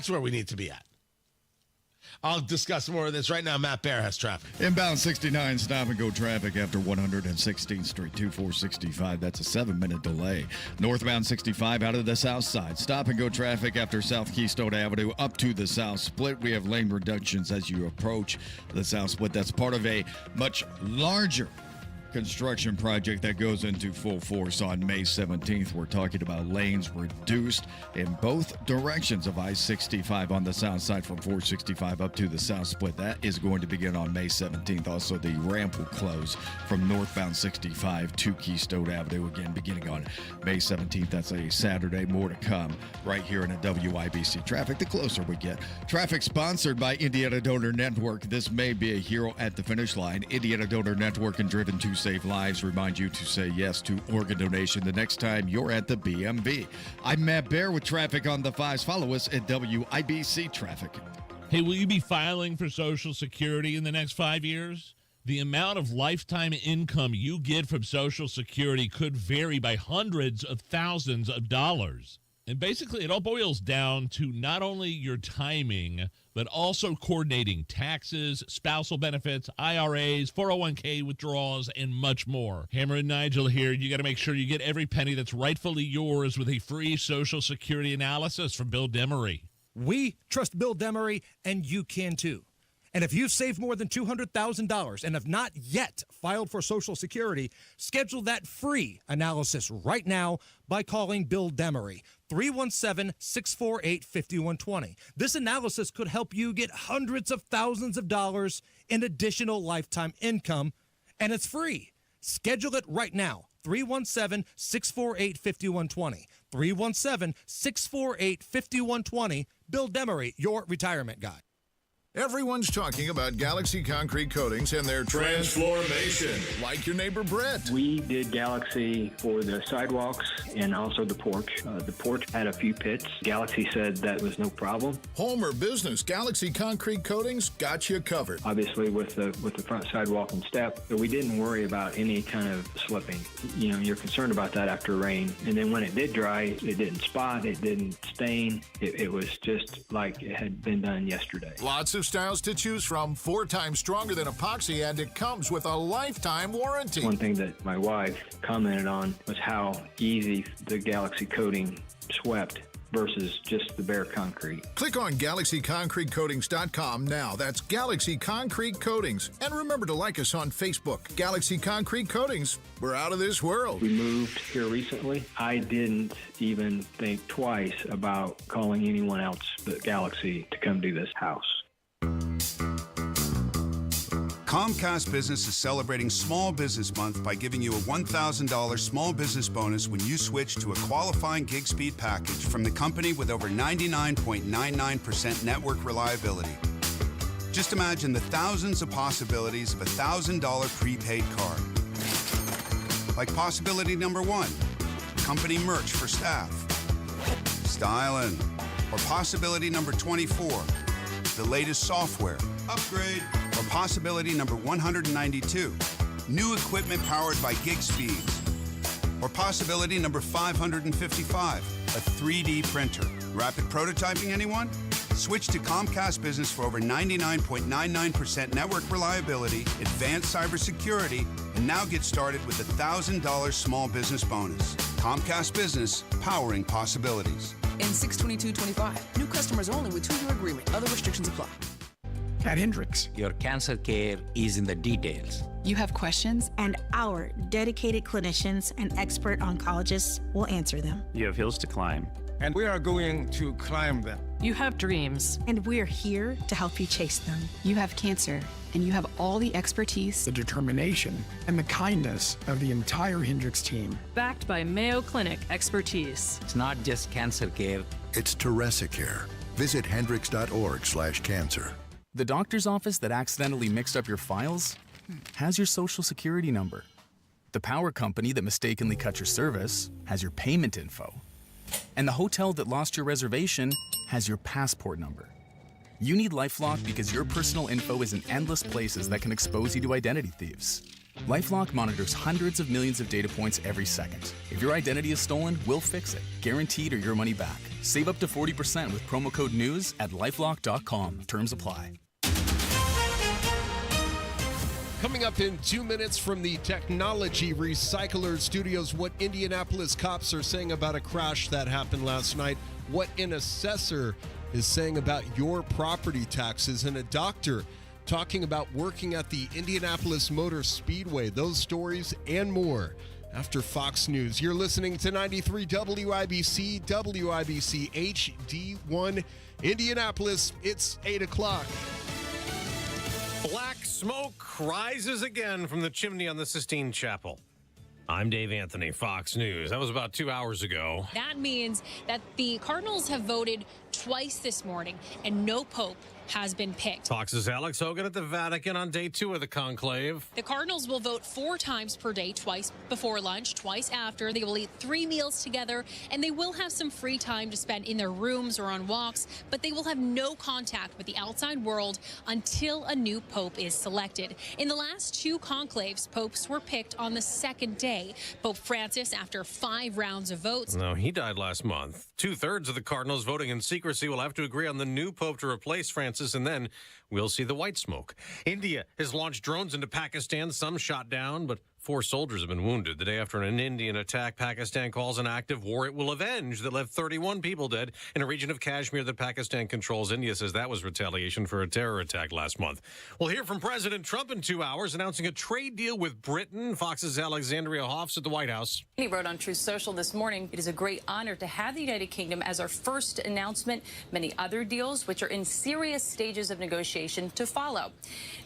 where we need to be at. I'll discuss more of this right now. Matt Bear has traffic. Inbound 69 stop-and-go traffic after 116th Street, 2465. That's a 7-minute delay. Northbound 65 out of the south side. Stop-and-go traffic after South Keystone Avenue up to the south split. We have lane reductions as you approach the south split. That's part of a much larger construction project that goes into full force on May 17th. We're talking about lanes reduced in both directions of I-65 on the south side from 465 up to the south split. That is going to begin on May 17th. Also, the ramp will close from northbound 65 to Keystone Avenue, again beginning on May 17th. That's a Saturday. More to come right here in a WIBC traffic the closer we get. Traffic sponsored by Indiana Donor Network. This may be a hero at the finish line. Indiana Donor Network and Driven to Save Lives remind you to say yes to organ donation the next time you're at the BMV. I'm Matt Bear with traffic on the 5s. Follow us at WIBC Traffic. Hey, will you be filing for Social Security in the next 5 years? The amount of lifetime income you get from Social Security could vary by hundreds of thousands of dollars. And basically, it all boils down to not only your timing, but also coordinating taxes, spousal benefits, IRAs, 401k withdrawals, and much more. Hammer and Nigel here. You got to make sure you get every penny that's rightfully yours with a free Social Security analysis from Bill Demery. We trust Bill Demery, and you can too. And if you've saved more than $200,000 and have not yet filed for Social Security, schedule that free analysis right now by calling Bill Demery, 317-648-5120. This analysis could help you get hundreds of thousands of dollars in additional lifetime income, and it's free. Schedule it right now, 317-648-5120. 317-648-5120. Bill Demery, your retirement guy. Everyone's talking about Galaxy Concrete Coatings and their transformation. Like your neighbor Brett. We did Galaxy for the sidewalks and also the porch. The porch had a few pits. Galaxy said that was no problem. Home or business, Galaxy Concrete Coatings got you covered. Obviously with the front sidewalk and step, but we didn't worry about any kind of slipping. You know, you're concerned about that after rain. And then when it did dry, it didn't spot, it didn't stain. It was just like it had been done yesterday. Lots of styles to choose from, 4 times stronger than epoxy, and it comes with a lifetime warranty. One thing that my wife commented on was how easy the Galaxy coating swept versus just the bare concrete. Click on GalaxyConcreteCoatings.com now. That's Galaxy Concrete Coatings. And remember to like us on Facebook. Galaxy Concrete Coatings. We're out of this world. We moved here recently. I didn't even think twice about calling anyone else but Galaxy to come do this house. Comcast Business is celebrating Small Business Month by giving you a $1,000 small business bonus when you switch to a qualifying gig speed package from the company with over 99.99% network reliability. Just imagine the thousands of possibilities of a $1,000 prepaid card. Like possibility number 1, company merch for staff. Styling. Or possibility number 24, the latest software. Upgrade. Or possibility number 192, new equipment powered by gig speeds. Or possibility number 555, a 3D printer. Rapid prototyping, anyone? Switch to Comcast Business for over 99.99% network reliability, advanced cybersecurity, and now get started with a $1,000 small business bonus. Comcast Business, powering possibilities. and 62225. New customers only with 2-year agreement. Other restrictions apply. At Hendricks, your cancer care is in the details. You have questions, and our dedicated clinicians and expert oncologists will answer them. You have hills to climb, and we are going to climb them. You have dreams, and we're here to help you chase them. You have cancer, and you have all the expertise, the determination, and the kindness of the entire Hendricks team. Backed by Mayo Clinic expertise. It's not just cancer care. It's Teresa Care. Visit hendricks.org/cancer. The doctor's office that accidentally mixed up your files has your social security number. The power company that mistakenly cut your service has your payment info. And the hotel that lost your reservation has your passport number. You need LifeLock because your personal info is in endless places that can expose you to identity thieves. LifeLock monitors hundreds of millions of data points every second. If your identity is stolen, we'll fix it, guaranteed or your money back. Save up to 40% with promo code NEWS at LifeLock.com. Terms apply. Coming up in 2 minutes from the Technology Recycler Studios, what Indianapolis cops are saying about a crash that happened last night, what an assessor is saying about your property taxes, and a doctor talking about working at the Indianapolis Motor Speedway. Those stories and more after Fox News. You're listening to 93 WIBC, WIBC HD1 Indianapolis. It's 8 o'clock. Black smoke rises again from the chimney on the Sistine Chapel. I'm Dave Anthony, Fox News. That was about 2 hours ago. That means that the Cardinals have voted twice this morning, and no pope has been picked. Fox's Alex Hogan at the Vatican on day 2 of the conclave. The Cardinals will vote 4 times per day, twice before lunch, twice after. They will eat 3 meals together, and they will have some free time to spend in their rooms or on walks, but they will have no contact with the outside world until a new pope is selected. In the last 2 conclaves, popes were picked on the second day. Pope Francis, after 5 rounds of votes. No, he died last month. 2/3 of the Cardinals voting in secrecy will have to agree on the new pope to replace Francis, and then we'll see the white smoke. India has launched drones into Pakistan, some shot down, but 4 soldiers have been wounded. The day after an Indian attack Pakistan calls an active war it will avenge that left 31 people dead in a region of Kashmir that Pakistan controls. India says that was retaliation for a terror attack last month. We'll hear from President Trump in 2 hours announcing a trade deal with Britain. Fox's Alexandria Hoffs at the White House. He wrote on Truth Social this morning, "It is a great honor to have the United Kingdom as our first announcement. Many other deals, which are in serious stages of negotiation, to follow."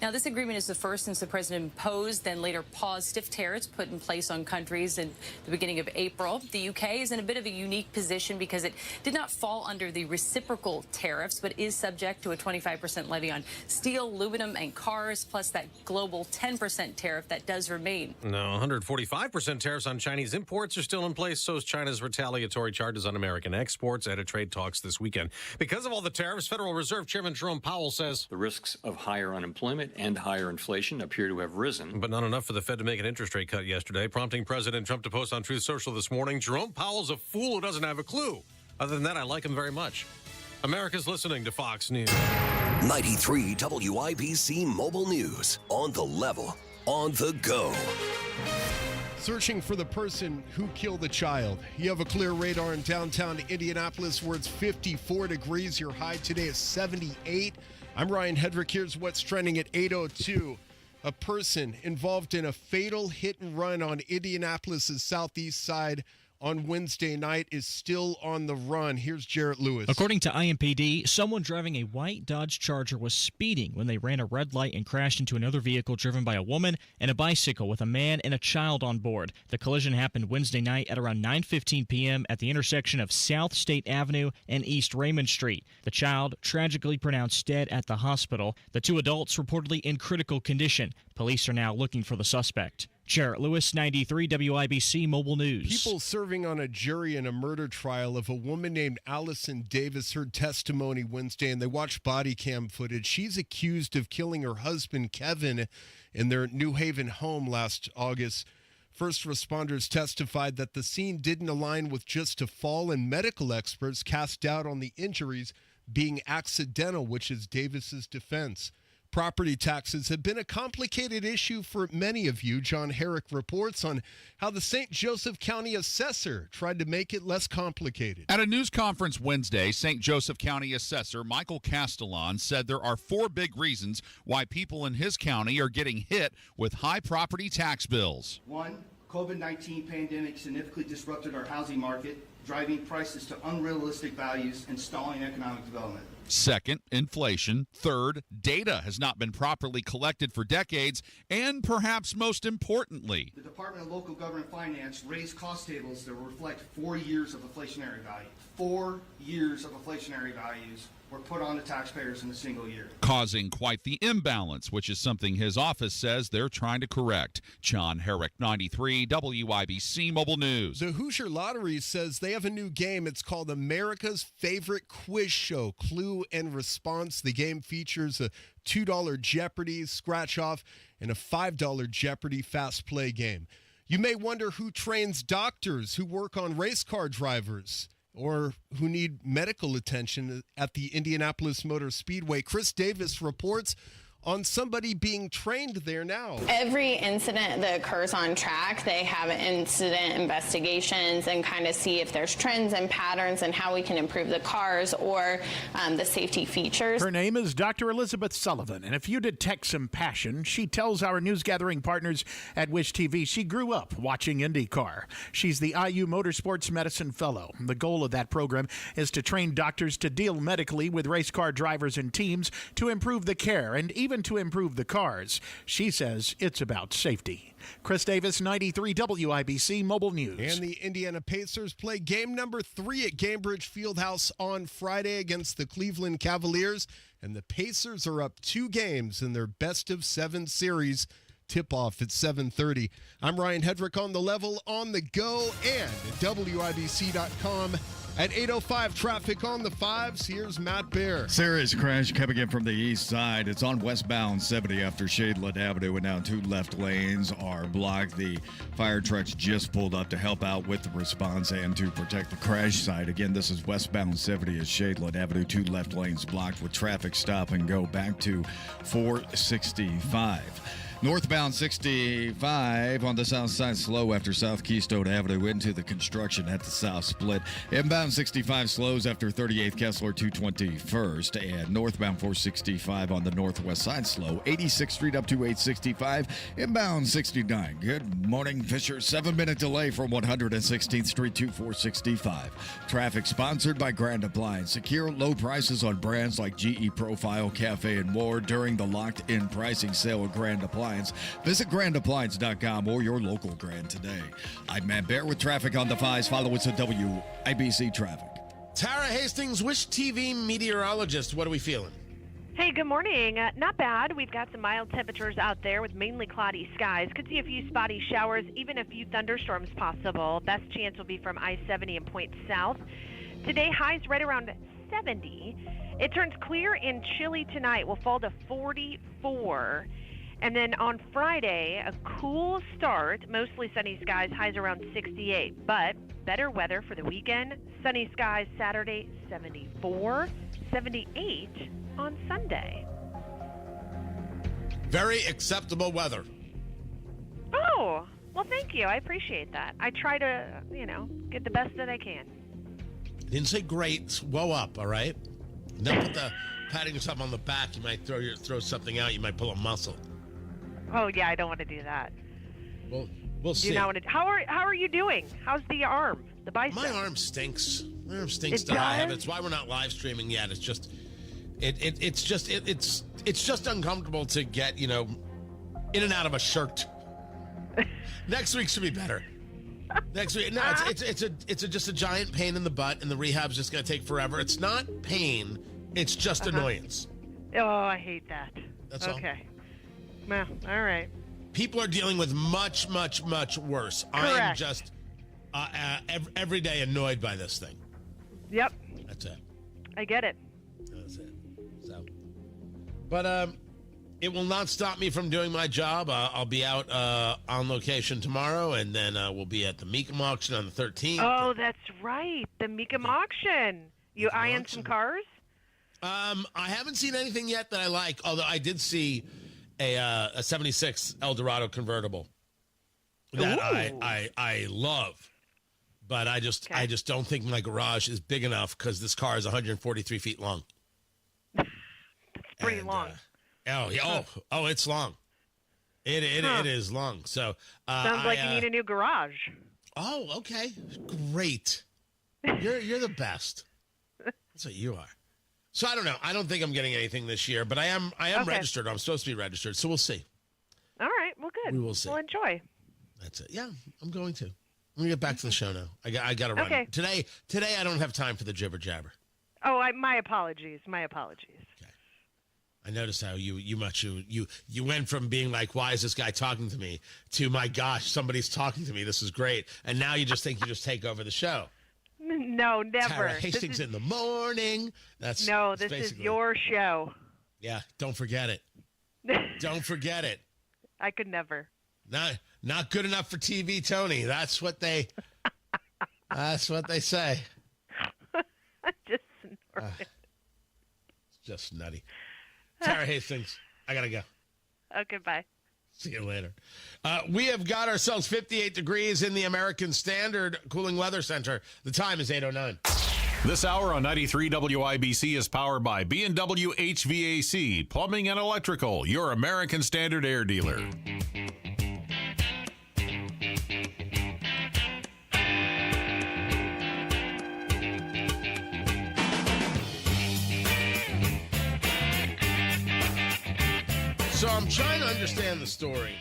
Now, this agreement is the first since the president imposed, then later paused stiff tariffs put in place on countries in the beginning of April. The UK is in a bit of a unique position because it did not fall under the reciprocal tariffs, but is subject to a 25% levy on steel, aluminum, and cars, plus that global 10% tariff that does remain. No, 145% tariffs on Chinese imports are still in place. So is China's retaliatory charges on American exports at a trade talks this weekend. Because of all the tariffs, Federal Reserve Chairman Jerome Powell says the risks of higher unemployment and higher inflation appear to have risen. But not enough for the Fed to make an interest rate cut yesterday, prompting President Trump to post on Truth Social this morning, "Jerome Powell's a fool who doesn't have a clue. Other than that, I like him very much." America's listening to Fox News. 93 WIBC Mobile News. On the level, on the go. Searching for the person who killed the child. You have a clear radar in downtown Indianapolis where it's 54 degrees. Your high today is 78. I'm Ryan Hedrick. Here's what's trending at 8:02. A person involved in a fatal hit and run on Indianapolis' southeast side on Wednesday night is still on the run. Here's Jarrett Lewis. According to IMPD, someone driving a white Dodge Charger was speeding when they ran a red light and crashed into another vehicle driven by a woman and a bicycle with a man and a child on board. The collision happened Wednesday night at around 9:15 p.m. at the intersection of South State Avenue and East Raymond Street. The child tragically pronounced dead at the hospital. The 2 adults reportedly in critical condition. Police are now looking for the suspect. Jarrett Lewis, 93 WIBC Mobile News. People serving on a jury in a murder trial of a woman named Allison Davis heard testimony Wednesday, and they watched body cam footage. She's accused of killing her husband, Kevin, in their New Haven home last August. First responders testified that the scene didn't align with just a fall, and medical experts cast doubt on the injuries being accidental, which is Davis's defense. Property taxes have been a complicated issue for many of you. John Herrick reports on how the St. Joseph County assessor tried to make it less complicated. At a news conference Wednesday, St. Joseph County assessor Michael Castellan said there are 4 big reasons why people in his county are getting hit with high property tax bills. 1, COVID-19 pandemic significantly disrupted our housing market, driving prices to unrealistic values and stalling economic development. Second, inflation. Third, data has not been properly collected for decades. And perhaps most importantly, the Department of Local Government Finance raised cost tables that reflect 4 years of inflationary value. 4 years of inflationary values were put on the taxpayers in a single year, causing quite the imbalance, which is something his office says they're trying to correct. John Herrick, 93 WIBC Mobile News. The Hoosier Lottery says they have a new game. It's called America's Favorite Quiz Show, Clue and Response. The game features a $2 Jeopardy scratch-off and a $5 Jeopardy fast play game. You may wonder who trains doctors who work on race car drivers or who need medical attention at the Indianapolis Motor Speedway. Chris Davis reports on somebody being trained there now. Every incident that occurs on track, they have incident investigations and kind of see if there's trends and patterns and how we can improve the cars or the safety features. Her name is Dr. Elizabeth Sullivan, and if you detect some passion, she tells our news gathering partners at Wish TV she grew up watching IndyCar. She's the IU Motorsports Medicine Fellow. The goal of that program is to train doctors to deal medically with race car drivers and teams to improve the care and even to improve the cars. She says it's about safety. Chris Davis, 93 WIBC Mobile News. And the Indiana Pacers play game number 3 at Gainbridge Fieldhouse on Friday against the Cleveland Cavaliers. And the Pacers are up 2 games in their best-of-7 series. Tip-off at 7:30. I'm Ryan Hedrick on the level, on the go, and at WIBC.com. At 8:05, traffic on the 5s. Here's Matt Bear. Serious crash coming in from the east side. It's on westbound 70 after Shadeland Avenue, and now 2 left lanes are blocked. The fire trucks just pulled up to help out with the response and to protect the crash site. Again, this is westbound 70 at Shadeland Avenue, 2 left lanes blocked with traffic stop and go back to 465. Northbound 65 on the south side slow after South Keystone Avenue into the construction at the south split. Inbound 65 slows after 38th Kessler 221st, and northbound 465 on the northwest side slow. 86th Street up to 865. Inbound 69. Good morning, Fisher. 7-minute delay from 116th Street to 465. Traffic sponsored by Grand Appliance. Secure low prices on brands like GE Profile, Cafe, and more during the locked-in pricing sale at Grand Appliance. Visit grandappliance.com or your local Grand today. I'm Matt Bear with traffic on the 5s. Follow us at WIBC Traffic. Tara Hastings, Wish TV meteorologist. What are we feeling? Hey, good morning. Not bad. We've got some mild temperatures out there with mainly cloudy skies. Could see a few spotty showers, even a few thunderstorms possible. Best chance will be from I-70 and point south. Today, highs right around 70. It turns clear and chilly tonight. We'll fall to 44. And then on Friday, a cool start, mostly sunny skies, highs around 68. But better weather for the weekend. Sunny skies Saturday, 74, 78 on Sunday. Very acceptable weather. Oh, well, thank you. I appreciate that. I try to, get the best that I can. Didn't say great, it's well up, all right? Don't put the patting yourself on the back. You might throw something out. You might pull a muscle. Oh, yeah, I don't want to do that. Well, we'll see. How are you doing? How's the arm, the bicep? My arm stinks. My arm stinks to high heaven. It's why we're not live streaming yet. It's just, it's just uncomfortable to get, in and out of a shirt. Next week should be better. Next week, no, it's just a giant pain in the butt, and the rehab's just going to take forever. It's not pain. It's just annoyance. Oh, I hate that. That's all. Okay. Well, all right. People are dealing with much, much, much worse. Correct. I am just every day annoyed by this thing. Yep. That's it. I get it. That's it. So, but it will not stop me from doing my job. I'll be out on location tomorrow, and then we'll be at the Meekum auction on the 13th. Oh, that's right. The Meekum auction. You eyeing some cars? I haven't seen anything yet that I like, although I did see a 76 Eldorado convertible that I love. But I just don't think my garage is big enough because this car is 143 feet long. That's pretty long. It's long. It is long. So sounds like you need a new garage. Oh, okay, great. You're the best. That's what you are. So I don't know. I don't think I'm getting anything this year, but I am registered. I'm supposed to be registered, so we'll see. All right. Well, good. We will see. We'll enjoy. That's it. Yeah, I'm going to. Let me get back to the show now. I got to run. Okay. Today I don't have time for the jibber jabber. Oh, my apologies. My apologies. Okay. I noticed how you went from being like, why is this guy talking to me, to my gosh, somebody's talking to me. This is great. And now you just think you just take over the show. No, never. Tara Hastings in the morning. This is your show. Yeah, don't forget it. Don't forget it. I could never. Not good enough for TV, Tony. That's what they say. Just snorted. It's just nutty. Tara Hastings, I gotta go. Okay, bye. See you later. We have got ourselves 58 degrees in the American Standard Cooling Weather Center. The time is 8:09. This hour on 93 WIBC is powered by B&W HVAC, Plumbing and Electrical, your American Standard air dealer. So I'm trying to understand the story.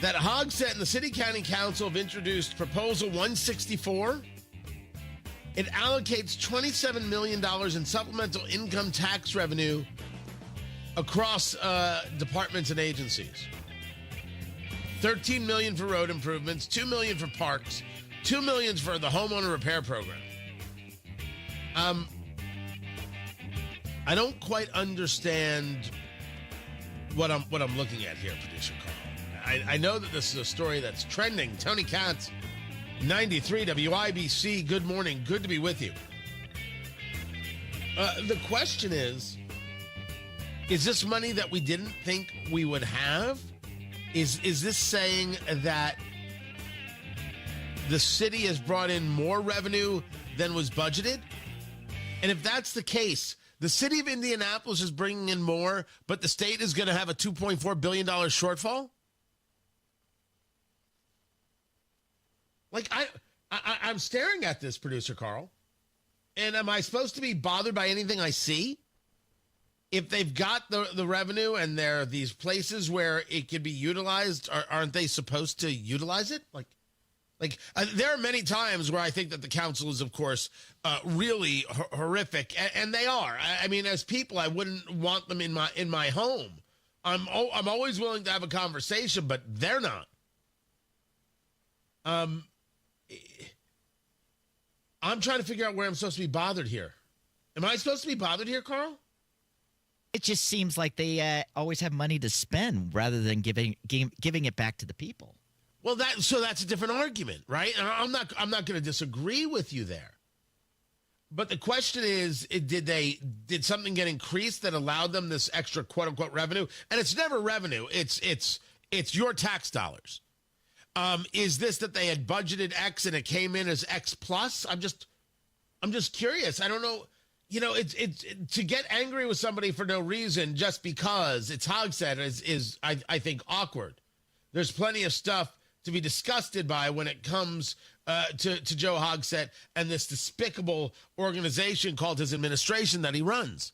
That Hogsett and the City County Council have introduced Proposal 164. It allocates $27 million in supplemental income tax revenue across departments and agencies. $13 million for road improvements, $2 million for parks, $2 million for the homeowner repair program. I don't quite understand what I'm looking at here, producer Carl. I know that this is a story that's trending. Tony Katz, 93 WIBC. Good morning. Good to be with you. The question is this money that we didn't think we would have? Is this saying that the city has brought in more revenue than was budgeted? And if that's the case, the city of Indianapolis is bringing in more, but the state is going to have a $2.4 billion shortfall? Like, I'm staring at this, producer Carl, and am I supposed to be bothered by anything I see? If they've got the revenue and there are these places where it can be utilized, aren't they supposed to utilize it? There are many times where I think that the council is, of course, really horrific, and they are. I mean, as people, I wouldn't want them in my home. I'm always willing to have a conversation, but they're not. I'm trying to figure out where I'm supposed to be bothered here. Am I supposed to be bothered here, Carl? It just seems like they always have money to spend rather than giving it back to the people. Well, that's a different argument, right? And I'm not going to disagree with you there. But the question is, did something get increased that allowed them this extra quote unquote revenue? And it's never revenue. It's your tax dollars. Is this that they had budgeted X and it came in as X plus? I'm just curious. I don't know. You know, it's to get angry with somebody for no reason just because it's Hogsett is I think awkward. There's plenty of stuff to be disgusted by when it comes to Joe Hogsett and this despicable organization called his administration that he runs.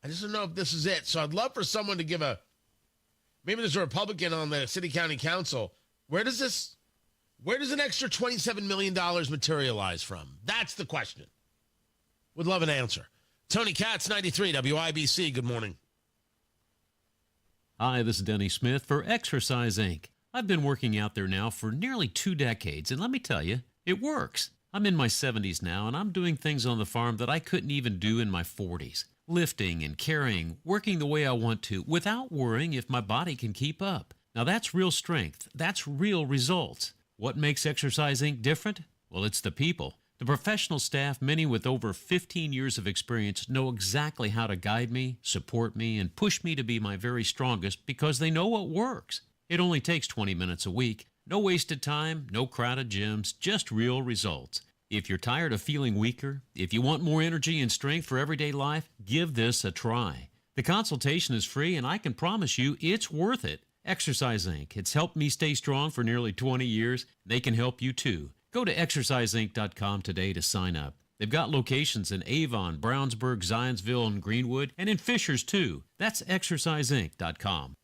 I just don't know if this is it. So I'd love for someone to give maybe there's a Republican on the City County Council. Where does an extra $27 million materialize from? That's the question. Would love an answer. Tony Katz, 93 WIBC. Good morning. Hi, this is Denny Smith for Exercise Inc. I've been working out there now for nearly 2 decades, and let me tell you, it works. I'm in my 70s now, and I'm doing things on the farm that I couldn't even do in my 40s. Lifting and carrying, working the way I want to, without worrying if my body can keep up. Now that's real strength. That's real results. What makes Exercise Inc. different? Well, it's the people. The professional staff, many with over 15 years of experience, know exactly how to guide me, support me, and push me to be my very strongest because they know what works. It only takes 20 minutes a week. No wasted time, no crowded gyms, just real results. If you're tired of feeling weaker, if you want more energy and strength for everyday life, give this a try. The consultation is free, and I can promise you it's worth it. Exercise Inc. It's helped me stay strong for nearly 20 years. They can help you too. Go to exerciseinc.com today to sign up. They've got locations in Avon, Brownsburg, Zionsville, and Greenwood, and in Fishers too. That's exerciseinc.com.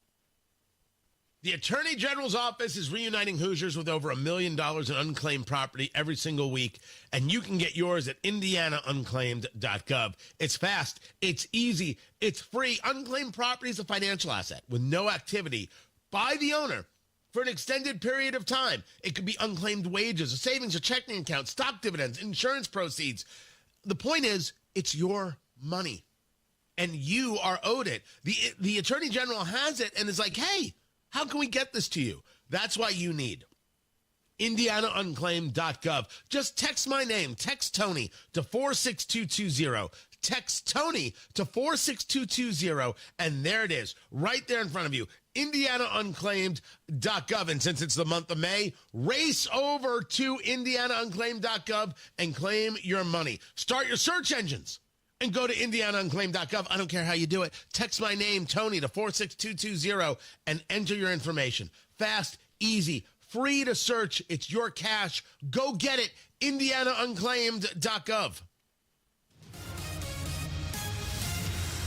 The Attorney General's office is reuniting Hoosiers with over $1 million in unclaimed property every single week, and you can get yours at indianaunclaimed.gov. It's fast, it's easy, it's free. Unclaimed property is a financial asset with no activity by the owner for an extended period of time. It could be unclaimed wages, a savings, a checking account, stock dividends, insurance proceeds. The point is, it's your money, and you are owed it. The Attorney General has it and is like, hey, how can we get this to you? That's why you need indianaunclaimed.gov. Just text my name, text Tony to 46220. Text Tony to 46220, and there it is, right there in front of you, indianaunclaimed.gov. And since it's the month of May, race over to indianaunclaimed.gov and claim your money. Start your search engines and go to indianaunclaimed.gov. I don't care how you do it. Text my name, Tony, to 46220 and enter your information. Fast, easy, free to search. It's your cash. Go get it. indianaunclaimed.gov.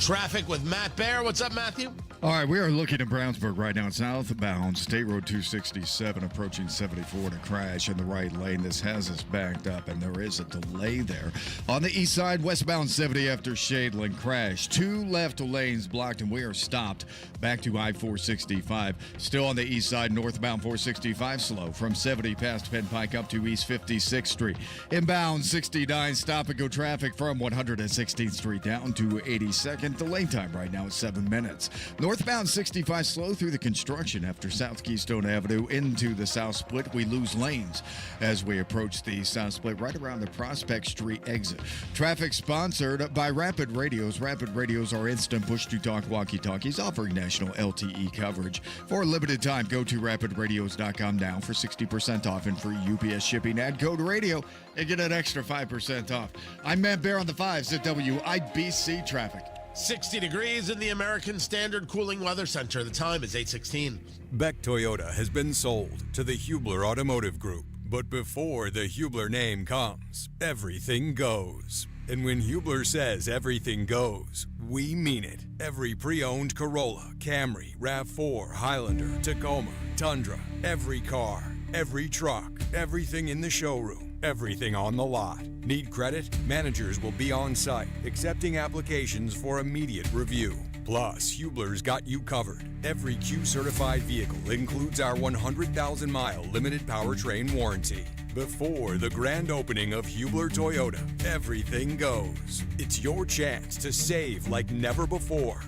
Traffic with Matt Bear. What's up, Matthew? All right, we are looking at Brownsburg right now. Southbound, State Road 267, approaching 74 to crash in the right lane. This has us backed up, and there is a delay there. On the east side, westbound 70 after Shadeland crash. 2 left lanes blocked, and we are stopped back to I-465. Still on the east side, northbound 465 slow from 70 past Penn Pike up to East 56th Street. Inbound 69, stop-and-go traffic from 116th Street down to 82nd. The lane time right now is 7 minutes. Northbound 65 slow through the construction after South Keystone Avenue into the South Split. We lose lanes as we approach the South Split right around the Prospect Street exit. Traffic sponsored by Rapid Radios. Rapid Radios are instant push-to-talk walkie-talkies offering national LTE coverage. For a limited time, go to rapidradios.com now for 60% off and free UPS shipping. Add code radio and get an extra 5% off. I'm Matt Bear on the 5s at WIBC Traffic. 60 degrees in the American Standard Cooling Weather Center. The time is 8:16. Beck Toyota has been sold to the Hubler Automotive Group. But before the Hubler name comes, everything goes. And when Hubler says everything goes, we mean it. Every pre-owned Corolla, Camry, RAV4, Highlander, Tacoma, Tundra, every car, every truck, everything in the showroom. Everything on the lot. Need credit? Managers will be on site, accepting applications for immediate review. Plus, Hubler's got you covered. Every Q-certified vehicle includes our 100,000-mile limited powertrain warranty. Before the grand opening of Hubler Toyota, everything goes. It's your chance to save like never before.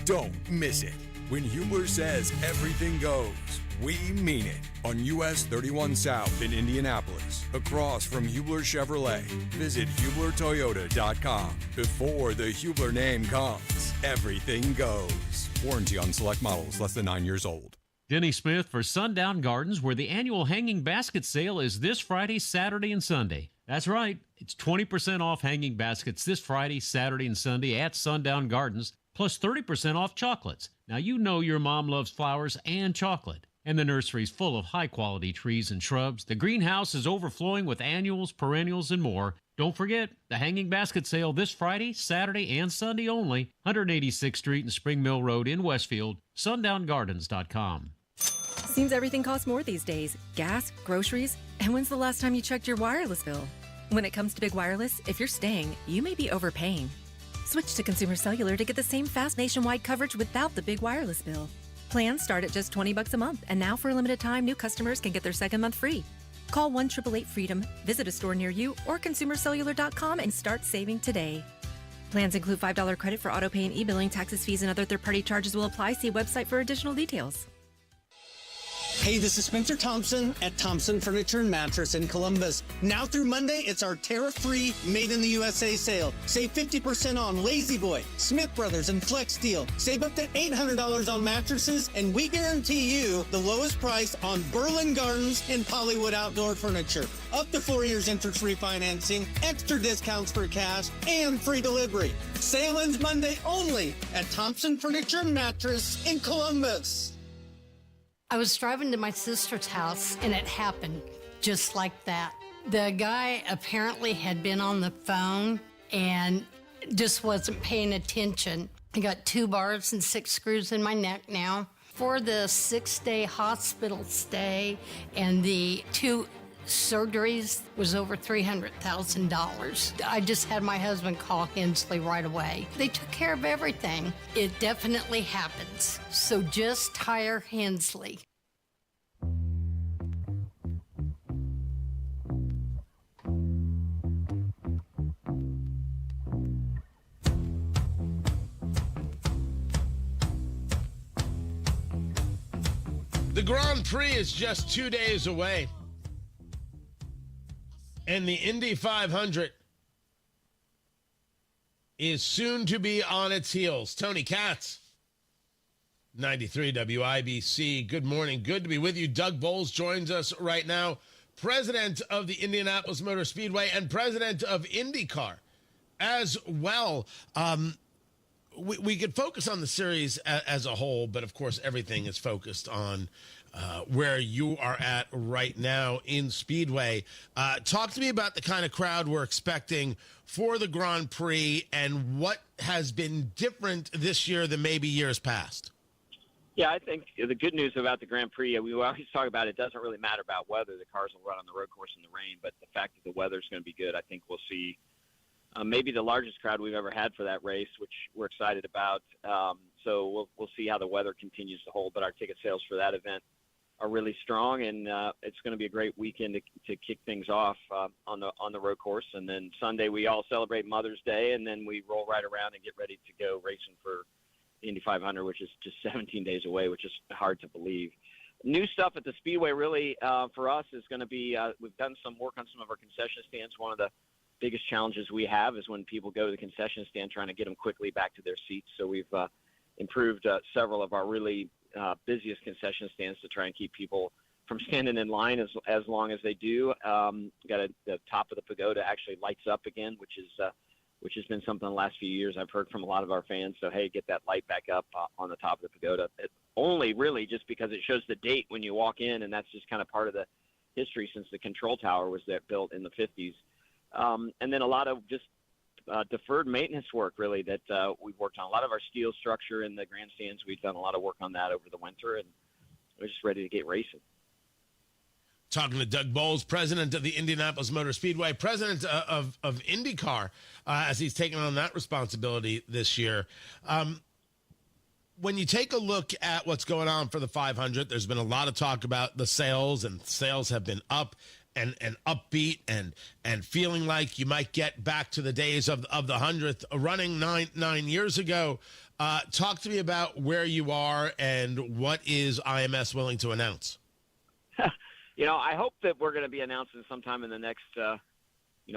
Don't miss it. When Hubler says everything goes, we mean it. On US 31 South in Indianapolis, across from Hubler Chevrolet. Visit HublerToyota.com. Before the Hubler name comes, everything goes. Warranty on select models less than 9 years old. Denny Smith for Sundown Gardens, where the annual hanging basket sale is this Friday, Saturday, and Sunday. That's right. It's 20% off hanging baskets this Friday, Saturday, and Sunday at Sundown Gardens, plus 30% off chocolates. Now, you know your mom loves flowers and chocolate. And the nursery's full of high-quality trees and shrubs. The greenhouse is overflowing with annuals, perennials, and more. Don't forget, the hanging basket sale this Friday, Saturday, and Sunday only. 186th Street and Spring Mill Road in Westfield. SundownGardens.com. Seems everything costs more these days. Gas, groceries, and when's the last time you checked your wireless bill? When it comes to Big Wireless, if you're staying, you may be overpaying. Switch to Consumer Cellular to get the same fast nationwide coverage without the big wireless bill. Plans start at just $20 a month, and now for a limited time, new customers can get their second month free. Call 1-888-FREEDOM, visit a store near you, or consumercellular.com and start saving today. Plans include $5 credit for autopay and e-billing. Taxes, fees, and other third-party charges will apply. See website for additional details. Hey, this is Spencer Thompson at Thompson Furniture and Mattress in Columbus. Now through Monday, it's our tariff-free Made in the USA sale. Save 50% on Lazy Boy, Smith Brothers, and Flex Steel. Save up to $800 on mattresses, and we guarantee you the lowest price on Berlin Gardens and Pollywood Outdoor Furniture. Up to 4 years interest-free financing, extra discounts for cash, and free delivery. Sale ends Monday only at Thompson Furniture and Mattress in Columbus. I was driving to my sister's house, and it happened just like that. The guy apparently had been on the phone and just wasn't paying attention. I got 2 bars and 6 screws in my neck now. For the 6-day hospital stay and the 2 surgeries was over $300,000. I just had my husband call Hensley right away. They took care of everything. It definitely happens. So just hire Hensley. The Grand Prix is just 2 days away. And the Indy 500 is soon to be on its heels. Tony Katz, 93 WIBC. Good morning. Good to be with you. Doug Bowles joins us right now, president of the Indianapolis Motor Speedway and president of IndyCar as well. We could focus on the series as a whole, but of course everything is focused on where you are at right now in Speedway. Talk to me about the kind of crowd we're expecting for the Grand Prix and what has been different this year than maybe years past. Yeah, I think the good news about the Grand Prix, we always talk about it doesn't really matter about weather. The cars will run on the road course in the rain, but the fact that the weather is going to be good, I think we'll see maybe the largest crowd we've ever had for that race, which we're excited about. So we'll see how the weather continues to hold, but our ticket sales for that event are really strong, and it's going to be a great weekend to kick things off on the road course. And then Sunday we all celebrate Mother's Day, and then we roll right around and get ready to go racing for the Indy 500, which is just 17 days away, which is hard to believe. New stuff at the Speedway really for us is going to be we've done some work on some of our concession stands. One of the biggest challenges we have is when people go to the concession stand trying to get them quickly back to their seats. So we've improved several of our really busiest concession stands to try and keep people from standing in line as long as they do. The top of the pagoda actually lights up again, which has been something the last few years I've heard from a lot of our fans. So, hey, get that light back up on the top of the pagoda. Only really just because it shows the date when you walk in, and that's just kind of part of the history since the control tower was built in the 50s. And then a lot of just deferred maintenance work, really, that we've worked on. A lot of our steel structure in the grandstands, we've done a lot of work on that over the winter, and we're just ready to get racing. Talking to Doug Bowles, president of the Indianapolis Motor Speedway, president of IndyCar, as he's taken on that responsibility this year. When you take a look at what's going on for the 500, there's been a lot of talk about the sales, and sales have been up and upbeat and feeling like you might get back to the days of the 100th running nine years ago. Talk to me about where you are and what is IMS willing to announce. I hope that we're going to be announcing sometime in the next,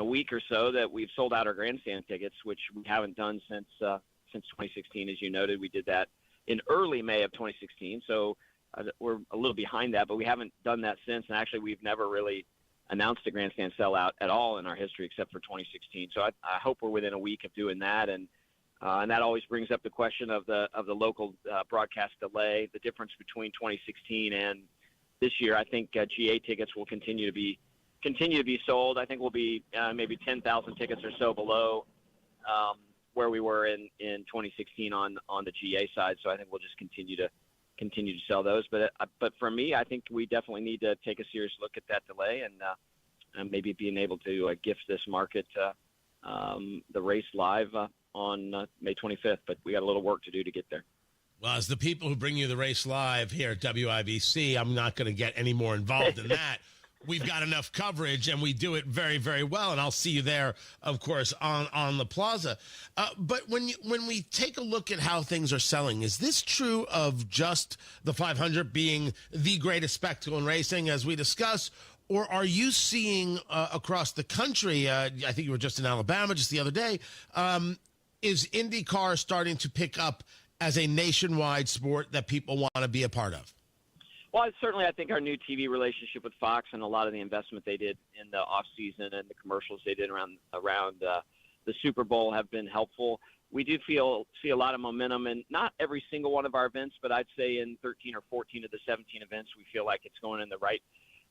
week or so that we've sold out our grandstand tickets, which we haven't done since 2016. As you noted, we did that in early May of 2016. So we're a little behind that, but we haven't done that since. And actually, we've never really announced a grandstand sellout at all in our history except for 2016. So I hope we're within a week of doing that. And that always brings up the question of the local broadcast delay, the difference between 2016 and this year. I think GA tickets will continue to be sold. I think we'll be maybe 10,000 tickets or so below where we were in 2016 on the GA side. So I think we'll just continue to sell those. But for me, I think we definitely need to take a serious look at that delay and maybe being able to gift this market the race live on May 25th. But we got a little work to do to get there. Well, as the people who bring you the race live here at WIBC, I'm not going to get any more involved in that. we've got enough coverage and we do it very, very well. And I'll see you there, of course, on the plaza. But when we take a look at how things are selling, is this true of just the 500 being the greatest spectacle in racing, as we discuss? Or are you seeing across the country, I think you were just in Alabama just the other day, is IndyCar starting to pick up as a nationwide sport that people want to be a part of? Well, certainly I think our new TV relationship with Fox and a lot of the investment they did in the offseason and the commercials they did around the Super Bowl have been helpful. We do see a lot of momentum in not every single one of our events, but I'd say in 13 or 14 of the 17 events, we feel like it's going in the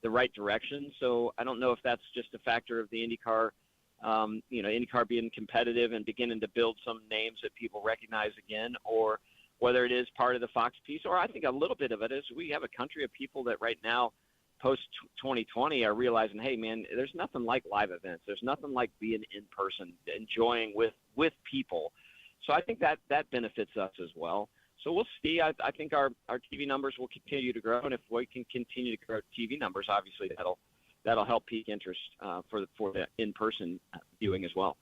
right direction. So I don't know if that's just a factor of the IndyCar, IndyCar being competitive and beginning to build some names that people recognize again, or whether it is part of the Fox piece, or I think a little bit of it is we have a country of people that right now, post-2020, are realizing, hey, man, there's nothing like live events. There's nothing like being in person, enjoying with people. So I think that benefits us as well. So we'll see. I think our TV numbers will continue to grow, and if we can continue to grow TV numbers, obviously that'll help peak interest for the in-person viewing as well.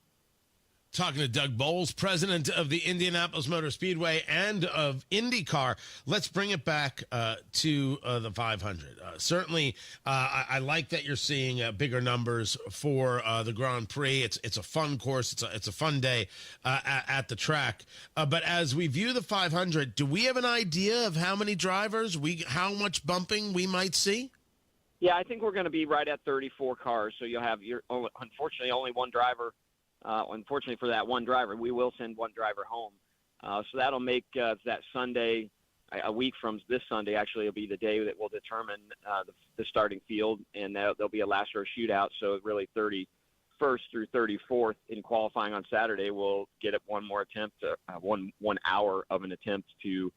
Talking to Doug Bowles, president of the Indianapolis Motor Speedway and of IndyCar. Let's bring it back to the 500. Certainly, I like that you're seeing bigger numbers for the Grand Prix. It's a fun course. It's a fun day at the track. But as we view the 500, do we have an idea of how many drivers, how much bumping we might see? Yeah, I think we're going to be right at 34 cars. So you'll have unfortunately only one driver. Unfortunately for that one driver, we will send one driver home. So that'll make that Sunday, a week from this Sunday, actually, it'll be the day that will determine the starting field, and there'll be a last row shootout. So really 31st through 34th in qualifying on Saturday, we'll get it one more attempt, 1 hour of an attempt to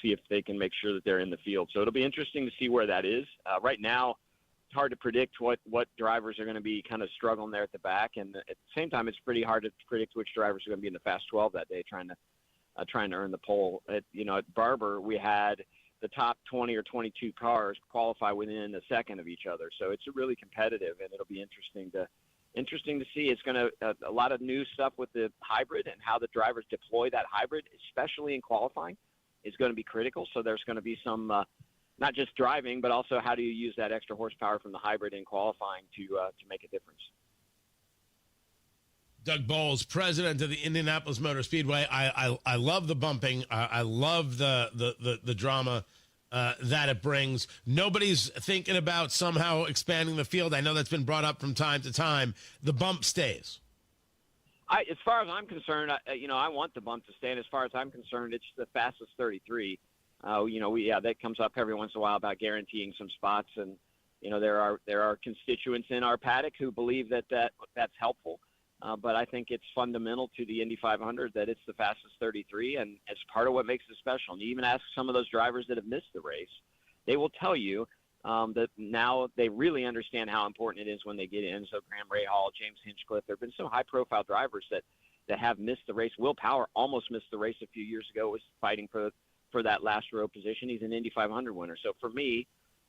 see if they can make sure that they're in the field. So it'll be interesting to see where that is. Right now, hard to predict what drivers are going to be kind of struggling there at the back, and at the same time it's pretty hard to predict which drivers are going to be in the Fast 12 that day trying to earn the pole. At Barber, we had the top 20 or 22 cars qualify within a second of each other, so it's really competitive, and it'll be interesting to see. It's going to a lot of new stuff with the hybrid and how the drivers deploy that hybrid, especially in qualifying, is going to be critical. So there's going to be some not just driving, but also how do you use that extra horsepower from the hybrid in qualifying to make a difference. Doug Bowles, president of the Indianapolis Motor Speedway. I love the bumping. I love the drama that it brings. Nobody's thinking about somehow expanding the field. I know that's been brought up from time to time. The bump stays. As far as I'm concerned, I want the bump to stay. And as far as I'm concerned, it's the fastest 33. That comes up every once in a while about guaranteeing some spots, and there are constituents in our paddock who believe that's helpful. But I think it's fundamental to the Indy 500 that it's the fastest 33, and it's part of what makes it special. And you even ask some of those drivers that have missed the race, they will tell you that now they really understand how important it is when they get in. So Graham Rahal, James Hinchcliffe, there have been some high-profile drivers that have missed the race. Will Power almost missed the race a few years ago, was fighting for that last row position. He's an Indy 500 winner. So for me,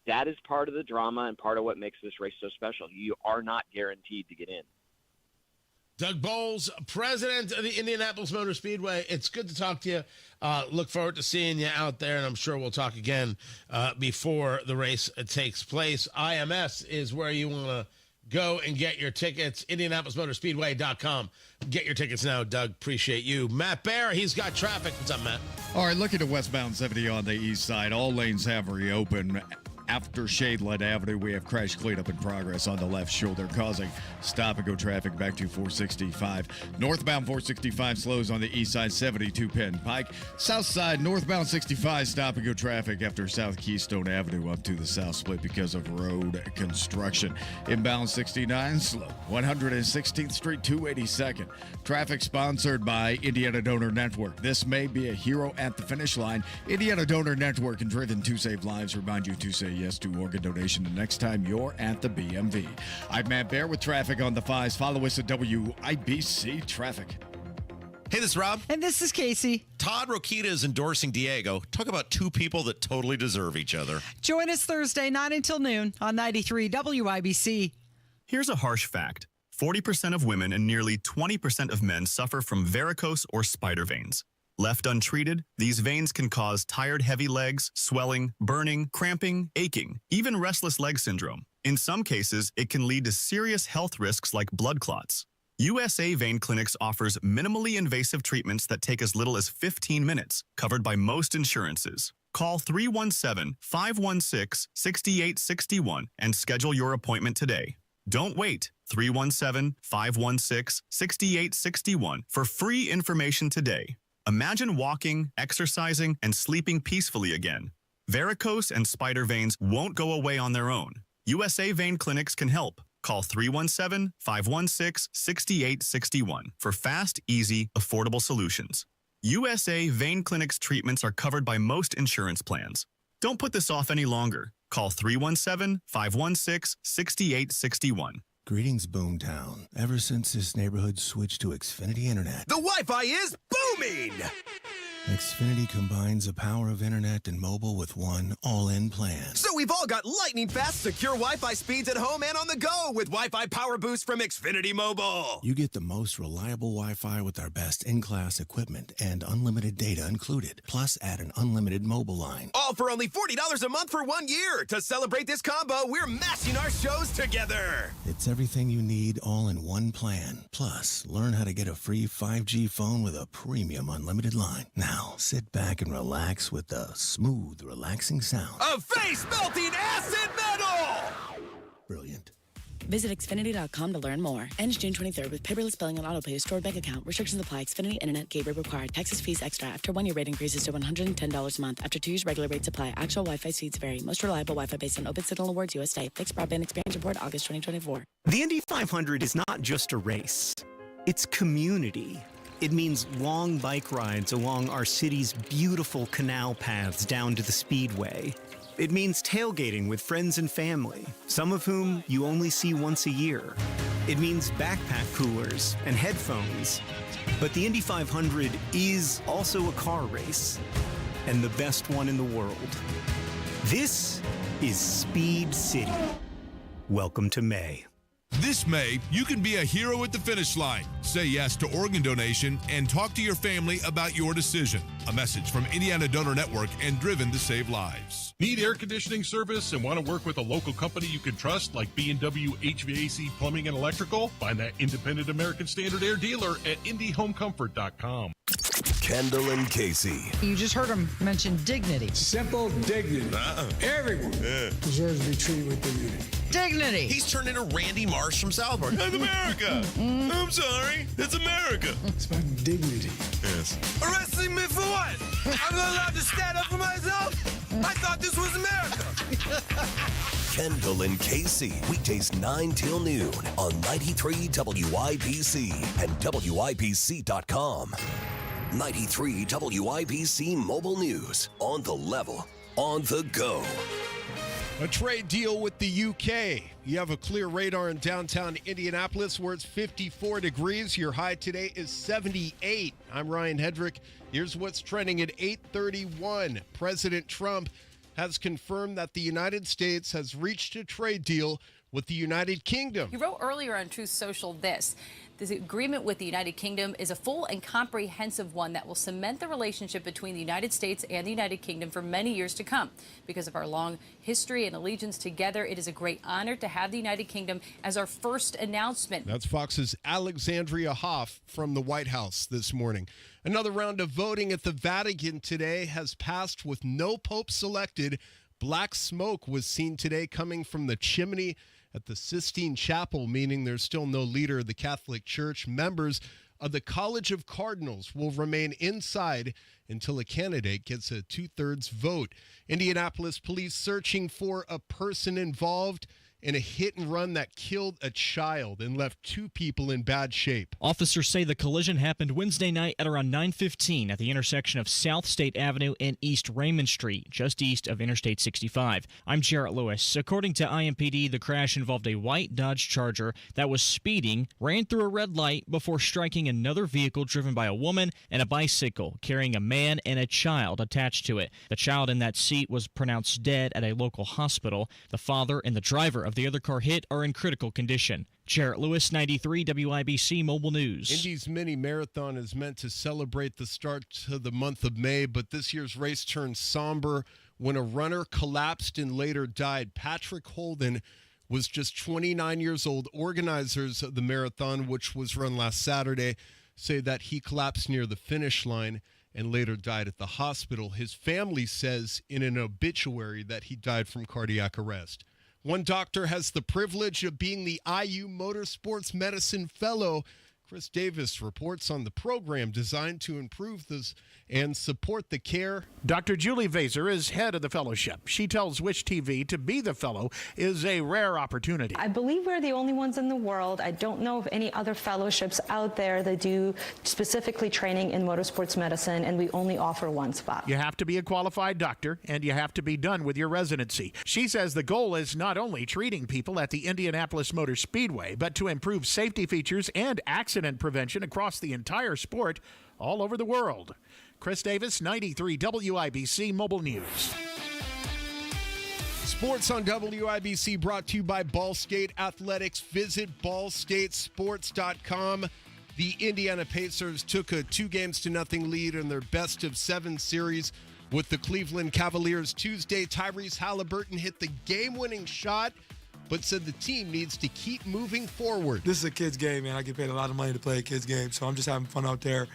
that is part of the drama and part of what makes this race so special. You are not guaranteed to get in. Doug Bowles, president of the Indianapolis Motor Speedway. It's good to talk to you. Look forward to seeing you out there, and I'm sure we'll talk again before the race takes place. IMS is where you want to go and get your tickets. IndianapolisMotorspeedway.com. Get your tickets now, Doug. Appreciate you. Matt Bear, he's got traffic. What's up, Matt? All right, looking at westbound 70 on the east side. All lanes have reopened. After Shadeland Avenue, we have crash cleanup in progress on the left shoulder, causing stop-and-go traffic back to 465. Northbound 465 slows on the east side, 72 Penn Pike. South side, northbound 65 stop-and-go traffic after South Keystone Avenue up to the south split because of road construction. Inbound 69 slow, 116th Street, 282nd. Traffic sponsored by Indiana Donor Network. This may be a hero at the finish line. Indiana Donor Network and Driven to Save Lives remind you to say yes to organ donation the next time you're at the BMV. I'm Matt Bear with traffic on the 5s. Follow us at WIBC Traffic. Hey, this is Rob. And this is Casey. Todd Rokita is endorsing Diego. Talk about two people that totally deserve each other. Join us Thursday, 9 until noon on 93 WIBC. Here's a harsh fact. 40% of women and nearly 20% of men suffer from varicose or spider veins. Left untreated, these veins can cause tired, heavy legs, swelling, burning, cramping, aching, even restless leg syndrome. In some cases, it can lead to serious health risks like blood clots. USA Vein Clinics offers minimally invasive treatments that take as little as 15 minutes, covered by most insurances. Call 317-516-6861 and schedule your appointment today. Don't wait. 317-516-6861 for free information today. Imagine walking, exercising, and sleeping peacefully again. Varicose and spider veins won't go away on their own. USA Vein Clinics can help. Call 317-516-6861 for fast, easy, affordable solutions. USA Vein Clinics treatments are covered by most insurance plans. Don't put this off any longer. Call 317-516-6861. Greetings, Boomtown. Ever since this neighborhood switched to Xfinity Internet, The Wi-Fi is booming! Xfinity combines the power of internet and mobile with one all-in plan. So we've all got lightning-fast, secure Wi-Fi speeds at home and on the go with Wi-Fi Power Boost from Xfinity Mobile. You get the most reliable Wi-Fi with our best in-class equipment and unlimited data included. Plus, add an unlimited mobile line. All for only $40 a month for 1 year. To celebrate this combo, we're mashing our shows together. It's everything you need all in one plan. Plus, learn how to get a free 5G phone with a premium unlimited line. Now, sit back and relax with the smooth, relaxing sound. Of face-melting acid metal! Brilliant. Visit Xfinity.com to learn more. Ends June 23rd with paperless billing and autopay to stored bank account. Restrictions apply. Xfinity Internet gateway required. Taxes, fees extra. After 1 year rate increases to $110 a month. After 2 years, regular rates apply. Actual Wi-Fi speeds vary. Most reliable Wi-Fi based on Open Signal Awards USA. Fixed broadband experience report August 2024. The Indy 500 is not just a race. It's community. It means long bike rides along our city's beautiful canal paths down to the Speedway. It means tailgating with friends and family, some of whom you only see once a year. It means backpack coolers and headphones. But the Indy 500 is also a car race, and the best one in the world. This is Speed City. Welcome to May. This May, you can be a hero at the finish line. Say yes to organ donation and talk to your family about your decision. A message from Indiana Donor Network and Driven to Save Lives. Need air conditioning service and want to work with a local company you can trust like B&W HVAC Plumbing and Electrical? Find that independent American Standard Air dealer at IndyHomeComfort.com. Kendall and Casey. You just heard him mention dignity. Simple dignity. Everyone deserves to be treated with dignity. Dignity. He's turned into Randy Marsh from South Park. That's America. I'm sorry. It's America. It's about dignity. Yes. Arresting me for what? I'm not allowed to stand up for myself? I thought this was America. Kendall and Casey. Weekdays 9 till noon on 93 WIBC and WIBC.com. 93 WIBC Mobile News. On the level. On the go. A trade deal with the UK. You have a clear radar in downtown Indianapolis where it's 54 degrees. Your high today is 78. I'm Ryan Hedrick. Here's what's trending at 8:31. President Trump has confirmed that the United States has reached a trade deal with the United Kingdom. He wrote earlier on Truth Social this agreement with the United Kingdom is a full and comprehensive one that will cement the relationship between the United States and the United Kingdom for many years to come. Because of our long history and allegiance together, it is a great honor to have the United Kingdom as our first announcement. That's Fox's Alexandria Hoff from the White House this morning. Another round of voting at the Vatican today has passed with no pope selected. Black smoke was seen today coming from the chimney at the Sistine Chapel, meaning there's still no leader of the Catholic Church. Members of the College of Cardinals will remain inside until a candidate gets a 2/3 vote. Indianapolis police searching for a person involved in a hit and run that killed a child and left 2 people in bad shape. Officers say the collision happened Wednesday night at around 9:15 at the intersection of South State Avenue and East Raymond Street, just east of Interstate 65. I'm Jarrett Lewis. According to IMPD, the crash involved a white Dodge Charger that was speeding, ran through a red light before striking another vehicle driven by a woman and a bicycle carrying a man and a child attached to it. The child in that seat was pronounced dead at a local hospital. The father and the driver of the other car hit are in critical condition. Jarrett Lewis, 93 WIBC Mobile News. Indy's mini marathon is meant to celebrate the start to the month of May, but this year's race turned somber when a runner collapsed and later died. Patrick Holden was just 29 years old. Organizers of the marathon, which was run last Saturday, say that he collapsed near the finish line and later died at the hospital. His family says in an obituary that he died from cardiac arrest. One doctor has the privilege of being the IU Motorsports Medicine Fellow. Chris Davis reports on the program designed to improve this and support the care. Dr. Julie Vaser is head of the fellowship. She tells Wish TV to be the fellow is a rare opportunity. I believe we're the only ones in the world. I don't know of any other fellowships out there that do specifically training in motorsports medicine, and we only offer one spot. You have to be a qualified doctor, and you have to be done with your residency. She says the goal is not only treating people at the Indianapolis Motor Speedway, but to improve safety features and accident prevention across the entire sport all over the world. Chris Davis, 93 WIBC Mobile News. Sports on WIBC brought to you by Ball State Athletics. Visit ballstatesports.com. The Indiana Pacers took a 2-0 lead in their best-of-7 series with the Cleveland Cavaliers Tuesday. Tyrese Halliburton hit the game-winning shot, but said the team needs to keep moving forward. This is a kid's game, man. I get paid a lot of money to play a kid's game, so I'm just having fun out there.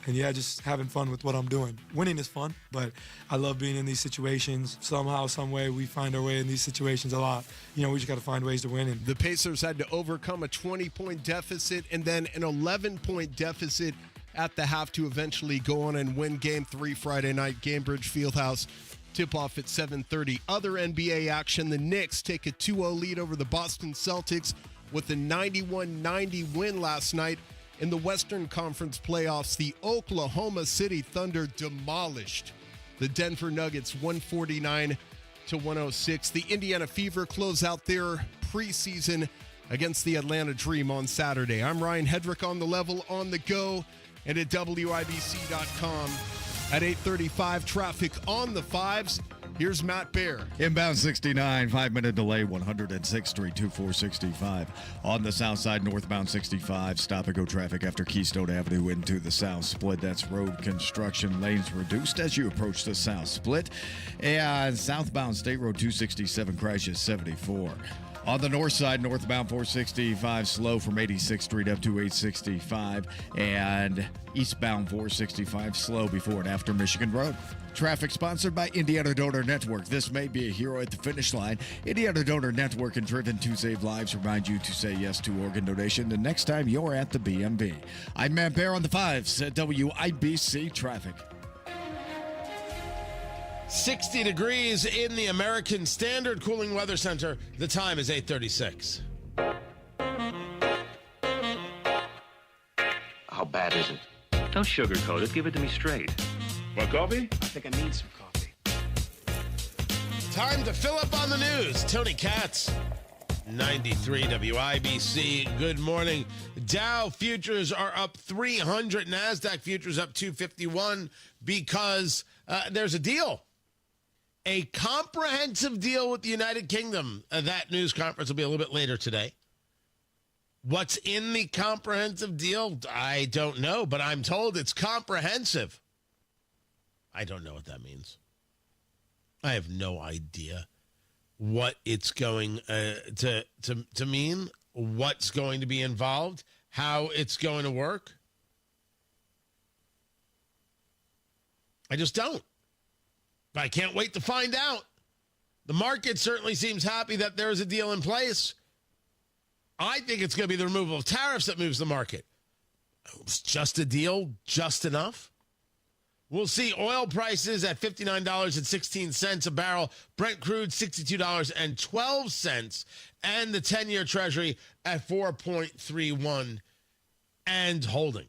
And, yeah, just having fun with what I'm doing. Winning is fun, but I love being in these situations. Somehow, some way, we find our way in these situations a lot. You know, we just got to find ways to win. And the Pacers had to overcome a 20-point deficit and then an 11-point deficit at the half to eventually go on and win Game 3 Friday night, Gainbridge Fieldhouse. Tip-off at 7:30. Other NBA action, the Knicks take a 2-0 lead over the Boston Celtics with a 91-90 win last night. In the Western Conference playoffs, the Oklahoma City Thunder demolished the Denver Nuggets 149-106. The Indiana Fever close out their preseason against the Atlanta Dream on Saturday. I'm Ryan Hedrick on the level, on the go, and at WIBC.com. At 8:35, traffic on the 5s. Here's Matt Baer. Inbound 69, 5-minute delay, 106th Street, 2465. On the south side, northbound 65, stop-and-go traffic after Keystone Avenue into the south split. That's road construction. Lanes reduced as you approach the south split. And southbound State Road 267 crashes 74. On the north side, northbound 465 slow from 86th Street up to 865, and eastbound 465 slow before and after Michigan Road. Traffic sponsored by Indiana Donor Network. This may be a hero at the finish line. Indiana Donor Network and Driven to Save Lives remind you to say yes to organ donation the next time you're at the BMV. I'm Matt Baer on the 5s at WIBC Traffic. 60 degrees in the American Standard Cooling Weather Center. The time is 8:36. How bad is it? Don't sugarcoat it. Give it to me straight. Want coffee? I think I need some coffee. Time to fill up on the news. Tony Katz, 93 WIBC. Good morning. Dow futures are up 300. NASDAQ futures up 251 because there's a deal. A comprehensive deal with the United Kingdom. That news conference will be a little bit later today. What's in the comprehensive deal? I don't know, but I'm told it's comprehensive. I don't know what that means. I have no idea what it's going to mean, what's going to be involved, how it's going to work. I just don't. I can't wait to find out. The market certainly seems happy that there is a deal in place. I think it's going to be the removal of tariffs that moves the market. It's just a deal, just enough. We'll see oil prices at $59.16 a barrel, Brent crude $62.12, and the 10-year Treasury at 4.31 and holding.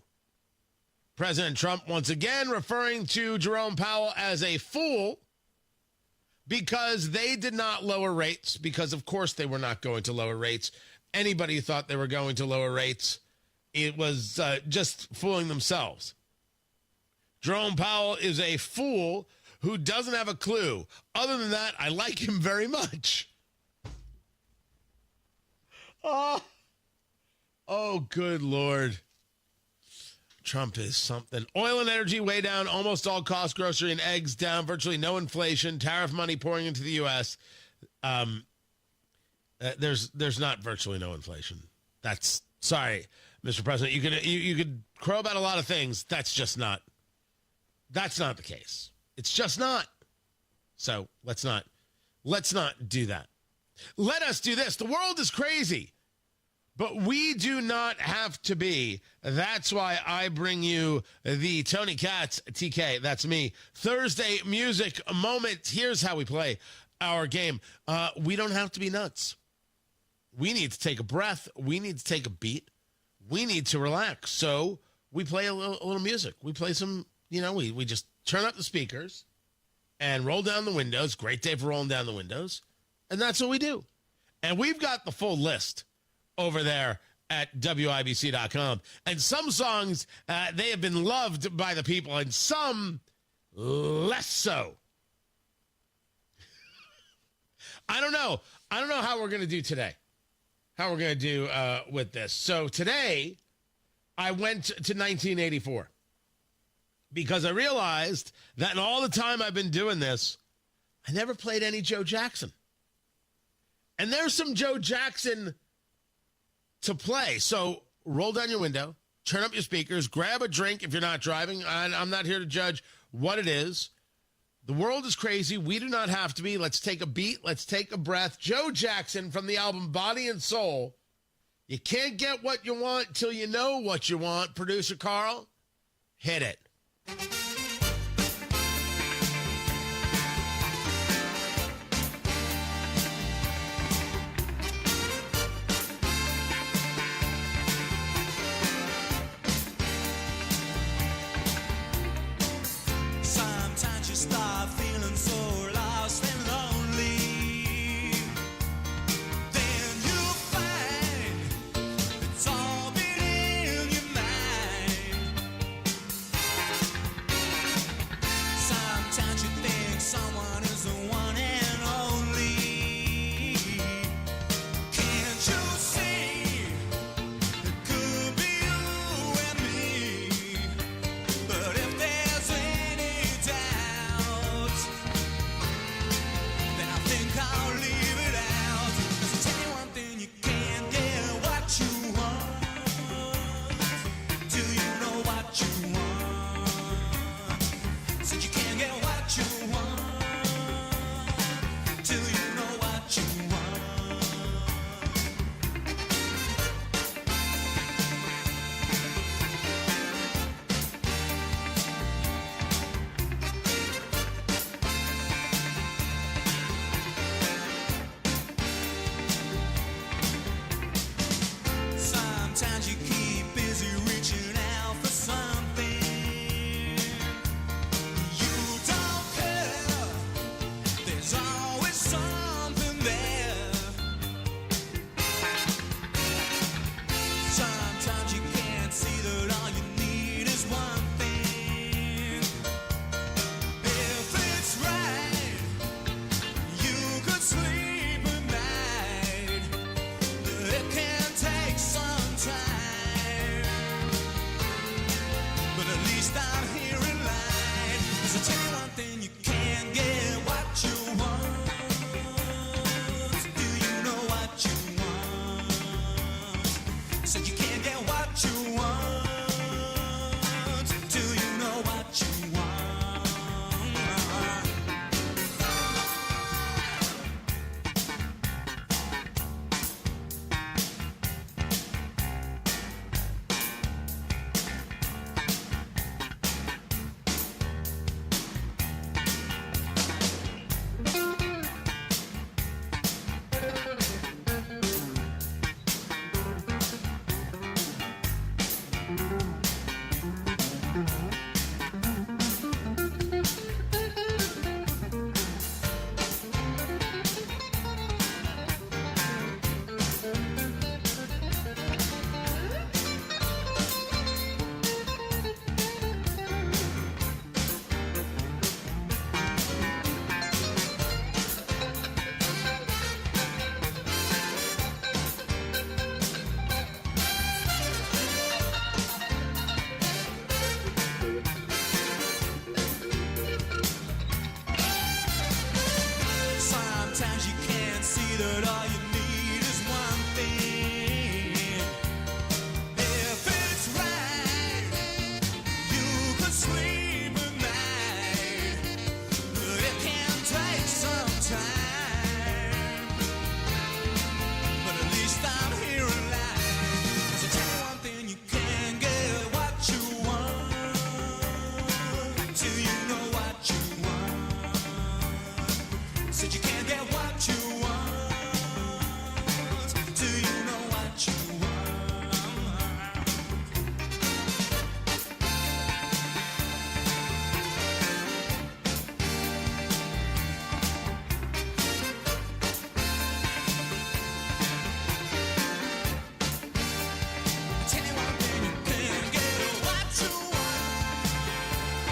President Trump once again referring to Jerome Powell as a fool because they did not lower rates, because of course they were not going to lower rates. Anybody who thought they were going to lower rates, it was just fooling themselves. Jerome Powell is a fool who doesn't have a clue. Other than that, I like him very much. Oh, good Lord. Trump is something. Oil and energy way down, almost all costs, grocery and eggs down, virtually no inflation, tariff money pouring into the U.S. There's not virtually no inflation. That's, sorry, Mr. President. You could crow about a lot of things. That's not the case. It's just not. So let's not do that. Let us do this. The world is crazy, but we do not have to be. That's why I bring you the Tony Katz, TK, that's me, Thursday music moment. Here's how we play our game. We don't have to be nuts. We need to take a breath. We need to take a beat. We need to relax. So we play a little music. We play some, we just turn up the speakers and roll down the windows. Great day for rolling down the windows. And that's what we do. And we've got the full list over there at WIBC.com. And some songs, they have been loved by the people, and some less so. I don't know how we're going to do today, how we're going to do with this. So today, I went to 1984 because I realized that in all the time I've been doing this, I never played any Joe Jackson. And there's some Joe Jackson to play. So roll down your window, turn up your speakers, grab a drink if you're not driving. I'm not here to judge what it is. The world is crazy. We do not have to be. Let's take a beat. Let's take a breath. Joe Jackson from the album Body and Soul. You can't get what you want till you know what you want. Producer Carl, hit it. Sometimes you start feeling so lost and lonely. Then you find it's all been in your mind.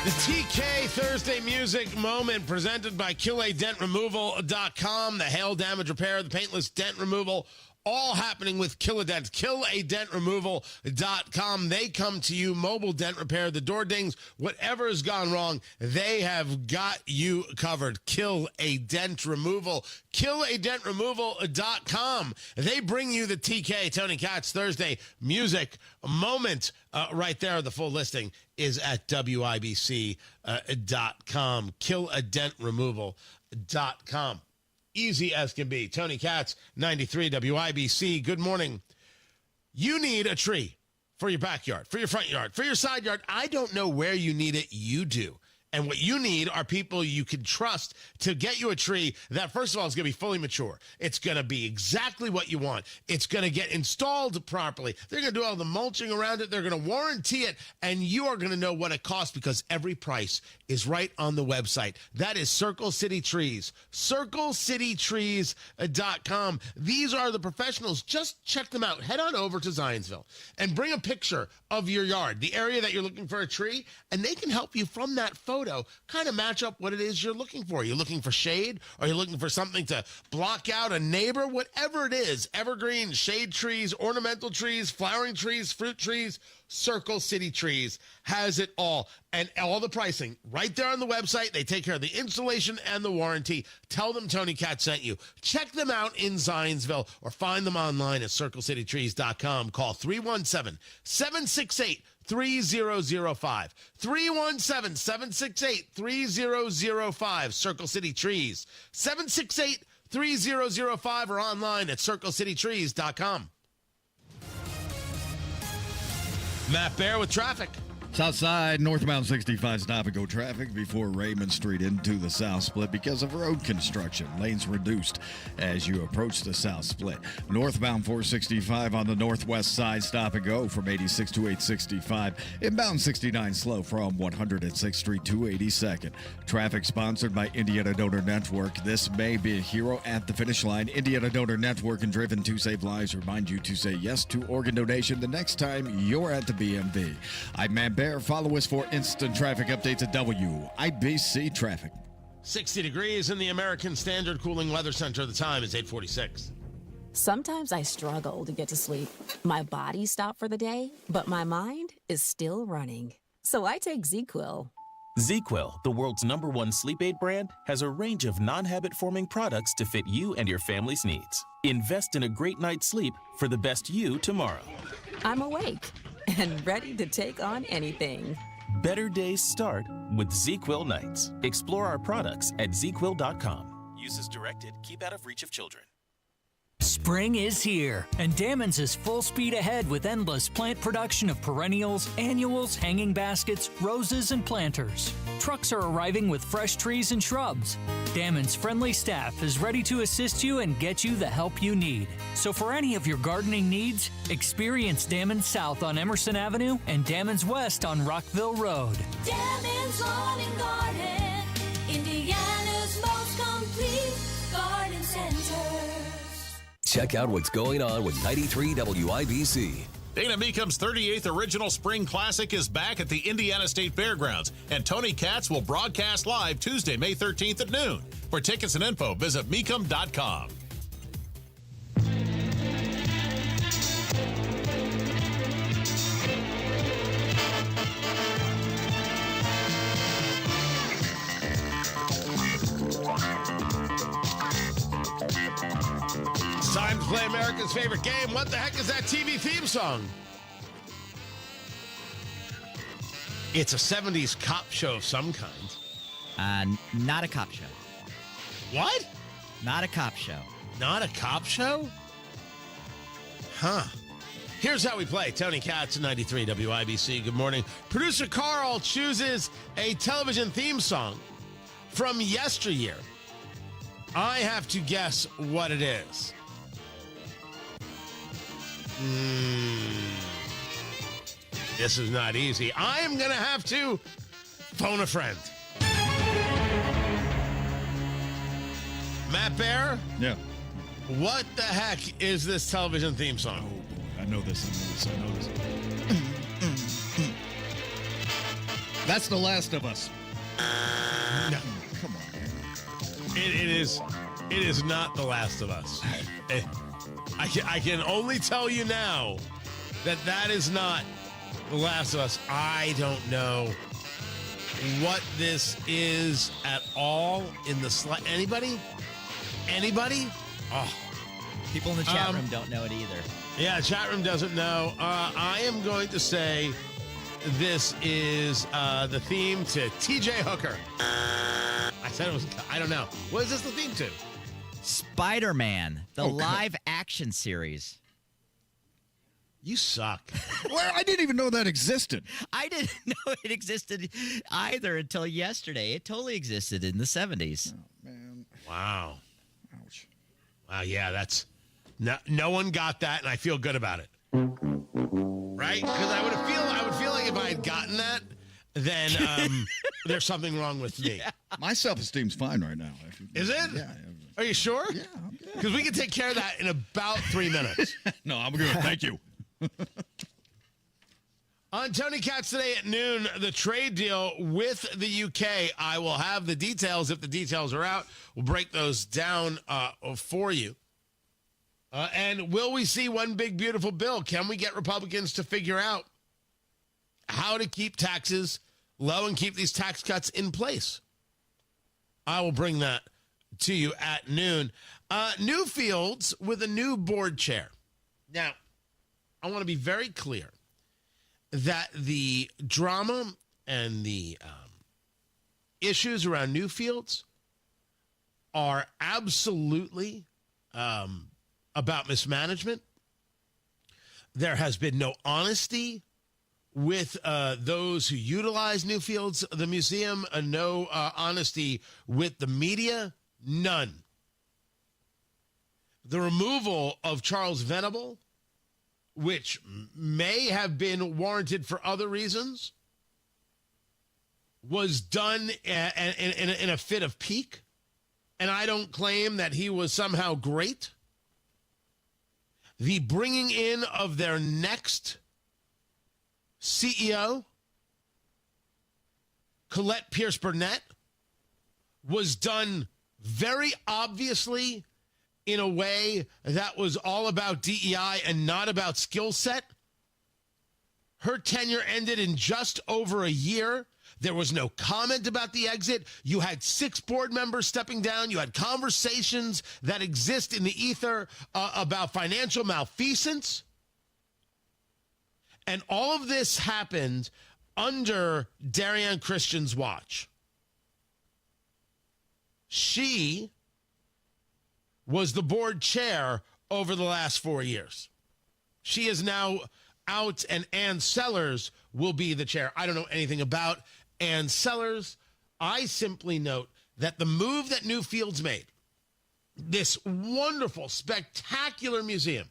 The TK Thursday Music Moment presented by KillaDentRemoval.com. The hail damage repair, the paintless dent removal, all happening with Kill-A-Dent. KillaDentRemoval.com. They come to you, mobile dent repair, the door dings, whatever has gone wrong, they have got you covered. Kill-A-Dent Removal. KillaDentRemoval.com. They bring you the TK, Tony Katz, Thursday Music Moment. Right there, the full listing is at WIBC.com. KillaDentRemoval.com. Easy as can be. Tony Katz, 93 WIBC. Good morning. You need a tree for your backyard, for your front yard, for your side yard. I don't know where you need it. You do. And what you need are people you can trust to get you a tree that, first of all, is going to be fully mature. It's going to be exactly what you want. It's going to get installed properly. They're going to do all the mulching around it. They're going to warranty it. And you are going to know what it costs because every price is right on the website. That is Circle City Trees. CircleCityTrees.com. These are the professionals. Just check them out. Head on over to Zionsville and bring a picture of your yard, the area that you're looking for a tree, and they can help you from that photo kind of match up what it is you're looking for. You're looking for shade? Are you looking for something to block out a neighbor? Whatever it is, evergreen, shade trees, ornamental trees, flowering trees, fruit trees, Circle City Trees has it all. And all the pricing right there on the website. They take care of the installation and the warranty. Tell them Tony Katz sent you. Check them out in Zionsville or find them online at CircleCityTrees.com. Call 317-768-3005. 317-768-3005. Circle City Trees. 768-3005 or online at CircleCityTrees.com. Matt Bear with traffic. Southside, northbound 65 stop-and-go traffic before Raymond Street into the south split because of road construction. Lanes reduced as you approach the south split. Northbound 465 on the northwest side, stop-and-go from 86 to 865. Inbound 69 slow from 106th Street to 82nd. Traffic sponsored by Indiana Donor Network. This may be a hero at the finish line. Indiana Donor Network and Driven to Save Lives remind you to say yes to organ donation the next time you're at the BMV. I'm Matt Bear. Follow us for instant traffic updates at WIBC Traffic. 60 degrees in the American Standard Cooling Weather Center. The time is 8:46. Sometimes I struggle to get to sleep. My body stopped for the day, but my mind is still running. So I take ZzzQuil. ZzzQuil, the world's #1 sleep aid brand, has a range of non-habit-forming products to fit you and your family's needs. Invest in a great night's sleep for the best you tomorrow. I'm awake and ready to take on anything. Better days start with ZzzQuil nights. Explore our products at ZzzQuil.com. Use as directed. Keep out of reach of children. Spring is here, and Dammons is full speed ahead with endless plant production of perennials, annuals, hanging baskets, roses, and planters. Trucks are arriving with fresh trees and shrubs. Dammons' friendly staff is ready to assist you and get you the help you need. So for any of your gardening needs, experience Dammons South on Emerson Avenue and Dammons West on Rockville Road. Dammons Lawn and Garden, Indiana's most complete garden center. Check out what's going on with 93 WIBC. Dana Meekum's 38th Original Spring Classic is back at the Indiana State Fairgrounds, and Tony Katz will broadcast live Tuesday, May 13th at noon. For tickets and info, visit Meekum.com. Time to play America's favorite game. What the heck is that TV theme song? It's a 70s cop show of some kind. Not a cop show. What? Not a cop show. Not a cop show? Huh. Here's how we play. Tony Katz, 93 WIBC. Good morning. Producer Carl chooses a television theme song from yesteryear. I have to guess what it is. This is not easy. I am going to have to phone a friend. Matt Bear? Yeah. What the heck is this television theme song? Oh, boy. I know this. That's The Last of Us. No. Come on. It is not The Last of Us. I can only tell you now that is not The Last of Us. I don't know what this is at all in the Anybody? Oh. People in the chat room don't know it either. Yeah, chat room doesn't know. I am going to say this is the theme to TJ Hooker. I said it was, I don't know. What is this the theme to? Spider-Man, the live action series. You suck. Well, I didn't even know that existed. I didn't know it existed either until yesterday. It totally existed in the 70s. Oh, man. Wow. Ouch. Wow, yeah, that's... No one got that, and I feel good about it. Right? Because I would feel like if I had gotten that, then there's something wrong with me. Yeah. My self-esteem's fine right now. Is it? Yeah. Are you sure? Yeah, I'm good. Because we can take care of that in about 3 minutes. No, I'm good. Thank you. On Tony Katz today at noon, the trade deal with the UK. I will have the details. If the details are out, we'll break those down for you. And will we see one big, beautiful bill? Can we get Republicans to figure out how to keep taxes low and keep these tax cuts in place? I will bring that to you at noon. Newfields with a new board chair. Now, I want to be very clear that the drama and the issues around Newfields are absolutely about mismanagement. There has been no honesty with those who utilize Newfields, the museum, no honesty with the media, none. The removal of Charles Venable, which may have been warranted for other reasons, was done in a fit of pique. And I don't claim that he was somehow great. The bringing in of their next CEO, Colette Pierce Burnett, was done very obviously in a way that was all about DEI and not about skill set. Her tenure ended in just over a year. There was no comment about the exit. You had 6 board members stepping down. You had conversations that exist in the ether about financial malfeasance. And all of this happened under Darianne Christian's watch. She was the board chair over the last 4 years. She is now out, and Ann Sellers will be the chair. I don't know anything about Ann Sellers. I simply note that the move that Newfields made, this wonderful, spectacular museum,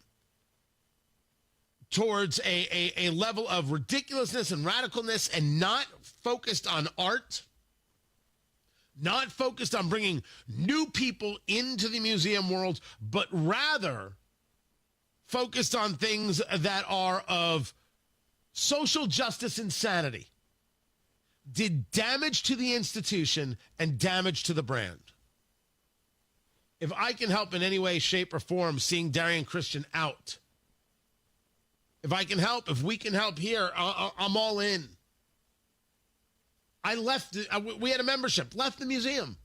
towards a level of ridiculousness and radicalness and not focused on art, not focused on bringing new people into the museum world, but rather focused on things that are of social justice insanity, did damage to the institution and damage to the brand. If I can help in any way, shape, or form seeing Darianne Christian out, if I can help, if we can help here, I'm all in. I left, we had a membership, left the museum.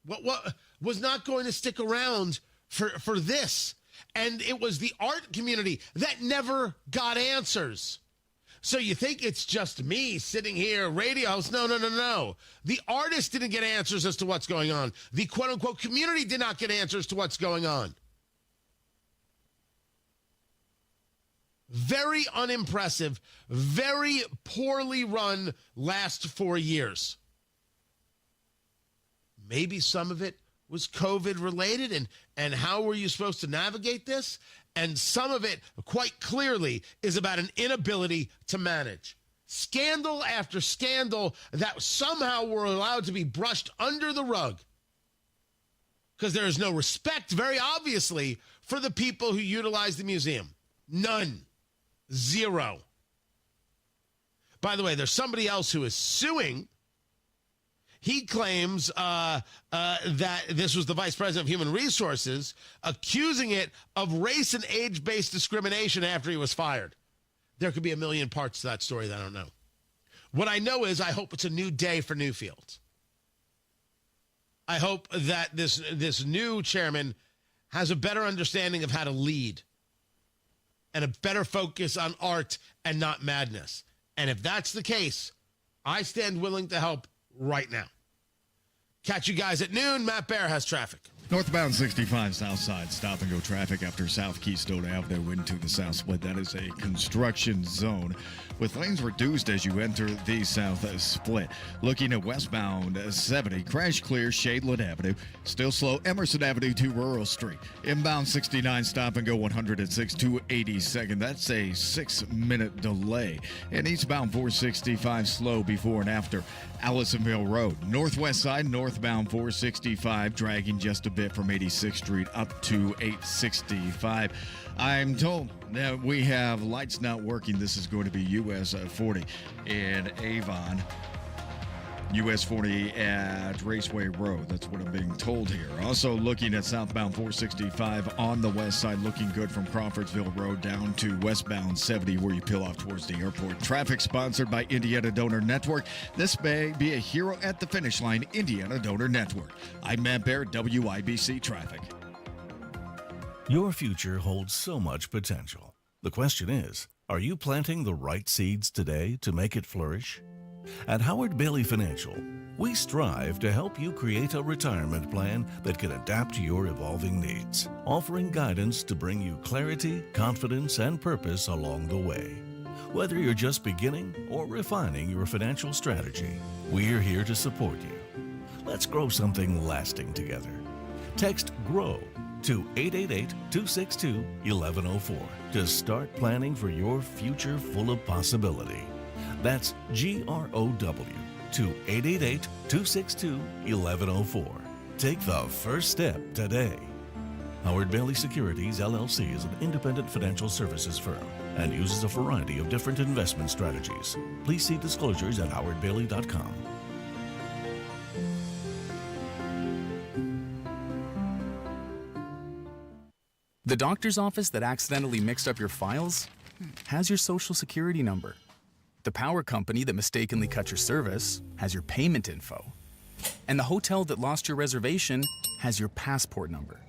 What was not going to stick around for this. And it was the art community that never got answers. So you think it's just me sitting here, radio host? No. The artists didn't get answers as to what's going on. The quote-unquote community did not get answers to what's going on. Very unimpressive, very poorly run last 4 years. Maybe some of it was COVID related, and how were you supposed to navigate this? And some of it, quite clearly, is about an inability to manage. Scandal after scandal that somehow were allowed to be brushed under the rug because there is no respect, very obviously, for the people who utilize the museum. None. Zero. By the way, there's somebody else who is suing. He claims that this was the vice president of human resources, accusing it of race and age-based discrimination after he was fired. There could be a million parts to that story that I don't know. What I know is I hope it's a new day for Newfields. I hope that this new chairman has a better understanding of how to lead and a better focus on art and not madness. And if that's the case, I stand willing to help right now. Catch you guys at noon. Matt Bear has traffic. Northbound 65 south side stop-and-go traffic after South Keystone Avenue into the south split. That is a construction zone with lanes reduced as you enter the south split. Looking at westbound 70, crash clear Shadeland Avenue. Still slow Emerson Avenue to Rural Street. Inbound 69 stop-and-go 106 to 82nd. That's a 6-minute delay. And eastbound 465 slow before and after Allisonville Road. Northwest side northbound 465 dragging just a bit from 86th Street up to 865. I'm told that we have lights not working. This is going to be US 40 in Avon. US 40 at Raceway Road. That's what I'm being told here. Also looking at southbound 465 on the west side, looking good from Crawfordsville Road down to westbound 70 where you peel off towards the airport. Traffic sponsored by Indiana Donor Network. This may be a hero at the finish line, Indiana Donor Network. I'm Matt Bear, WIBC Traffic. Your future holds so much potential. The question is, are you planting the right seeds today to make it flourish? At Howard Bailey Financial, we strive to help you create a retirement plan that can adapt to your evolving needs, offering guidance to bring you clarity, confidence, and purpose along the way. Whether you're just beginning or refining your financial strategy, we're here to support you. Let's grow something lasting together. Text GROW to 888-262-1104 to start planning for your future full of possibility. That's GROW to 888-262-1104. Take the first step today. Howard Bailey Securities, LLC is an independent financial services firm and uses a variety of different investment strategies. Please see disclosures at howardbailey.com. The doctor's office that accidentally mixed up your files has your social security number. The power company that mistakenly cut your service has your payment info. And the hotel that lost your reservation has your passport number.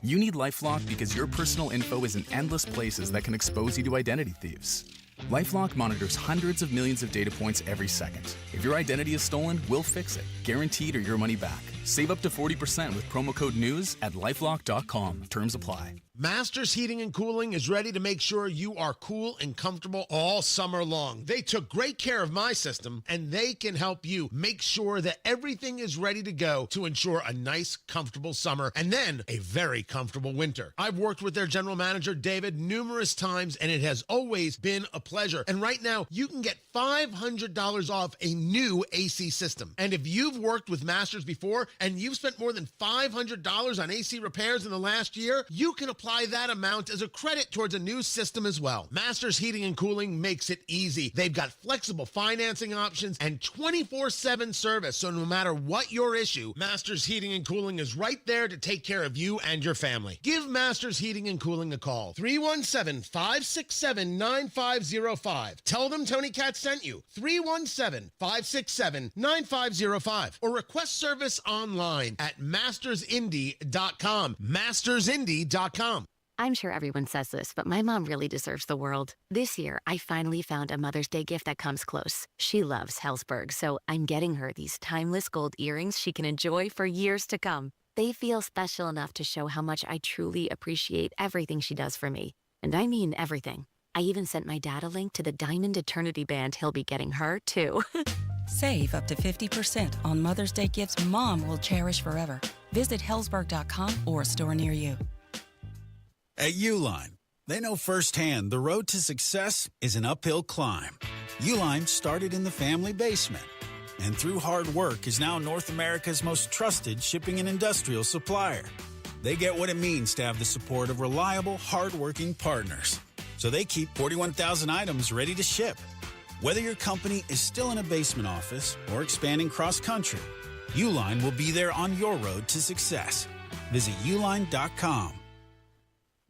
You need LifeLock because your personal info is in endless places that can expose you to identity thieves. LifeLock monitors hundreds of millions of data points every second. If your identity is stolen, we'll fix it, guaranteed or your money back. Save up to 40% with promo code NEWS at LifeLock.com. Terms apply. Masters Heating and Cooling is ready to make sure you are cool and comfortable all summer long. They took great care of my system, and they can help you make sure that everything is ready to go to ensure a nice, comfortable summer and then a very comfortable winter. I've worked with their general manager, David, numerous times, and it has always been a pleasure. And right now, you can get $500 off a new AC system. And if you've worked with Masters before and you've spent more than $500 on AC repairs in the last year, you can apply that amount as a credit towards a new system as well. Masters Heating and Cooling makes it easy. They've got flexible financing options and 24/7 service, so no matter what your issue, Masters Heating and Cooling is right there to take care of you and your family. Give Masters Heating and Cooling a call. 317-567-9505. Tell them Tony Katz sent you. 317-567-9505. Or request service online at mastersindy.com. mastersindy.com. I'm sure everyone says this, but my mom really deserves the world. This year, I finally found a Mother's Day gift that comes close. She loves Hellsberg, so I'm getting her these timeless gold earrings she can enjoy for years to come. They feel special enough to show how much I truly appreciate everything she does for me. And I mean everything. I even sent my dad a link to the Diamond Eternity band he'll be getting her, too. Save up to 50% on Mother's Day gifts Mom will cherish forever. Visit Hellsberg.com or a store near you. At Uline, they know firsthand the road to success is an uphill climb. Uline started in the family basement, and through hard work is now North America's most trusted shipping and industrial supplier. They get what it means to have the support of reliable, hardworking partners. So they keep 41,000 items ready to ship. Whether your company is still in a basement office or expanding cross-country, Uline will be there on your road to success. Visit uline.com.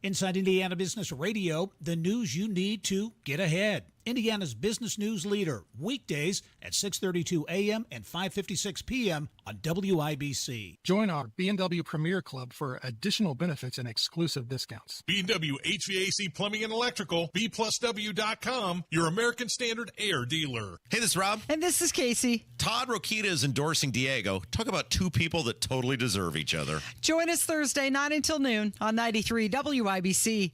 Inside Indiana Business Radio, the news you need to get ahead. Indiana's business news leader, weekdays at 6:32 a.m. and 5:56 p.m. on WIBC. Join our B&W Premier Club for additional benefits and exclusive discounts. B&W HVAC Plumbing and Electrical, B+W.com, your American Standard Air dealer. Hey, this is Rob. And this is Casey. Todd Rokita is endorsing Diego. Talk about two people that totally deserve each other. Join us Thursday, 9 until noon on 93 WIBC.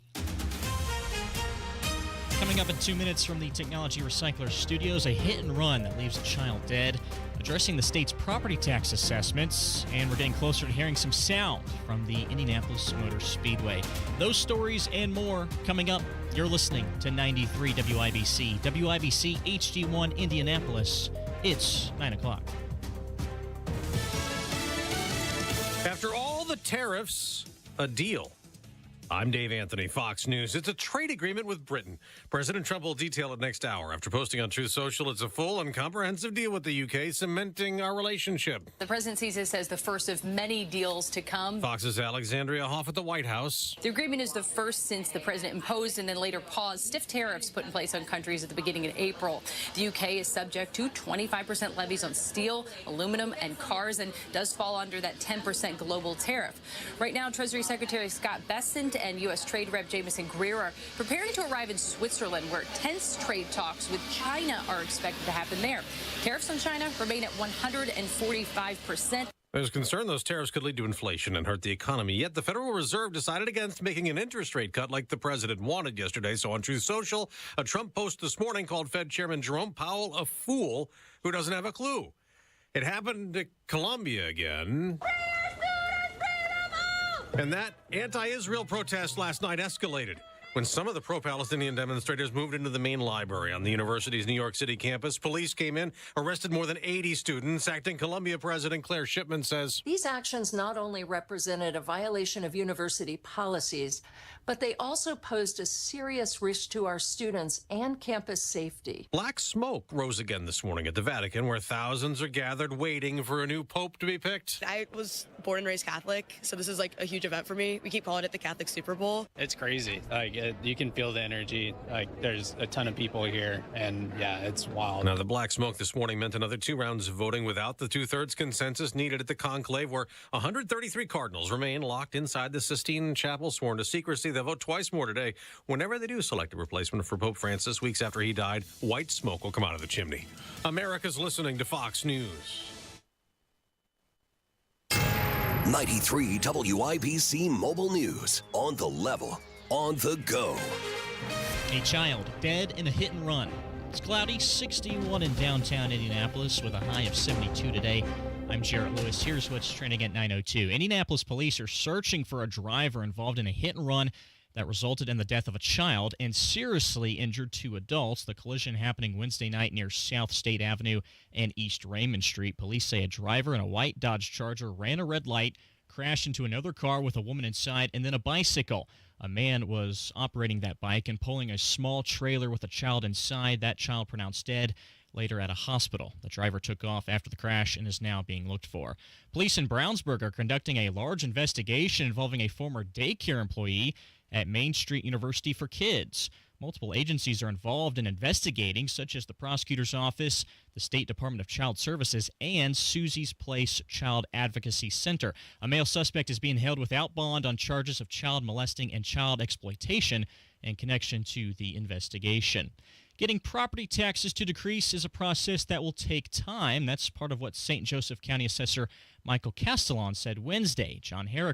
Coming up in 2 minutes from the Technology Recycler Studios, a hit and run that leaves a child dead, addressing the state's property tax assessments, and we're getting closer to hearing some sound from the Indianapolis Motor Speedway. Those stories and more coming up. You're listening to 93 WIBC, WIBC HD1 Indianapolis. It's 9 o'clock. After all the tariffs, a deal. I'm Dave Anthony, Fox News. It's a trade agreement with Britain. President Trump will detail it next hour. After posting on Truth Social, it's a full and comprehensive deal with the UK, cementing our relationship. The president sees this as the first of many deals to come. Fox's Alexandria Hoff at the White House. The agreement is the first since the president imposed and then later paused stiff tariffs put in place on countries at the beginning of April. The UK is subject to 25% levies on steel, aluminum, and cars, and does fall under that 10% global tariff. Right now, Treasury Secretary Scott Bessent and U.S. Trade Rep Jamison Greer are preparing to arrive in Switzerland, where tense trade talks with China are expected to happen there. Tariffs on China remain at 145%. There's concern those tariffs could lead to inflation and hurt the economy. Yet the Federal Reserve decided against making an interest rate cut like the president wanted yesterday. So on Truth Social, a Trump post this morning called Fed Chairman Jerome Powell a fool who doesn't have a clue. It happened to Colombia again. And that anti-Israel protest last night escalated when some of the pro-Palestinian demonstrators moved into the main library on the university's New York City campus. Police came in, arrested more than 80 students. Acting Columbia President Claire Shipman says, these actions not only represented a violation of university policies, but they also posed a serious risk to our students and campus safety. Black smoke rose again this morning at the Vatican, where thousands are gathered waiting for a new pope to be picked. I was born and raised Catholic, so this is like a huge event for me. We keep calling it the Catholic Super Bowl. It's crazy. You can feel the energy. There's a ton of people here, and yeah, it's wild. Now, the black smoke this morning meant another 2 rounds of voting without the 2/3 consensus needed at the conclave, where 133 cardinals remain locked inside the Sistine Chapel, sworn to secrecy. They'll vote twice more today. Whenever they do select a replacement for Pope Francis, weeks after he died, white smoke will come out of the chimney. America's listening to Fox News. 93 WIBC Mobile News. On the level. On the go. A child dead in a hit and run. It's cloudy, 61 in downtown Indianapolis with a high of 72 today. I'm Jarrett Lewis. Here's what's trending at 9:02. Indianapolis police are searching for a driver involved in a hit and run that resulted in the death of a child and seriously injured 2 adults. The collision happening Wednesday night near South State Avenue and East Raymond Street. Police say a driver in a white Dodge Charger ran a red light, crashed into another car with a woman inside, and then a bicycle. A man was operating that bike and pulling a small trailer with a child inside. That child pronounced dead, later at a hospital. The driver took off after the crash and is now being looked for. Police in Brownsburg are conducting a large investigation involving a former daycare employee at Main Street University for Kids. Multiple agencies are involved in investigating, such as the prosecutor's office, the State Department of Child Services, and Susie's Place Child Advocacy Center. A male suspect is being held without bond on charges of child molesting and child exploitation in connection to the investigation. Getting property taxes to decrease is a process that will take time. That's part of what St. Joseph County Assessor Michael Castellon said Wednesday. John Herrick